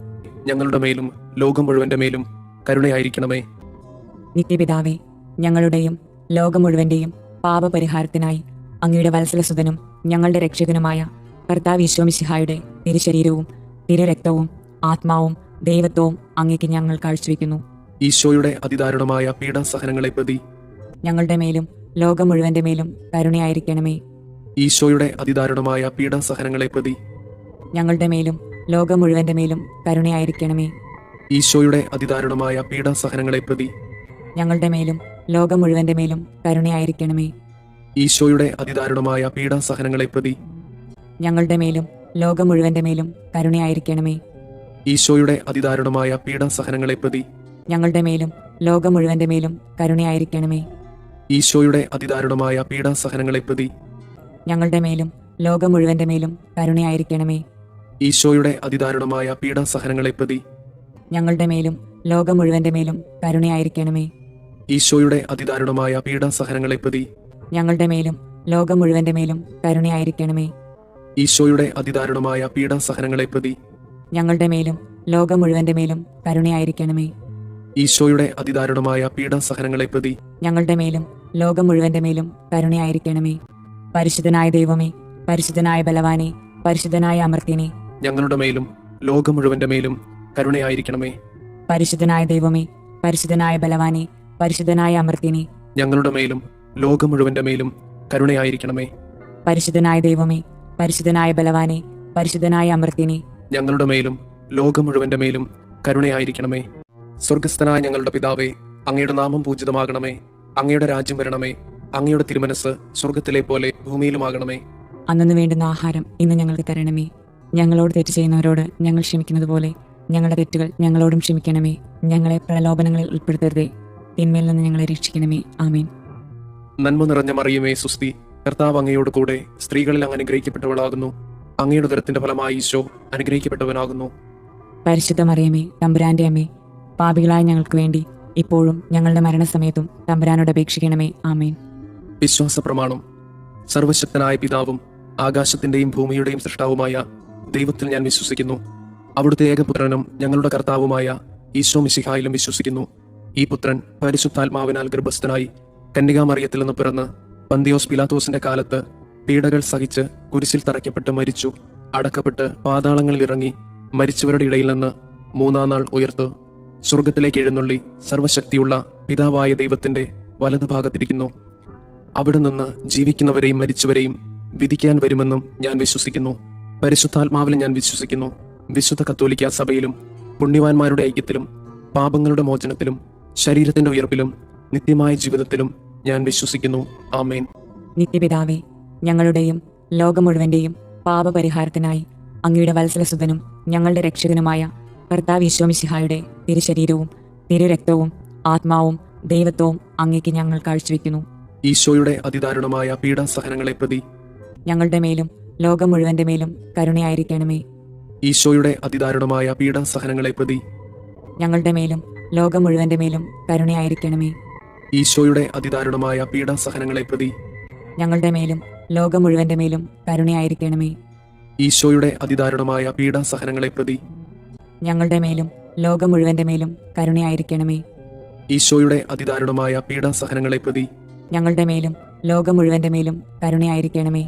ഞങ്ങളുടെ മേലും ലോകം മുഴുവന്റെ മേലും കരുണയായിരിക്കണമേ. നിത്യപിതാവേ, ഞങ്ങളുടെയും ലോകം മുഴുവന്റെയും പാപപരിഹാരത്തിനായി അങ്ങയുടെ വത്സലസുതനും ഞങ്ങളുടെ രക്ഷകനുമായ കർത്താവ് ഈശോമിശിഹായുടെ തിരുശരീരവും തിരുരക്തവും ആത്മാവും ദൈവത്വവും അങ്ങേക്ക് ഞങ്ങൾ കാഴ്ചവെക്കുന്നു. ഈശോയുടെ അതിദാരുണമായ പീഡാസഹനങ്ങളെ പ്രതി ഞങ്ങളുടെ മേലും ലോകം മുഴുവന്റെ മേലും കരുണയായിരിക്കണമേ. ഈശോയുടെ അതിദാരുണമായ പീഡാസഹനങ്ങളെ പ്രതി ഞങ്ങളുടെ മേലും ലോകം മുഴുവന്റെ മേലും കരുണയായിരിക്കണമേ. ഈശോയുടെ അതിദാരുണമായ പീഡാസഹനങ്ങളെ പ്രതി ഞങ്ങളുടെ മേലും ലോകം മുഴുവന്റെ മേലും കരുണയായിരിക്കണമേ. ഈശോയുടെ അതിദാരുണമായ പീഡാസഹനങ്ങളെ പ്രതി ഞങ്ങളുടെ മേലും ലോകം മുഴുവന്റെ മേലും കരുണയായിരിക്കണമേ. ഈശോയുടെ അതിദാരുണമായ പീഡാസഹനങ്ങളെ പ്രതി ഞങ്ങളുടെ മേലും ലോകം മുഴുവന്റെ മേലും കരുണയായിരിക്കണമേ. ഈശോയുടെ അതിദാരുണമായ പീഡാസഹനങ്ങളെ പ്രതി ഞങ്ങളുടെ മേലും ലോകം മുഴുവന്റെ മേലും കരുണയായിരിക്കണമേ. ഈശോയുടെ അതിദാരുണമായ പീഡാസഹനങ്ങളെ പ്രതി ഞങ്ങളുടെ മേലും ലോകം മുഴുവന്റെ മേലും കരുണയായിരിക്കണമേ. ഈശോയുടെ അതിദാരുണമായ പീഡാസഹനങ്ങളെ പ്രതി ഞങ്ങളുടെ മേലും ലോകം മുഴുവന്റെ മേലും കരുണയായിരിക്കണമേ. ഈശോയുടെ അതിദാരുണമായ പീഡാസഹനങ്ങളെ പ്രതി ഞങ്ങളുടെ മേലും ലോകം മുഴുവന്റെ മേലും കരുണയായിരിക്കണമേ. ഈശോയുടെ അതിദാരുണമായ പീഡാസഹനങ്ങളെ പ്രതി ഞങ്ങളുടെ മേലും ലോകം മുഴുവന്റെ മേലും കരുണയായിരിക്കണമേ. പരിശുദ്ധനായ ദൈവമേ, പരിശുദ്ധനായ ബലവാനെ, പരിശുദ്ധനായ അമർത്യനെ, ഞങ്ങളുടെ മേലും ലോകം മുഴുവന്റെ മേലും കരുണയായിരിക്കണമേ. പരിശുദ്ധനായ ദൈവമേ, പരിശുദ്ധനായ ബലവാനെ, പരിശുദ്ധനായ അമർത്യനെ, ഞങ്ങളുടെ മേലും ലോകം മുഴുവന്റെ മേലും കരുണയായിരിക്കണമേ. പരിശുദ്ധനായ ദൈവമേ, പരിശുദ്ധനായ ബലവാനെ, പരിശുദ്ധനായ അമർത്യനെ, ഞങ്ങളുടെ മേലും ലോകം മുഴുവന്റെ മേലും കരുണയായിരിക്കണമേ. സ്വർഗസ്ഥനായ ഞങ്ങളുടെ പിതാവേ, അങ്ങയുടെ നാമം പൂജിതമാകണമേ. അങ്ങയുടെ രാജ്യം വരണമേ. അങ്ങയുടെ തിരുമനസ് സ്വർഗത്തിലെ പോലെ ഭൂമിയിലുമാകണമേ. അന്നു വേണ്ടുന്ന ആഹാരം ഇന്ന് ഞങ്ങൾക്ക് തരണമേ. ഞങ്ങളോട് തെറ്റ് ചെയ്യുന്നവരോട് ഞങ്ങൾ ക്ഷമിക്കുന്നത് പോലെ ഞങ്ങളുടെ തെറ്റുകൾ ഞങ്ങളോടും ക്ഷമിക്കണമേ. ഞങ്ങളെ പ്രലോഭനങ്ങളിൽ ഉൾപ്പെടുത്തരുതേ, തിന്മയിൽ നിന്ന് ഞങ്ങളെ രക്ഷിക്കണമേ. ആമേൻ. നന്മ നിറഞ്ഞ മറിയമേ, സുസ്തി, കർത്താവ് അങ്ങയോട് കൂടെ സ്ത്രീകളിൽ അങ്ങ് അനുഗ്രഹിക്കപ്പെട്ടവളാകുന്നു. അങ്ങയുടെ ഉദരത്തിന്റെ ഫലമായി ഈശോ അനുഗ്രഹിക്കപ്പെട്ടവനാകുന്നു. പരിശുദ്ധ മറിയമേ, തമ്പുരാന്റെ അമ്മേ, പാപികളായ ഞങ്ങൾക്ക് വേണ്ടി ഇപ്പോഴും ഞങ്ങളുടെ മരണസമയത്തും തമ്പുരാനോട് അപേക്ഷിക്കണമേ. ആമേൻ. വിശ്വാസ പ്രമാണം. സർവശക്തനായ പിതാവും ആകാശത്തിന്റെയും ഭൂമിയുടെയും സൃഷ്ടാവുമായ ദൈവത്തിൽ ഞാൻ വിശ്വസിക്കുന്നു. അവിടുത്തെ ഏകപുത്രനും ഞങ്ങളുടെ കർത്താവുമായ ഈശോ മിശിഹായിലും വിശ്വസിക്കുന്നു. ഈ പുത്രൻ പരിശുദ്ധാത്മാവിനാൽ ഗർഭസ്ഥനായി കന്യകാമറിയത്തിൽ നിന്ന് പിറന്ന് പന്തിയോസ് പിലാത്തോസിന്റെ കാലത്ത് പീഡകൾ സഹിച്ച് കുരിശിൽ തറയ്ക്കപ്പെട്ട് മരിച്ചു, അടക്കപ്പെട്ട് പാതാളങ്ങളിൽ ഇറങ്ങി മരിച്ചവരുടെ ഇടയിൽ നിന്ന് മൂന്നാം നാൾ ഉയർത്തു സ്വർഗത്തിലേക്ക് എഴുന്നള്ളി സർവശക്തിയുള്ള പിതാവായ ദൈവത്തിന്റെ വലതുഭാഗത്തിരിക്കുന്നു. അവിടെ നിന്ന് ജീവിക്കുന്നവരെയും മരിച്ചവരെയും വിധിക്കാൻ വരുമെന്നും ഞാൻ വിശ്വസിക്കുന്നു. പരിശുദ്ധാത്മാവിൽ ഞാൻ വിശ്വസിക്കുന്നു. വിശുദ്ധ കത്തോലിക്ക സഭയിലും പുണ്യവാന്മാരുടെ ഐക്യത്തിലും പാപങ്ങളുടെ മോചനത്തിലും ശരീരത്തിന്റെ ഉയർപ്പിലും നിത്യമായ ജീവിതത്തിലും ഞാൻ വിശ്വസിക്കുന്നു. ആമേൻ. നിത്യപിതാവേ, ഞങ്ങളുടെയും ലോകം മുഴുവന്റെയും പാപപരിഹാരത്തിനായി അങ്ങയുടെ വത്സലസുതനും ഞങ്ങളുടെ രക്ഷകനുമായ കർത്താവ് ഈശോ മിശിഹായുടെ തിരുശരീരവും തിരുരക്തവും ആത്മാവും ദൈവത്വവും അങ്ങേക്ക് ഞങ്ങൾ കാഴ്ചവെക്കുന്നു. ഈശോയുടെ അതിദാരുണമായ പീഡാസഹനങ്ങളെ പ്രതി ഞങ്ങളുടെ മേലും ലോകം മുഴുവന്റെ മേലും കരുണയായിരിക്കണമേ. ഈശോയുടെ അതിദാരുണമായ പീഡാസഹനങ്ങളെ പ്രതി ഞങ്ങളുടെ മേലും ലോകം മുഴുവന്റെ മേലും കരുണയായിരിക്കണമേ. ഈശോയുടെ അതിദാരുണമായ പീഡാസഹനങ്ങളെ പ്രതി ഞങ്ങളുടെ മേലും ലോകം മുഴുവന്റെ മേലും കരുണയായിരിക്കണമേ. ഈശോയുടെ അതിദാരുണമായ പീഡാസഹനങ്ങളെ പ്രതി ഞങ്ങളുടെ മേലും ലോകം മുഴുവന്റെ മേലും കരുണയായിരിക്കണമേ. ഈശോയുടെ അതിദാരുണമായ പീഡാസഹനങ്ങളെ പ്രതി ഞങ്ങളുടെ മേലും ലോകം മുഴുവന്റെ മേലും കരുണയായിരിക്കണമേ.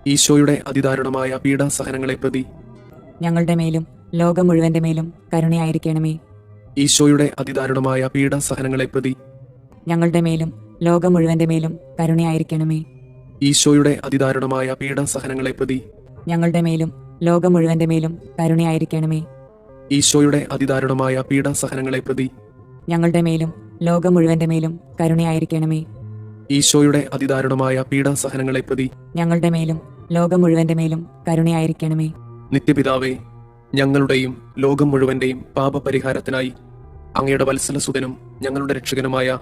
ഈശോയുടെ അതിദാരുണമായ പീഡാസഹനങ്ങളെ പ്രതി ഞങ്ങളുടെ മേലും ലോകം മുഴുവന്റെ മേലും കരുണയായിരിക്കണമേ. ഈശോയുടെ അതിദാരുണമായ പീഡാസഹനങ്ങളെ പ്രതി ഞങ്ങളുടെ മേലും ലോകം മുഴുവന്റെ മേലും കരുണയായിരിക്കണമേ. ഈശോയുടെ അതിദാരുണമായ പീഡാസഹനങ്ങളെ പ്രതി ഞങ്ങളുടെ മേലും ലോകം മുഴുവന്റെ മേലും കരുണയായിരിക്കണമേ. ഈശോയുടെ അതിദാരുണമായ പീഡാസഹനങ്ങളെ പ്രതി ഞങ്ങളുടെ മേലും ലോകം മുഴുവന്റെ മേലും കരുണയായിരിക്കണമേ. ഈശോയുടെ അതിദാരുണമായ പീഡാസഹനങ്ങളെ പ്രതി ഞങ്ങളുടെ മേലും ലോകം മുഴുവന്റെ മേലും കരുണയായിരിക്കണമേ. നിത്യപിതാവേ, ഞങ്ങളുടെയും ലോകം മുഴുവന്റെയും പാപപരിഹാരത്തിനായി അങ്ങയുടെ വത്സലസുതനും ഞങ്ങളുടെ രക്ഷകനുമായ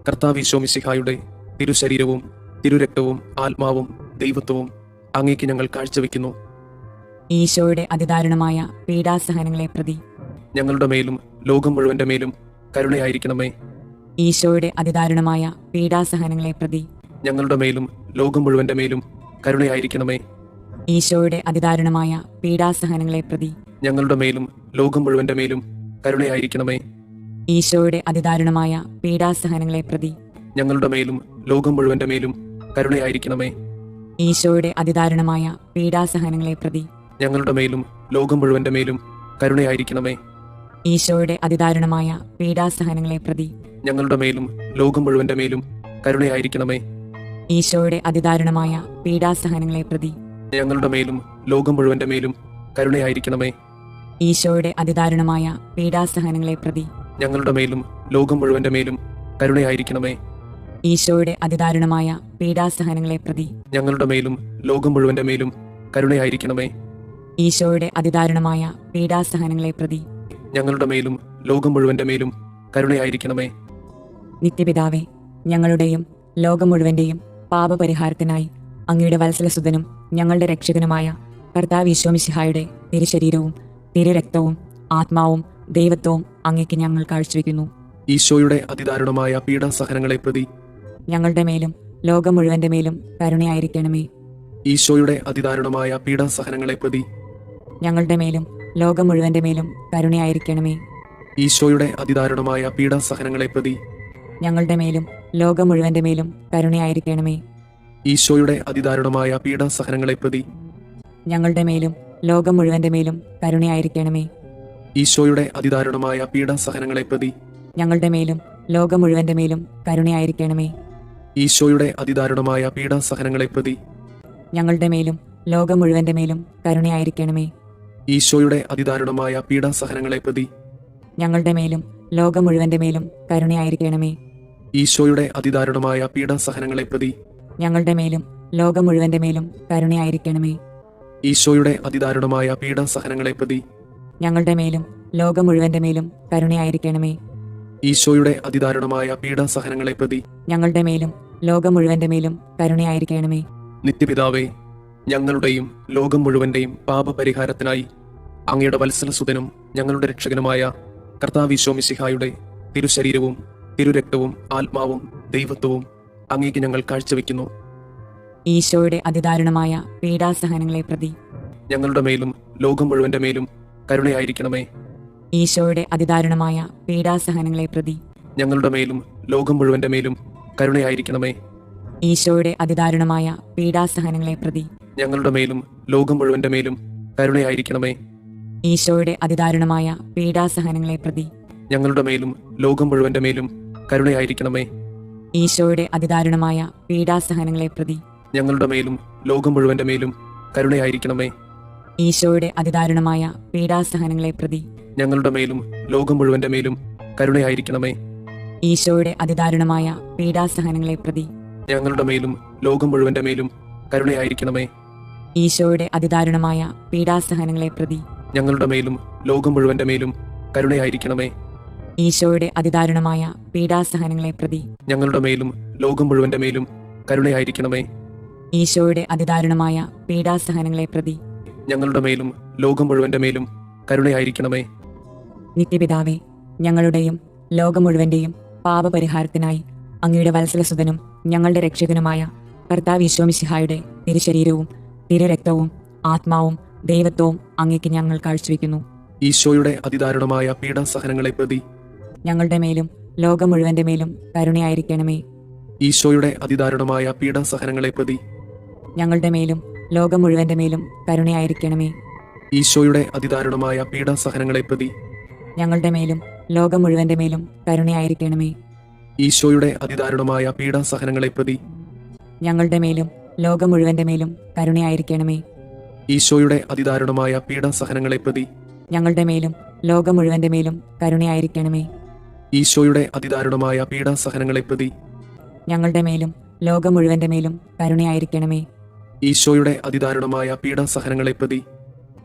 കർത്താവ് ഈശോ മിശിഹായുടെ തിരുശരീരവും തിരുരക്തവും ആത്മാവും ദൈവത്വവും അങ്ങേക്ക് ഞങ്ങൾ കാഴ്ചവെക്കുന്നു. ഈശോയുടെ അതിദാരുണമായ പീഡാസഹനങ്ങളെ പ്രതി ഞങ്ങളുടെ മേലും ലോകം മുഴുവന്റെ മേലും കരുണയായിരിക്കണമേ. ഈശോയുടെ അതിദാരുണമായ പീഡാസഹനങ്ങളെ പ്രതി ഞങ്ങളുടെ മേലും ലോകം മുഴുവന്റെ മേലും കരുണയായിരിക്കണമേ. ഈശോയുടെ അതിദാരുണമായ പീഡാസഹനങ്ങളെ പ്രതി ഞങ്ങളുടെ മേലും ലോകം മുഴുവന്റെ മേലും കരുണയായിരിക്കണമേ. ഈശോയുടെ അതിദാരുണമായ പീഡാസഹനങ്ങളെ പ്രതി ഞങ്ങളുടെ മേലും ലോകം മുഴുവന്റെ മേലും കരുണയായിരിക്കണമേ. ഈശോയുടെ അതിദാരുണമായ പീഡാസഹനങ്ങളെ പ്രതി ഞങ്ങളുടെ മേലും ലോകം മുഴുവന്റെ മേലും കരുണയായിരിക്കണമേ. ഈശോയുടെ അതിദാരുണമായ പീഡാസഹനങ്ങളെ പ്രതി ഞങ്ങളുടെ മേലും ലോകം മുഴുവന്റെ മേലും കരുണയായിരിക്കണമേ. ഈശോയുടെ അതിദാരുണമായ പീഡാസഹനങ്ങളെ പ്രതി ഞങ്ങളുടെ മേലും ലോകം മുഴുവന്റെ മേലും കരുണയായിരിക്കണമേ. ഈശോയുടെ അതിദാരുണമായ പീഡാസഹനങ്ങളെ പ്രതി ഞങ്ങളുടെ മേലും ലോകം മുഴുവന്റെ മേലും കരുണയായിരിക്കണമേ. ഈശോയുടെ അതിദാരുണമായ പീഡാസഹനങ്ങളെ പ്രതി ഞങ്ങളുടെ മേലും ലോകം മുഴുവന്റെ മേലും കരുണയായിരിക്കണമേ. ഈശോയുടെ അതിദാരുണമായ പീഡാസഹനങ്ങളെ പ്രതി ഞങ്ങളുടെ മേലും ലോകം മുഴുവന്റെ മേലും കരുണയായിരിക്കണമേ. നിത്യപിതാവേ, ഞങ്ങളുടെയും ലോകം മുഴുവന്റെയും പാപപരിഹാരത്തിനായി അങ്ങയുടെ വത്സലസുതനും ഞങ്ങളുടെ രക്ഷകനുമായ കർത്താവ് ഈശോ മിശിഹായുടെ തിരുശരീരവും തിരുരക്തവും ആത്മാവും ദൈവത്വവും അങ്ങേക്ക് ഞങ്ങൾ കാഴ്ചവെക്കുന്നു. ഈശോയുടെ അതിദാരുണമായ പീഡാസഹനങ്ങളെ പ്രതി ഞങ്ങളുടെ മേലും ലോകം മുഴുവന്റെ മേലും കരുണയായിരിക്കണമേ. ഈശോയുടെ അതിദാരുണമായ പീഡാസഹനങ്ങളെ പ്രതി ഞങ്ങളുടെ മേലും ലോകം മുഴുവന്റെ മേലും കരുണയായിരിക്കണമേ. ഈശോയുടെ അതിദാരുണമായ പീഡാസഹനങ്ങളെ പ്രതി ഞങ്ങളുടെ മേലും ലോകം മുഴുവന്റെ മേലും കരുണയായിരിക്കണമേ. ഈശോയുടെ അതിദാരുണമായ പീഡാസഹനങ്ങളെ പ്രതി ഞങ്ങളുടെ മേലും ലോകം മുഴുവന്റെ മേലും കരുണയായിരിക്കണമേ. ഈശോയുടെ അതിദാരുണമായ പീഡാസഹനങ്ങളെ പ്രതി ഞങ്ങളുടെ മേലും ലോകം മുഴുവന്റെ മേലും കരുണയായിരിക്കണമേ. ഈശോയുടെ അതിദാരുണമായ പീഡാസഹനങ്ങളെ പ്രതി ഞങ്ങളുടെ മേലും ലോകം മുഴുവന്റെ മേലും കരുണയായിരിക്കണമേ. ഈശോയുടെ അതിദാരുണമായ പീഡാസഹനങ്ങളെ പ്രതി ഞങ്ങളുടെ മേലും ലോകം മുഴുവന്റെ മേലും കരുണയായിരിക്കണമേ. ഈശോയുടെ അതിദാരുണമായ പീഡാസഹനങ്ങളെ പ്രതി ഞങ്ങളുടെ മേലും ലോകം മുഴുവന്റെ മേലും കരുണയായിരിക്കണമേ. ഈശോയുടെ അതിദാരുണമായ പീഡാസഹനങ്ങളെ പ്രതി ഞങ്ങളുടെ മേലും ലോകം മുഴുവന്റെ മേലും കരുണയായിരിക്കണമേ. ഈശോയുടെ അതിദാരുണമായ പീഡാസഹനങ്ങളെ പ്രതി ഞങ്ങളുടെ മേലും ലോകം മുഴുവന്റെ മേലും കരുണയായിരിക്കണമേ. നിത്യപിതാവേ, ഞങ്ങളുടെയും ലോകം മുഴുവന്റെയും പാപപരിഹാരത്തിനായി അങ്ങയുടെ വത്സലസുതനും ഞങ്ങളുടെ രക്ഷകനുമായ കർത്താവ് ഈശോ മിശിഹായുടെ തിരുശരീരവും തിരുരക്തവും ആത്മാവും ദൈവത്വവും അങ്ങേക്ക് ഞങ്ങൾ കാഴ്ചവെക്കുന്നു. ഈശോയുടെ അതിദാരുണമായ പീഡാസഹനങ്ങളെ പ്രതി ഞങ്ങളുടെ മേലും ലോകം മുഴുവന്റെ മേലും കരുണയായിരിക്കണമേ. ഈശോയുടെ അതിദാരുണമായ പീഡാസഹനങ്ങളെ പ്രതി ഞങ്ങളുടെ മേലും ലോകം മുഴുവന്റെ മേലും കരുണയായിരിക്കണമേ. ഈശോയുടെ അതിദാരുണമായ പീഡാസഹനങ്ങളെ പ്രതി ഞങ്ങളുടെ മേലും ലോകം മുഴുവന്റെ മേലും കരുണയായിരിക്കണമേ. ഈശോയുടെ അതിദാരുണമായ പീഡാസഹനങ്ങളെ പ്രതി ഞങ്ങളുടെ മേലും ലോകം മുഴുവന്റെ മേലും കരുണയായിരിക്കണമേ. ഈശോയുടെ അതിദാരുണമായ പീഡാസഹനങ്ങളെ പ്രതി ഞങ്ങളുടെ മേലും ലോകം മുഴുവന്റെ മേലും കരുണയായിരിക്കണമേ. ഈശോയുടെ അതിദാരുണമായ പീഡാസഹനങ്ങളെ പ്രതി ഞങ്ങളുടെ മേലും ലോകം മുഴുവന്റെ മേലും കരുണയായിരിക്കണമേ. ഈശോയുടെ അതിദാരുണമായ പീഡാസഹനങ്ങളെ പ്രതി ഞങ്ങളുടെ മേലും ലോകം മുഴുവന്റെ മേലും കരുണയായിരിക്കണമേ. ഈശോയുടെ അതിദാരുണമായ പീഡാസഹനങ്ങളെ പ്രതി ഞങ്ങളുടെ മേലും ലോകം മുഴുവന്റെ മേലും കരുണയായിരിക്കണമേ. ഈശോയുടെ അതിദാരുണമായ പീഡാസഹനങ്ങളെ പ്രതി ഞങ്ങളുടെ മേലും ലോകം മുഴുവന്റെ മേലും കരുണയായിരിക്കണമേ. ഈശോയുടെ അതിദാരുണമായ പീഡാസഹനങ്ങളെ പ്രതി ഞങ്ങളുടെ മേലും ലോകം മുഴുവന്റെ മേലും കരുണയായിരിക്കണമേ. നിത്യപിതാവേ, ഞങ്ങളുടെയും ലോകം മുഴുവന്റെയും പാപപരിഹാരത്തിനായി അങ്ങയുടെ വത്സലസുതനും ഞങ്ങളുടെ രക്ഷകനുമായ കർത്താവ് ഈശോ മിശിഹായുടെ തിരുശരീരവും തിരുരക്തവും ആത്മാവും ദൈവത്വവും അങ്ങേക്ക് ഞങ്ങൾ കാഴ്ചവെക്കുന്നു. ഈശോയുടെ അതിദാരുണമായ പീഡാസഹനങ്ങളെ പ്രതി ഞങ്ങളുടെ മേലും ലോകം മുഴുവന്റെ മേലും കരുണയായിരിക്കണമേ. ഈശോയുടെ അതിദാരുണമായ പീഡാസഹനങ്ങളെ പ്രതി ഞങ്ങളുടെ മേലും ലോകം മുഴുവന്റെ മേലും കരുണയായിരിക്കണമേ. ഈശോയുടെ അതിദാരുണമായ പീഡാസഹനങ്ങളെ പ്രതി ഞങ്ങളുടെ മേലും ലോകം മുഴുവന്റെ മേലും കരുണയായിരിക്കണമേ. ഈശോയുടെ അതിദാരുണമായ പീഡാസഹനങ്ങളെ പ്രതി ഞങ്ങളുടെ മേലും ലോകം മുഴുവന്റെ മേലും കരുണയായിരിക്കണമേ. ഈശോയുടെ അതിദാരുണമായ പീഡാസഹനങ്ങളെ പ്രതി ഞങ്ങളുടെ മേലും ലോകം മുഴുവന്റെ മേലും കരുണയായിരിക്കണമേ. ഈശോയുടെ അതിദാരുണമായ പീഡാസഹനങ്ങളെ പ്രതി ഞങ്ങളുടെ മേലും ലോകം മുഴുവന്റെ മേലും കരുണയായിരിക്കണമേ. ഈശോയുടെ അതിദാരുണമായ പീഡാസഹനങ്ങളെ പ്രതി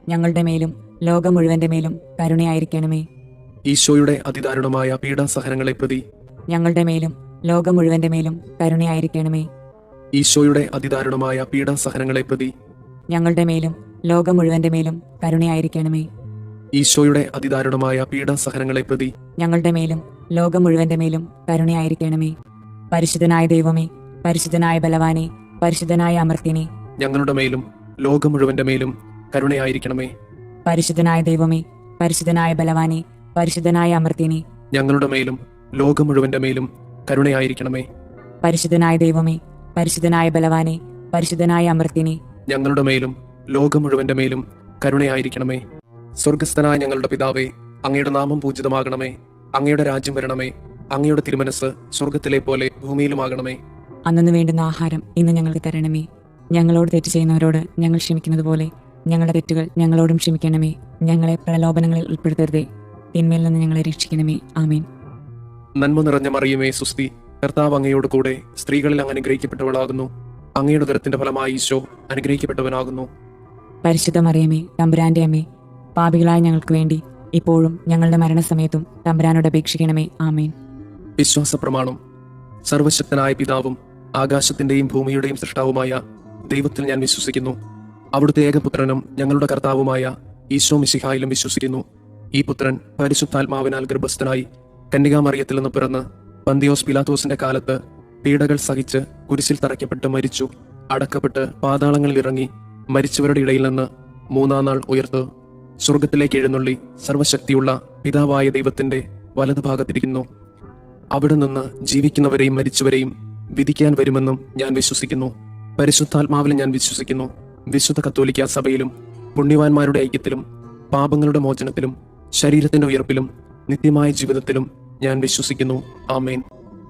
ഞങ്ങളുടെ മേലും ലോകം മുഴുവന്റെ മേലും കരുണയായിരിക്കണമേ. ഈശോയുടെ അതിദാരുണമായ പീഡാസഹനങ്ങളെ പ്രതി ഞങ്ങളുടെ മേലും ലോകം മുഴുവന്റെ മേലും കരുണയായിരിക്കണമേ. ഈശോയുടെ അതിദാരുണമായ പീഡാസഹനങ്ങളെ പ്രതി ഞങ്ങളുടെ മേലും ലോകം മുഴുവന്റെ മേലും കരുണയായിരിക്കണമേ. ഈശോയുടെ അതിദാരുണമായ പീഡാസഹനങ്ങളെ പ്രതി ഞങ്ങളുടെ മേലും ലോകം മുഴുവന്റെ മേലും കരുണയായിരിക്കണമേ. പരിശുദ്ധനായ ദൈവമേ, പരിശുദ്ധനായ ബലവാനെ, പരിശുദ്ധനായ അമർത്യനെ, ഞങ്ങളുടെ മേലും ലോകം മുഴുവന്റെ മേലും കരുണയായിരിക്കണമേ. പരിശുദ്ധനായ ദൈവമേ, പരിശുദ്ധനായ ബലവാനെ, പരിശുദ്ധനായ അമർത്യനെ, ഞങ്ങളുടെ മേലും ലോകം മുഴുവന്റെ മേലും കരുണയായിരിക്കണമേ. പരിശുദ്ധനായ ദൈവമേ, പരിശുദ്ധനായ ബലവാനെ, പരിശുദ്ധനായ അമർത്യനെ, ഞങ്ങളുടെ മേലും ലോകം മുഴുവന്റെ മേലും കരുണയായിരിക്കണമേ. സ്വർഗസ്ഥനായ ഞങ്ങളുടെ പിതാവേ, അങ്ങയുടെ നാമം പൂജിതമാകണമേ. അങ്ങയുടെ രാജ്യം വരണമേ. അങ്ങയുടെ തിരുമനസ് സ്വർഗത്തിലെ പോലെ ഭൂമിയിലുമാകണമേ. അന്നു വേണ്ടുന്ന ആഹാരം ഇന്ന് ഞങ്ങൾക്ക് തരണമേ. ഞങ്ങളോട് തെറ്റ് ചെയ്യുന്നവരോട് ഞങ്ങൾ ക്ഷമിക്കുന്നത് പോലെ ഞങ്ങളുടെ തെറ്റുകൾ ഞങ്ങളോടും ക്ഷമിക്കണമേ. ഞങ്ങളെ പ്രലോഭനങ്ങളിൽ ഉൾപ്പെടുത്തരുതേ, തിന്മയിൽ നിന്ന് ഞങ്ങളെ രക്ഷിക്കണമേ. ആമേൻ. നന്മ നിറഞ്ഞ മറിയമേ, സുസ്തി, കർത്താവ് അങ്ങയോട് കൂടെ സ്ത്രീകളിൽ അങ്ങ് അനുഗ്രഹിക്കപ്പെട്ടവളാകുന്നു. അങ്ങയുടെ ഉദരത്തിന്റെ ഫലമായി ഈശോ അനുഗ്രഹിക്കപ്പെട്ടവനാകുന്നു. പരിശുദ്ധ മറിയമേ, തമ്പുരാന്റെ അമ്മേ, പാപികളായ ഞങ്ങൾക്ക് വേണ്ടി ഇപ്പോഴും ഞങ്ങളുടെ മരണസമയത്തും തമ്പുരാനോട് അപേക്ഷിക്കണമേ. ആമേൻ. വിശ്വാസ പ്രമാണം. സർവശക്തനായ പിതാവും ആകാശത്തിന്റെയും ഭൂമിയുടെയും സൃഷ്ടാവുമായ ദൈവത്തിൽ ഞാൻ വിശ്വസിക്കുന്നു. അവിടുത്തെ ഏകപുത്രനും ഞങ്ങളുടെ കർത്താവുമായ ഈശോ മിശിഹായിലും വിശ്വസിക്കുന്നു. ഈ പുത്രൻ പരിശുദ്ധാത്മാവിനാൽ ഗർഭസ്ഥനായി കന്യകാമറിയത്തിൽ നിന്ന് പിറന്ന് പന്തിയോസ് പിലാത്തോസിന്റെ കാലത്ത് പീഡകൾ സഹിച്ച് കുരിശിൽ തറയ്ക്കപ്പെട്ട് മരിച്ചു, അടക്കപ്പെട്ട് പാതാളങ്ങളിൽ ഇറങ്ങി, മരിച്ചവരുടെ ഇടയിൽ നിന്ന് മൂന്നാം നാൾ ഉയർത്ത് സ്വർഗത്തിലേക്ക് എഴുന്നള്ളി സർവശക്തിയുള്ള പിതാവായ ദൈവത്തിന്റെ വലതുഭാഗത്തിരിക്കുന്നു. അവിടെ നിന്ന് ജീവിക്കുന്നവരെയും മരിച്ചവരെയും വിധിക്കാൻ വരുമെന്നും ഞാൻ വിശ്വസിക്കുന്നു. പരിശുദ്ധാത്മാവിലും ഞാൻ വിശ്വസിക്കുന്നു. വിശുദ്ധ കത്തോലിക്ക സഭയിലും പുണ്യവാന്മാരുടെ ഐക്യത്തിലും പാപങ്ങളുടെ മോചനത്തിലും ശരീരത്തിന്റെ ഉയർപ്പിലും നിത്യമായ ജീവിതത്തിലും ഞാൻ വിശ്വസിക്കുന്നു. ആമേൻ.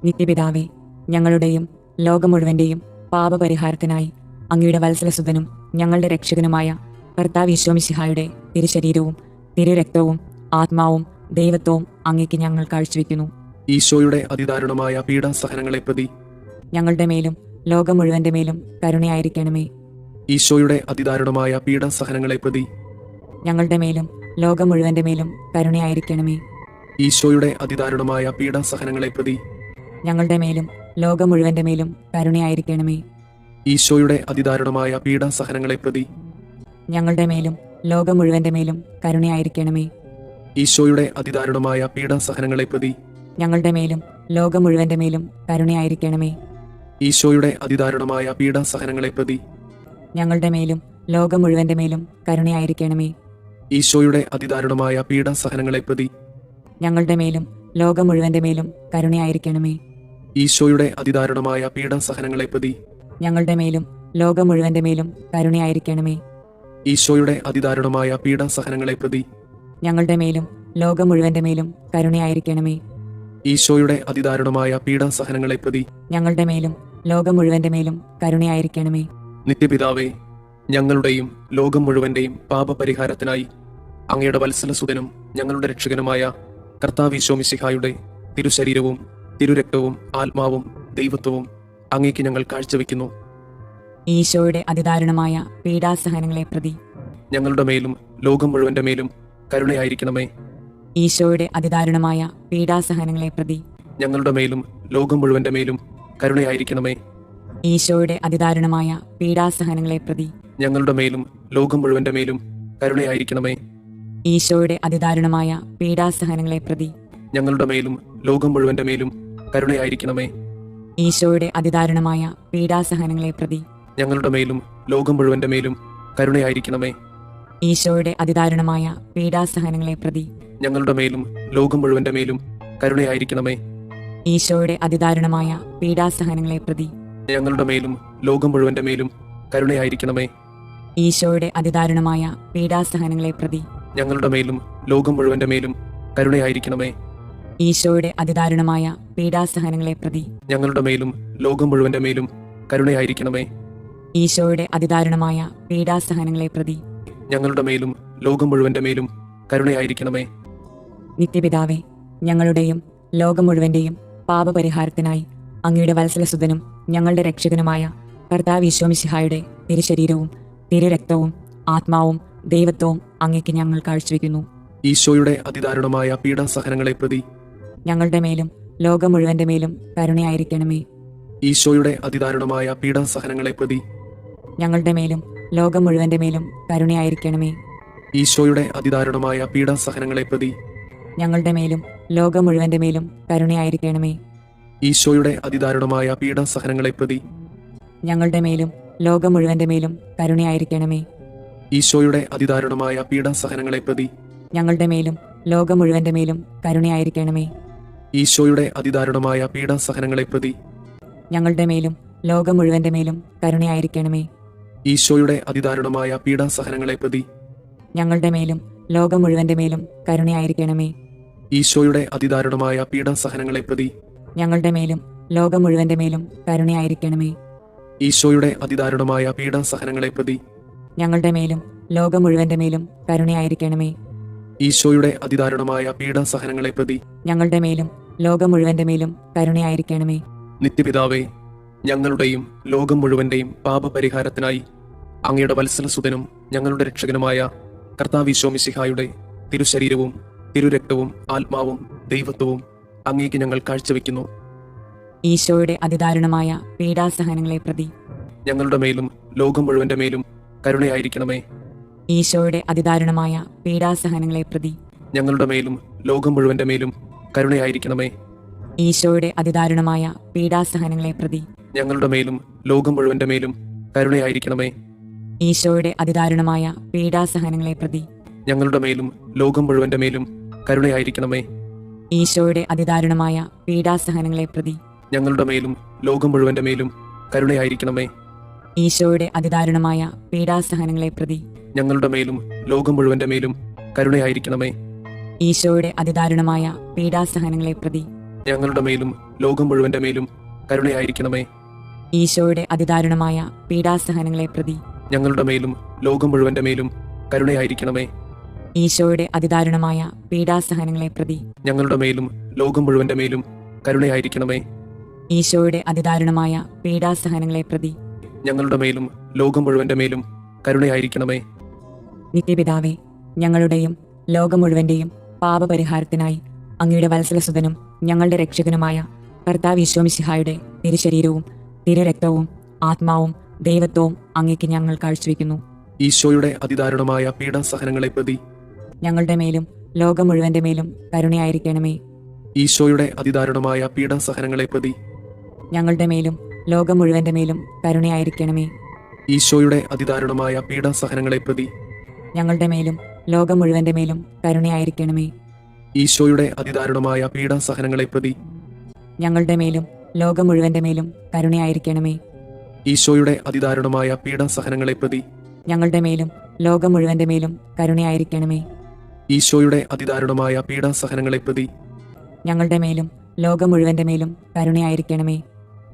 നിത്യപിതാവേ, ഞങ്ങളുടെയും ലോകം മുഴുവന്റെയും പാപപരിഹാരത്തിനായി അങ്ങയുടെ വത്സലസുതനും ഞങ്ങളുടെ രക്ഷകനുമായ കർത്താവ് ഈശോ മിശിഹായുടെ തിരുശരീരവും തിരുരക്തവും ആത്മാവും ദൈവത്വവും അങ്ങേക്ക് ഞങ്ങൾ കാഴ്ചവെക്കുന്നു. ഈശോയുടെ അതിദാരുണമായ പീഡാസഹനങ്ങളെ പ്രതി ഞങ്ങളുടെ മേലും ലോകം മുഴുവന്റെ മേലും കരുണയായിരിക്കണമേ. ഈശോയുടെ അതിദാരുണമായ പീഡാസഹനങ്ങളെ പ്രതി ഞങ്ങളുടെ മേലും ലോകം മുഴുവന്റെ മേലും കരുണയായിരിക്കണമേ. ഈശോയുടെ അതിദാരുണമായ പീഡാസഹനങ്ങളെ പ്രതി ഞങ്ങളുടെ മേലും ലോകം മുഴുവന്റെ മേലും കരുണയായിരിക്കണമേ. ഈശോയുടെ അതിദാരുണമായ പീഡാസഹനങ്ങളെ പ്രതി ഞങ്ങളുടെ മേലും ലോകം മുഴുവന്റെ മേലും കരുണയായിരിക്കണമേ. ഈശോയുടെ അതിദാരുണമായ പീഡാസഹനങ്ങളെ പ്രതി ഞങ്ങളുടെ മേലും ലോകം മുഴുവന്റെ മേലും കരുണയായിരിക്കണമേ. ഈശോയുടെ അതിദാരുണമായ പീഡാസഹനങ്ങളെ പ്രതി ഞങ്ങളുടെ മേലും ലോകം മുഴുവന്റെ മേലും കരുണയായിരിക്കണമേ. ഈശോയുടെ അതിദാരുണമായ പീഡാസഹനങ്ങളെ പ്രതി ഞങ്ങളുടെ മേലും ലോകം മുഴുവന്റെ മേലും കരുണയായിരിക്കണമേ. ഈശോയുടെ അതിദാരുണമായ പീഡാസഹനങ്ങളെ പ്രതി ഞങ്ങളുടെ മേലും ലോകം മുഴുവന്റെ മേലും കരുണയായിരിക്കണമേ. ഈശോയുടെ അതിദാരുണമായ പീഡാസഹനങ്ങളെ പ്രതി ഞങ്ങളുടെ മേലും ലോകം മുഴുവന്റെ മേലും കരുണയായിരിക്കണമേ. ഈശോയുടെ അതിദാരുണമായ പീഡാസഹനങ്ങളെ പ്രതി ഞങ്ങളുടെ മേലും ലോകം മുഴുവന്റെ മേലും കരുണയായിരിക്കണമേ. നിത്യപിതാവേ, ഞങ്ങളുടെയും ലോകം മുഴുവന്റെയും പാപപരിഹാരത്തിനായി അങ്ങയുടെ വത്സലസുതനും ഞങ്ങളുടെ രക്ഷകനുമായ കർത്താവ് മിശിഹായുടെ തിരുശരീരവും തിരുരക്തവും ആത്മാവും ദൈവത്വവും അങ്ങേക്ക് ഞങ്ങൾ കാഴ്ചവെക്കുന്നു. ഈശോയുടെ അതിദാരുണമായ പീഡാസഹനങ്ങളെ പ്രതി ഞങ്ങളുടെ മേലും ലോകം മുഴുവന്റെ മേലും കരുണയായിരിക്കണമേ. ഈശോയുടെ അതിദാരുണമായ പീഡാസഹനങ്ങളെ പ്രതി ഞങ്ങളുടെ മേലും ലോകം മുഴുവന്റെ മേലും കരുണയായിരിക്കണമേ. ഈശോയുടെ അതിദാരുണമായ പീഡാസഹനങ്ങളെ പ്രതി ഞങ്ങളുടെ മേലും ലോകം മുഴുവന്റെ മേലും കരുണയായിരിക്കണമേ. ഈശോയുടെ അതിദാരുണമായ പീഡാസഹനങ്ങളെ പ്രതി ഞങ്ങളുടെ മേലും ലോകം മുഴുവന്റെ മേലും കരുണയായിരിക്കണമേ. ഈശോയുടെ അതിദാരുണമായ പീഡാസഹനങ്ങളെ പ്രതി ഞങ്ങളുടെ മേലും ലോകം മുഴുവന്റെ മേലും കരുണയായിരിക്കണമേ. ഈശോയുടെ അതിദാരുണമായ പീഡാസഹനങ്ങളെ പ്രതി ഞങ്ങളുടെ മേലും ലോകം മുഴുവന്റെ മേലും കരുണയായിരിക്കണമേ. ഈശോയുടെ അതിദാരുണമായ പീഡാസഹനങ്ങളെ പ്രതി ഞങ്ങളുടെ മേലും ലോകം മുഴുവന്റെ മേലും കരുണയായിരിക്കണമേ. ഈശോയുടെ അതിദാരുണമായ പീഡാസഹനങ്ങളെ പ്രതി ഞങ്ങളുടെ മേലും ലോകം മുഴുവന്റെ മേലും കരുണയായിരിക്കണമേ. ഈശോയുടെ അതിദാരുണമായ പീഡാസഹനങ്ങളെ പ്രതി ഞങ്ങളുടെ മേലും ലോകം മുഴുവന്റെ മേലും കരുണയായിരിക്കണമേ. ഈശോയുടെ അതിദാരുണമായ പീഡാസഹനങ്ങളെ പ്രതി ഞങ്ങളുടെ മേലും ലോകം മുഴുവന്റെ മേലും കരുണയായിരിക്കണമേ. നിത്യപിതാവേ, ഞങ്ങളുടെയും ലോകം മുഴുവന്റെയും പാപപരിഹാരത്തിനായി അങ്ങയുടെ വത്സലസുതനും ഞങ്ങളുടെ രക്ഷകനുമായ കർത്താവ് മിശിഹായുടെ തിരുശരീരവും തിരുരക്തവും ആത്മാവും ദൈവത്വവും അങ്ങേക്ക് ഞങ്ങൾ കാഴ്ചവെക്കുന്നു. ഈശോയുടെ അതിദാരുണമായ പീഡാസഹനങ്ങളെ പ്രതി ഞങ്ങളുടെ മേലും ലോകം മുഴുവന്റെ മേലും കരുണയായിരിക്കണമേ. ഈശോയുടെ അതിദാരുണമായ പീഡാസഹനങ്ങളെ പ്രതി ഞങ്ങളുടെ മേലും ലോകം മുഴുവന്റെ മേലും കരുണയായിരിക്കണമേ. ഈശോയുടെ അതിദാരുണമായ പീഡാസഹനങ്ങളെ പ്രതി ഞങ്ങളുടെ മേലും ലോകം മുഴുവന്റെ മേലും കരുണയായിരിക്കണമേ. ഈശോയുടെ അതിദാരുണമായ പീഡാസഹനങ്ങളെ പ്രതി ഞങ്ങളുടെ മേലും ലോകം മുഴുവന്റെ മേലും കരുണയായിരിക്കണമേ. ഈശോയുടെ അതിദാരുണമായ പീഡാസഹനങ്ങളെ പ്രതി ഞങ്ങളുടെ മേലും ലോകം മുഴുവന്റെ മേലും കരുണയായിരിക്കണമേ. ഈശോയുടെ അതിദാരുണമായ പീഡാസഹനങ്ങളെ പ്രതി ഞങ്ങളുടെ മേലും ലോകം മുഴുവന്റെ മേലും കരുണയായിരിക്കണമേ. ഈശോയുടെ അതിദാരുണമായ പീഡാസഹനങ്ങളെ പ്രതി ഞങ്ങളുടെ മേലും ലോകം മുഴുവന്റെ മേലും കരുണയായിരിക്കണമേ. ഈശോയുടെ അതിദാരുണമായ പീഡാസഹനങ്ങളെ പ്രതി ഞങ്ങളുടെ മേലും ലോകം മുഴുവന്റെ മേലും കരുണയായിരിക്കണമേ. ഈശോയുടെ അതിദാരുണമായ പീഡാസഹനങ്ങളെ പ്രതി ഞങ്ങളുടെ മേലും ലോകം മുഴുവന്റെ മേലും കരുണയായിരിക്കണമേ. ഈശോയുടെ അതിദാരുണമായ പീഡാസഹനങ്ങളെ പ്രതി ഞങ്ങളുടെ മേലും ലോകം മുഴുവന്റെ മേലും കരുണയായിരിക്കണമേ. നിത്യപിതാവേ, ഞങ്ങളുടെയും ലോകം മുഴുവന്റെയും പാപപരിഹാരത്തിനായി അങ്ങയുടെ വത്സലസുതനും ഞങ്ങളുടെ രക്ഷകനുമായ കർത്താവ് മിശിഹായുടെ തിരുശരീരവും തിരുരക്തവും ആത്മാവും ദൈവത്വവും അങ്ങേക്ക് ഞങ്ങൾ കാഴ്ചവെക്കുന്നു. ഈശോയുടെ അതിദാരുണമായ പീഡാസഹനങ്ങളെ പ്രതി ഞങ്ങളുടെ മേലും ലോകം മുഴുവന്റെ മേലും കരുണയായിരിക്കണമേ. ഈശോയുടെ അതിദാരുണമായ പീഡാസഹനങ്ങളെ പ്രതി ഞങ്ങളുടെ മേലും ലോകം മുഴുവന്റെ മേലും കരുണയായിരിക്കണമേ. ഈശോയുടെ അതിദാരുണമായ പീഡാസഹനങ്ങളെ പ്രതി ഞങ്ങളുടെ മേലും ലോകം മുഴുവന്റെ മേലും കരുണയായിരിക്കണമേ. ഈശോയുടെ അതിദാരുണമായ പീഡാസഹനങ്ങളെ പ്രതി ഞങ്ങളുടെ മേലും ലോകം മുഴുവന്റെ മേലും കരുണയായിരിക്കണമേ. ഈശോയുടെ അതിദാരുണമായ പീഡാസഹനങ്ങളെ പ്രതി ഞങ്ങളുടെ മേലും ലോകം മുഴുവന്റെ മേലും കരുണയായിരിക്കണമേ. ഈശോയുടെ അതിദാരുണമായ പീഡാസഹനങ്ങളെ പ്രതി ഞങ്ങളുടെ മേലും ലോകം മുഴുവന്റെ മേലും കരുണയായിരിക്കണമേ. ഈശോയുടെ അതിദാരുണമായ പീഡാസഹനങ്ങളെ പ്രതി ഞങ്ങളുടെ മേലും ലോകം മുഴുവന്റെ മേലും കരുണയായിരിക്കണമേ. ഈശോയുടെ അതിദാരുണമായ പീഡാസഹനങ്ങളെ പ്രതി ഞങ്ങളുടെ മേലും ലോകം മുഴുവന്റെ മേലും കരുണയായിരിക്കണമേ. ഈശോയുടെ അതിദാരുണമായ പീഡാസഹനങ്ങളെ പ്രതി ഞങ്ങളുടെ മേലും ലോകം മുഴുവന്റെ മേലും കരുണയായിരിക്കണമേ. ഈശോയുടെ അതിദാരുണമായ പീഡാസഹനങ്ങളെ പ്രതി ഞങ്ങളുടെ മേലും ലോകം മുഴുവന്റെ മേലും കരുണയായിരിക്കണമേ. നിത്യപിതാവേ, ഞങ്ങളുടെയും ലോകം മുഴുവന്റെയും പാപപരിഹാരത്തിനായി അങ്ങയുടെ വത്സലസുതനും ഞങ്ങളുടെ രക്ഷകനുമായ കർത്താവ് മിശിഹായുടെ തിരുശരീരവും തിരുരക്തവും ആത്മാവും ദൈവത്വവും അങ്ങേക്ക് ഞങ്ങൾ കാഴ്ചവെക്കുന്നു. ഈശോയുടെ അതിദാരുണമായ പീഡാസഹനങ്ങളെ പ്രതി ഞങ്ങളുടെ മേലും ലോകം മുഴുവന്റെ മേലും കരുണയായിരിക്കണമേ. ഈശോയുടെ അതിദാരുണമായ പീഡാസഹനങ്ങളെ പ്രതി ഞങ്ങളുടെ മേലും ലോകം മുഴുവന്റെ മേലും കരുണയായിരിക്കണമേ. ഈശോയുടെ അതിദാരുണമായ പീഡാസഹനങ്ങളെ പ്രതി ഞങ്ങളുടെ മേലും ലോകം മുഴുവന്റെ മേലും കരുണയായിരിക്കണമേ. ഈശോയുടെ അതിദാരുണമായ പീഡാസഹനങ്ങളെ പ്രതി ഞങ്ങളുടെ മേലും ലോകം മുഴുവന്റെ മേലും കരുണയായിരിക്കണമേ. ഈശോയുടെ അതിദാരുണമായ പീഡാസഹനങ്ങളെ പ്രതി ഞങ്ങളുടെ മേലും ലോകം മുഴുവന്റെ മേലും കരുണയായിരിക്കണമേ. ഈശോയുടെ അതിദാരുണമായ പീഡാസഹനങ്ങളെ പ്രതി ഞങ്ങളുടെ മേലും ലോകം മുഴുവന്റെ മേലും കരുണയായിരിക്കണമേ.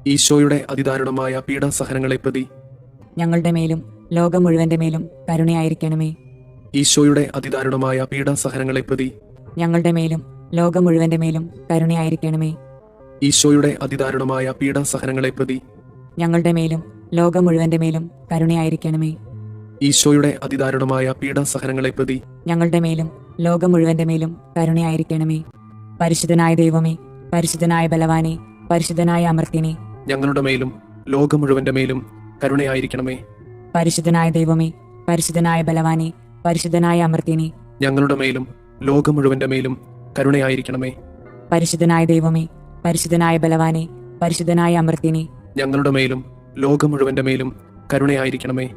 ഈശോയുടെ അതിദാരുണമായ പീഡാസഹനങ്ങളെ പ്രതി ഞങ്ങളുടെ മേലും ലോകം മുഴുവന്റെ മേലും കരുണയായിരിക്കണമേ. ഈശോയുടെ അതിദാരുണമായ പീഡാസഹനങ്ങളെ പ്രതി ഞങ്ങളുടെ മേലും ലോകം മുഴുവന്റെ മേലും കരുണയായിരിക്കണമേ. ഈശോയുടെ അതിദാരുണമായ പീഡാസഹനങ്ങളെ പ്രതി ഞങ്ങളുടെ മേലും ലോകം മുഴുവന്റെ മേലും കരുണയായിരിക്കണമേ. ഈശോയുടെ അതിദാരുണമായ പീഡാസഹനങ്ങളെ പ്രതി ഞങ്ങളുടെ മേലും ലോകം മുഴുവന്റെ മേലും കരുണയായിരിക്കണമേ. പരിശുദ്ധനായ ദൈവമേ, പരിശുദ്ധനായ ബലവാനെ, പരിശുദ്ധനായ അമർത്യനെ, ഞങ്ങളുടെ മേലും ലോകം മുഴുവന്റെ മേലും കരുണയായിരിക്കണമേ. പരിശുദ്ധനായ ദൈവമേ, പരിശുദ്ധനായ ബലവാനെ, പരിശുദ്ധനായ അമർത്യനെ, ഞങ്ങളുടെ മേലും ലോകം മുഴുവന്റെ മേലും കരുണയായിരിക്കണമേ. പരിശുദ്ധനായ ദൈവമേ, പരിശുദ്ധനായ ബലവാനെ, പരിശുദ്ധനായ അമർത്യനെ, ഞങ്ങളുടെ മേലും ലോകം മുഴുവന്റെ മേലും കരുണയായിരിക്കണമേ.